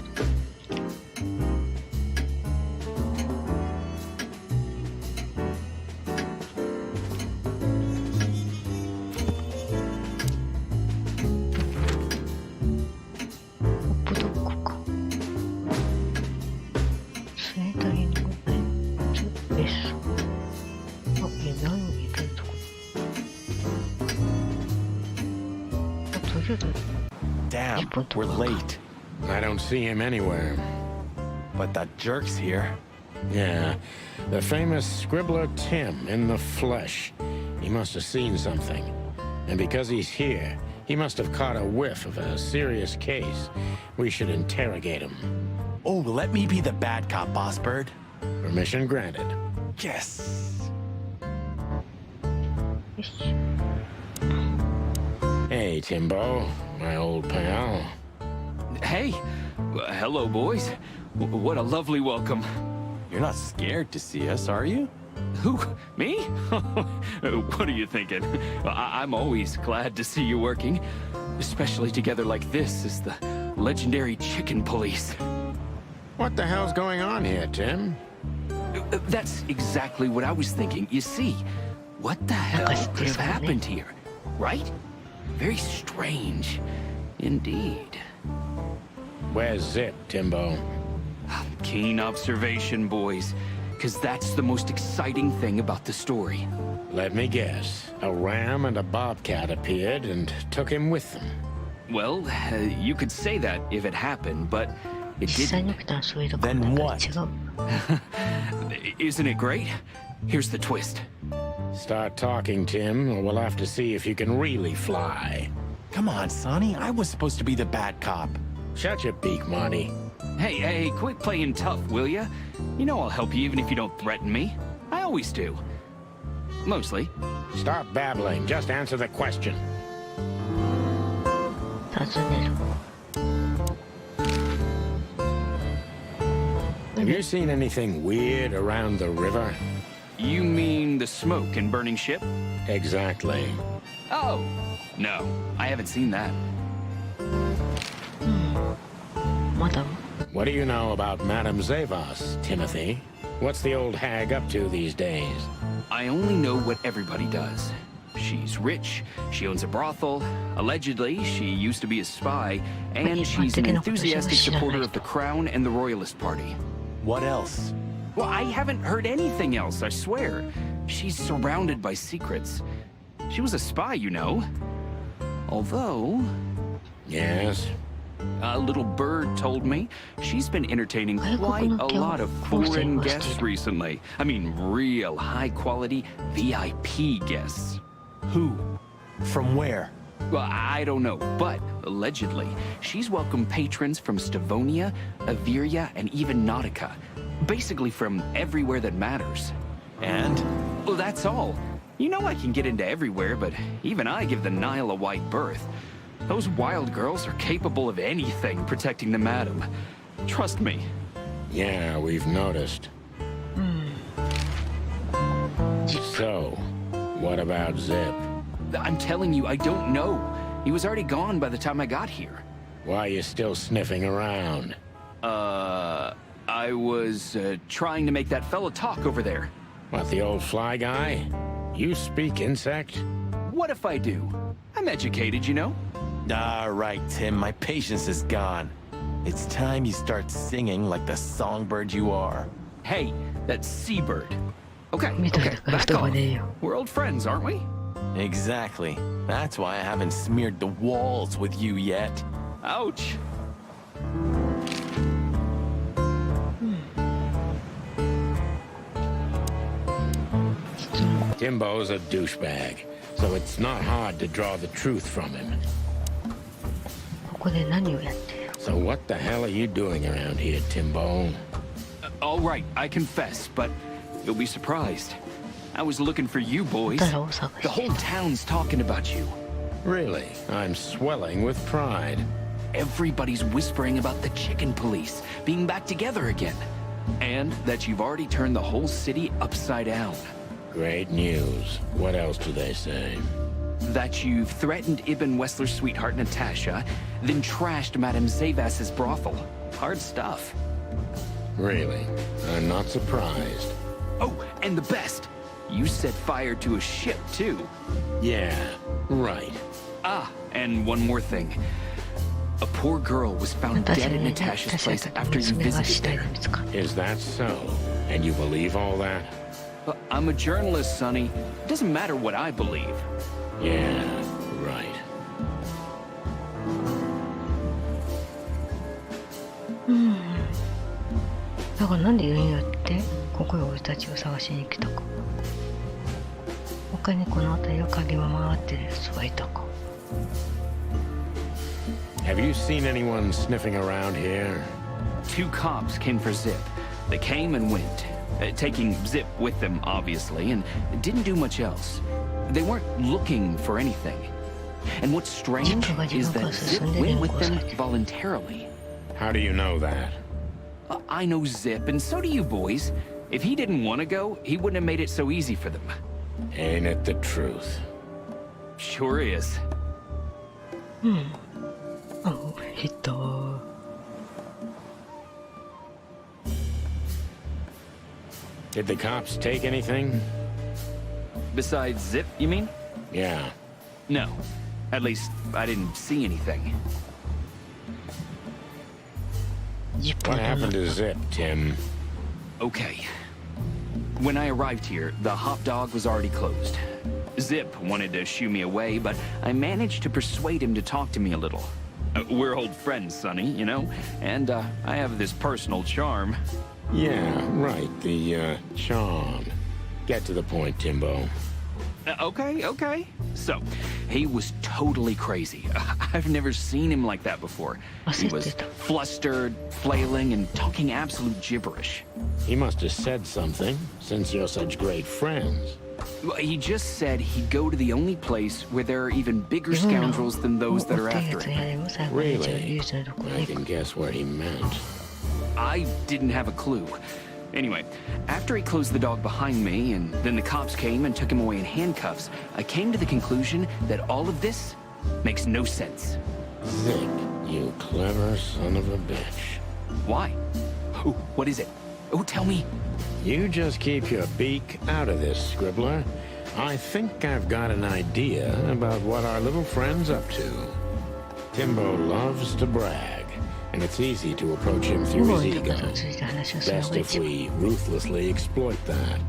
ホップドッグか。スネータリングナイツ S。あ、いや、何入れるとこ。あ、とりあえず。 Damn, we're late. I don't see him anywhere. But that jerk's here. Yeah, the famous scribbler Tim in the flesh. He must have seen something. And because he's here, he must have caught a whiff of a serious case. We should interrogate him. Oh, let me be the bad cop, Boss Bird. Permission granted. Yes. よし。 Hey, Timbo, my old pal. Hey, hello, boys. What a lovely welcome. You're not scared to see us, are you? Who? Me? What are you thinking? I'm always glad to see you working, especially together like this as the legendary chicken police. What the hell's going on here, Tim? That's exactly what I was thinking. You see, what the hell could have happened here, right? Very strange, indeed. Where's Zip, Timbo? Keen observation, boys, because that's the most exciting thing about the story. Let me guess. A ram and a bobcat appeared and took him with them. Well, you could say that if it happened, but it 実際に didn't. 起きたそういうとこ Then ろ what? 違う。 Isn't it great? Here's the twist. Start talking, Tim, or we'll have to see if you can really fly. Come on, Sonny. I was supposed to be the bad cop. Shut your beak, Monty. Hey, quit playing tough, will ya? You know I'll help you even if you don't threaten me. I always do. Mostly. Stop babbling. Just answer the question. 尋ねる。 Have you seen anything weird around the river? You mean the smoke and burning ship? Exactly. Oh, no. I haven't seen that. まだ What do you know about Madame Zavos, Timothy? What's the old hag up to these days? I only know what everybody does. She's rich, she owns a brothel, allegedly she used to be a spy, and she's an enthusiastic supporter of the Crown and the Royalist Party. What else? Well, I haven't heard anything else, I swear. She's surrounded by secrets. She was a spy, you know. Although... Yes? A little bird told me she's been entertaining quite a lot of foreign guests recently. I mean, real high-quality VIP guests. Who? From where? Well, I don't know, but allegedly, she's welcomed patrons from Stavonia, Averia, and even Nautica. Basically from everywhere that matters. And? Well, that's all. You know I can get into everywhere, but even I give the Nile a wide berth. Those wild girls are capable of anything protecting the madam. Trust me. Yeah, we've noticed. So, what about Zip? I'm telling you, I don't know. He was already gone by the time I got here. Why are you still sniffing around? I was trying to make that fella talk over there. What, the old fly guy? You speak insect? What if I do? I'm educated, you know? All right, Tim, my patience is gone. It's time you start singing like the songbird you are. Hey, that's Seabird. Okay, back off. We're old friends, aren't we? Exactly. That's why I haven't smeared the walls with you yet. Ouch. Timbo's a douchebag, so it's not hard to draw the truth from him. ここで何をやってる？ So what the hell are you doing around here, Timbo? All right, I confess, but you'll be surprised. I was looking for you boys. The whole town's talking about you. Really? I'm swelling with pride. Everybody's whispering about the chicken police being back together again. And that you've already turned the whole city upside down. Great news. What else do they say? That you've threatened Ibn Wessler's sweetheart Natasha, then trashed Madame Zavas's brothel. Hard stuff. Really? I'm not surprised. Oh, and the best! You set fire to a ship, too. Yeah, right. Ah, and one more thing. A poor girl was found dead at Natasha's place after you visited there. Is that so? And you believe all that? I'm a journalist, Sonny. It doesn't matter what I believe. Yeah, right. Hmm. だからなんで言うんやってここへ俺たちを探しに来たか。他にこの辺りを嗅ぎ回ってる奴がいたか。Have you seen anyone sniffing around here? 2 cops came for Zip. They came and went, taking Zip with them, obviously, and didn't do much else. They weren't looking for anything. And what's strange is that Zip went with them voluntarily. How do you know that? I know Zip, and so do you boys. If he didn't want to go, he wouldn't have made it so easy for them. Ain't it the truth? Sure is. Oh, Hito. Did the cops take anything? Besides Zip, you mean? Yeah. No. At least, I didn't see anything. What happened to Zip, Tim? Okay. When I arrived here, the hot dog was already closed. Zip wanted to shoo me away, but I managed to persuade him to talk to me a little. We're old friends, Sonny, you know? And, I have this personal charm. Yeah, right, the, charm. Get to the point, Timbo. Okay. So, he was totally crazy. I've never seen him like that before. He was flustered, flailing, and talking absolute gibberish. He must have said something, since you're such great friends. He just said he'd go to the only place where there are even bigger scoundrels than those that are after him. Really? I can guess what he meant. I didn't have a clue. Anyway, after he closed the dog behind me, and then the cops came and took him away in handcuffs, I came to the conclusion that all of this makes no sense. Zip, you clever son of a bitch. Why? Oh, what is it? Oh, tell me. You just keep your beak out of this, Scribbler. I think I've got an idea about what our little friend's up to. Timbo loves to brag, and it's easy to approach him through his ego. Best if we ruthlessly exploit that.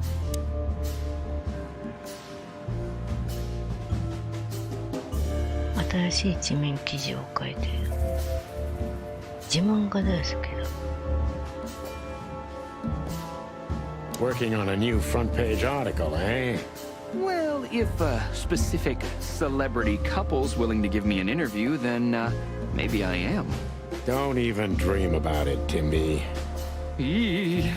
Working on a new front-page article, eh? Well, if specific celebrity couple's willing to give me an interview, then maybe I am. Don't even dream about it, Timby. Eee.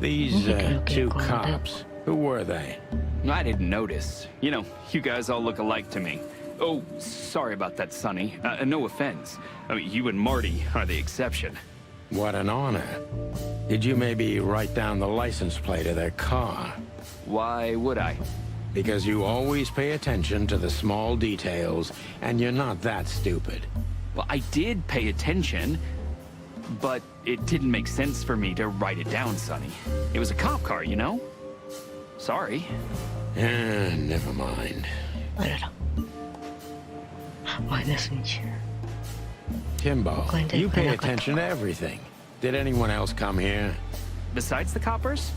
These, 2 cops, who were they? I didn't notice. You know, you guys all look alike to me. Oh, sorry about that, Sonny. No offense. I mean, you and Marty are the exception. What an honor. Did you maybe write down the license plate of their car? Why would I? Because you always pay attention to the small details, and you're not that stupid. Well, I did pay attention, but it didn't make sense for me to write it down, Sonny. It was a cop car, you know? Sorry. Never mind. Timbo, you pay attention to everything. Did anyone else come here? Besides the coppers?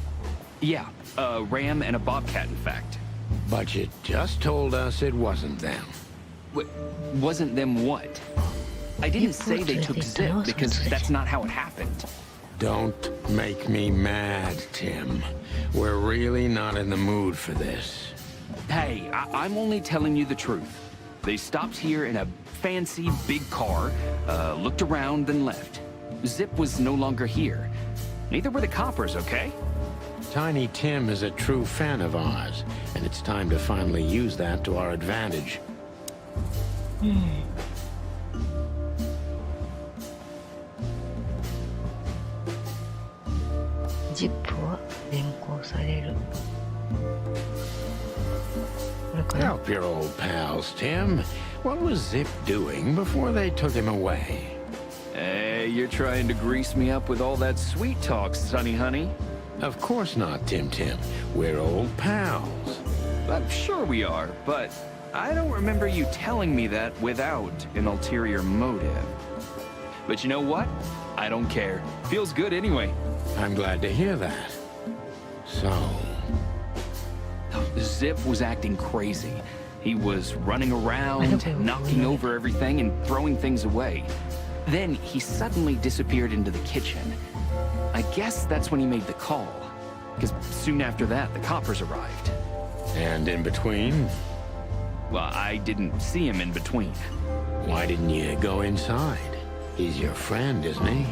Yeah, a ram and a bobcat, in fact. But you just told us it wasn't them. Wasn't them what? I didn't say they took Zip, because that's not how it happened. Don't make me mad, Tim. We're really not in the mood for this. Hey, I'm only telling you the truth. They stopped here in a fancy big car, looked around, then left. Zip was no longer here. Neither were the coppers, okay? Tiny Tim is a true fan of ours, and it's time to finally use that to our advantage. Zip は連行される。これかな。 Help your old pals, Tim. What was Zip doing before they took him away? Hey, you're trying to grease me up with all that sweet talk, Sonny honey. Of course not, Tim. We're old pals. I'm sure we are, but I don't remember you telling me that without an ulterior motive. But you know what? I don't care. Feels good anyway. I'm glad to hear that. So... Zip was acting crazy. He was running around, knocking over everything and throwing things away. Then he suddenly disappeared into the kitchen. I guess that's when he made the call, because soon after that, the coppers arrived. And in between? Well, I didn't see him in between. Why didn't you go inside? He's your friend, isn't he?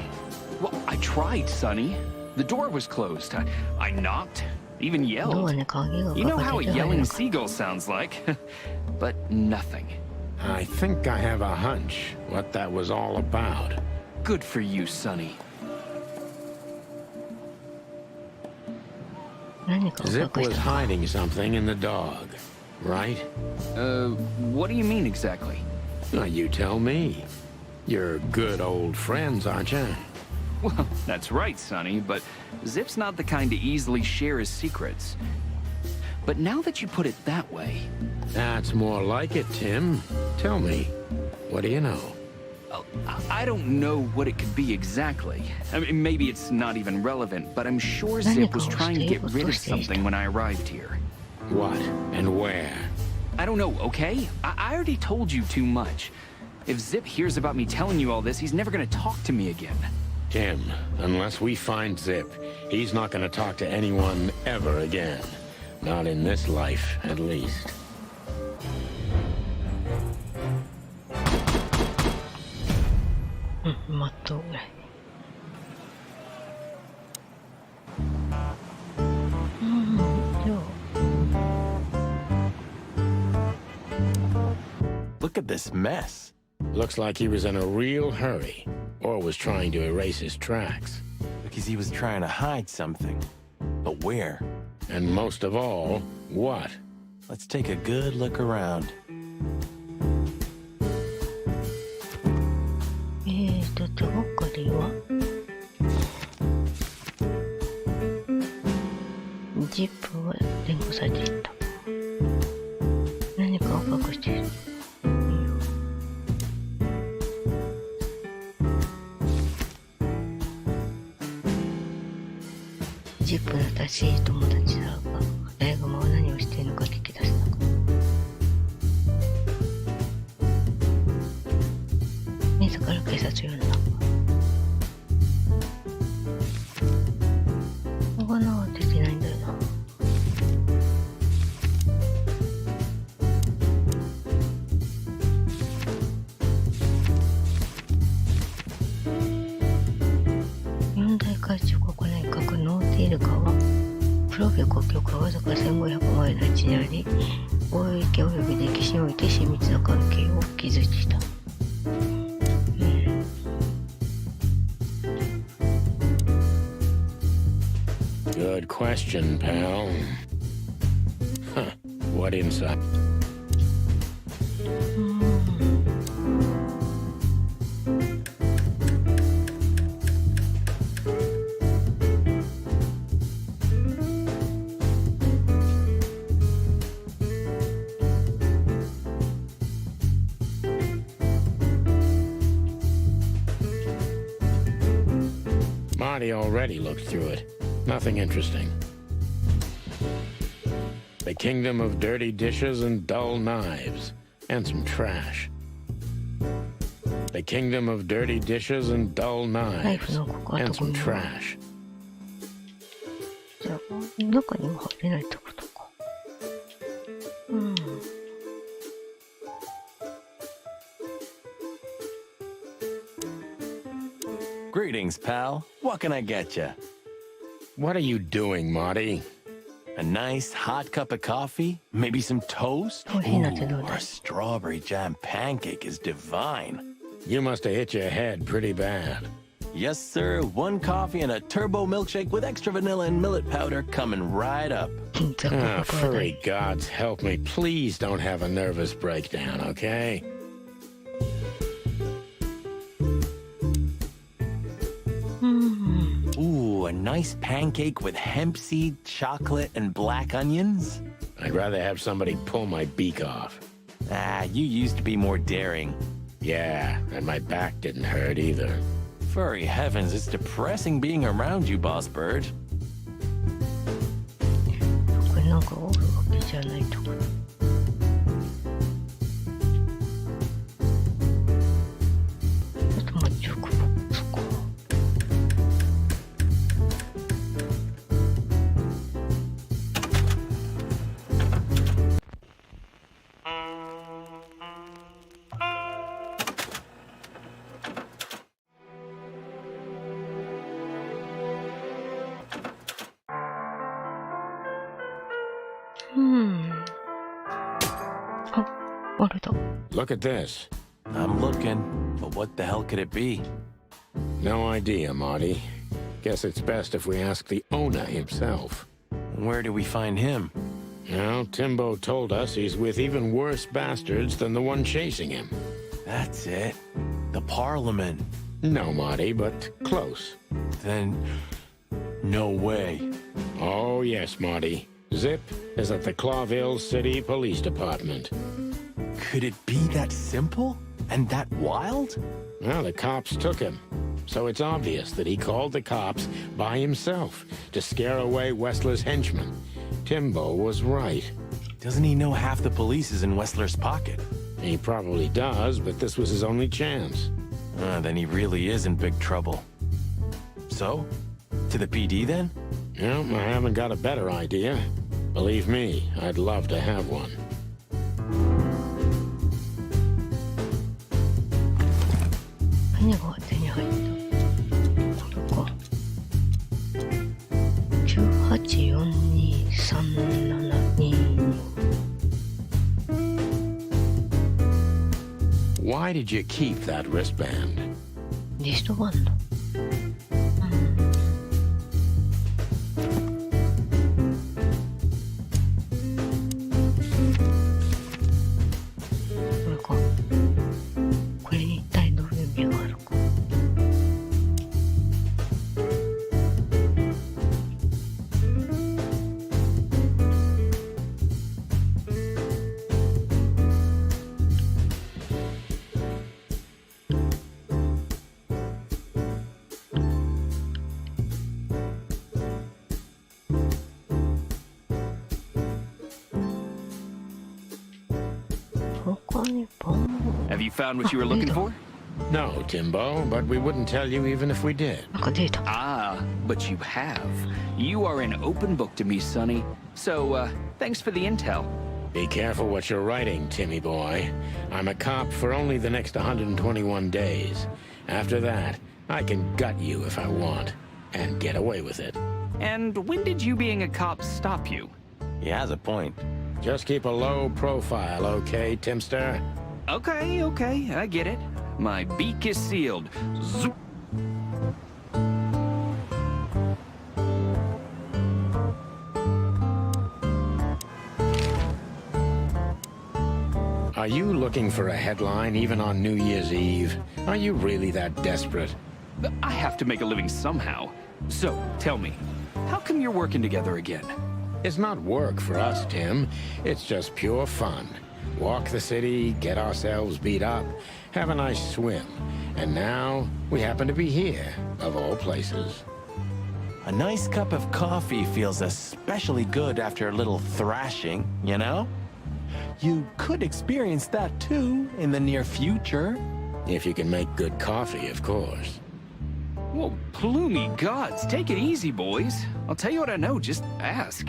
Well, I tried, Sonny. The door was closed. I knocked, even yelled. You know how a yelling seagull sounds like. But nothing. I think I have a hunch what that was all about. Good for you, Sonny. Zip was hiding something in the dog, right? What do you mean exactly? You tell me. You're good old friends, aren't you? Well, that's right, Sonny, but Zip's not the kind to easily share his secrets. But now that you put it that way... That's more like it, Tim. Tell me, what do you know? I don't know what it could be exactly. I mean, maybe it's not even relevant, but I'm sure Zip was trying to get rid of something when I arrived here. What and where? I don't know, okay? I already told you too much. If Zip hears about me telling you all this, he's never gonna talk to me again. Tim, unless we find Zip, he's not gonna talk to anyone ever again. Not in this life, at least. Look at this mess. Looks like he was in a real hurry, or was trying to erase his tracks. Because he was trying to hide something. But where? And most of all, what? Let's take a good look around. 手がかりはジップは連行されていた。何かを隠している。ジップの親しい友達だが、大熊は何をしているのか聞き出せなかった。自ら警察を呼んだ。他のは出てないんだよな。四大海中国内閣ノーティール川はプロビア国境からわずか1500マイルの位置にあり、貿易及び歴史において親密な関係を築いていた。Good question, pal. Huh. What insight? Marty already looked through it. Nothing interesting. The kingdom of dirty dishes and dull knives. And some trash. The kingdom of dirty dishes and dull knives. And some trash. じゃあ、中にも入れないってことか。Greetings, pal. What can I get you? What are you doing, Marty? A nice hot cup of coffee? Maybe some toast? Ooh, or a strawberry jam pancake is divine. You must have hit your head pretty bad. Yes, sir. One coffee and a turbo milkshake with extra vanilla and millet powder coming right up. Furry gods help me. Please don't have a nervous breakdown, okay? Ooh, a nice pancake with hemp seed, chocolate, and black onions? I'd rather have somebody pull my beak off. Ah, you used to be more daring. Yeah, and my back didn't hurt either. Furry heavens, it's depressing being around you, boss bird. これなんかおるわけじゃないとか。あとまあジュークボックスか。Look at this. I'm looking, but what the hell could it be? No idea, Marty. Guess it's best if we ask the owner himself. Where do we find him? Well, Timbo told us he's with even worse bastards than the one chasing him. That's it. The Parliament. No, Marty, but close. Then, no way. Oh, yes, Marty. Zip is at the Clawville City Police Department. Could it be that simple? And that wild? Well, the cops took him. So it's obvious that he called the cops by himself to scare away Wessler's henchmen. Timbo was right. Doesn't he know half the police is in Wessler's pocket? He probably does, but this was his only chance. Then he really is in big trouble. So? To the PD then? Well, I haven't got a better idea. Believe me, I'd love to have one. 何が手に入ったこれか。98423722 Why did you keep that wristband? リストバンド。これか。これに一体どういう意味があるか。Have you found what you were looking for? No, Timbo, but we wouldn't tell you even if we did. Ah, but you have. You are an open book to me, Sonny. So, thanks for the intel. Be careful what you're writing, Timmy boy. I'm a cop for only the next 121 days. After that, I can gut you if I want, and get away with it. And when did you being a cop stop you? He has a point. Just keep a low profile, okay, Timster? Okay, I get it. My beak is sealed. Zoop. Are you looking for a headline even on New Year's Eve? Are you really that desperate? I have to make a living somehow. So, tell me, how come you're working together again? It's not work for us, Tim. It's just pure fun. Walk the city, get ourselves beat up, have a nice swim. And now, we happen to be here, of all places. A nice cup of coffee feels especially good after a little thrashing, you know? You could experience that too in the near future. If you can make good coffee, of course. Whoa, plumey gods, take it easy, boys. I'll tell you what I know, just ask.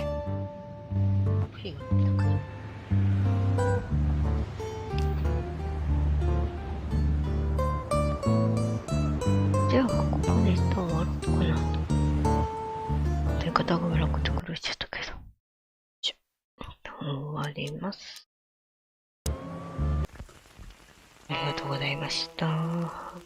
じゃあ、ここで一旦終わろうかな。手方が楽と苦しちゃったけど。一旦終わります。ありがとうございました。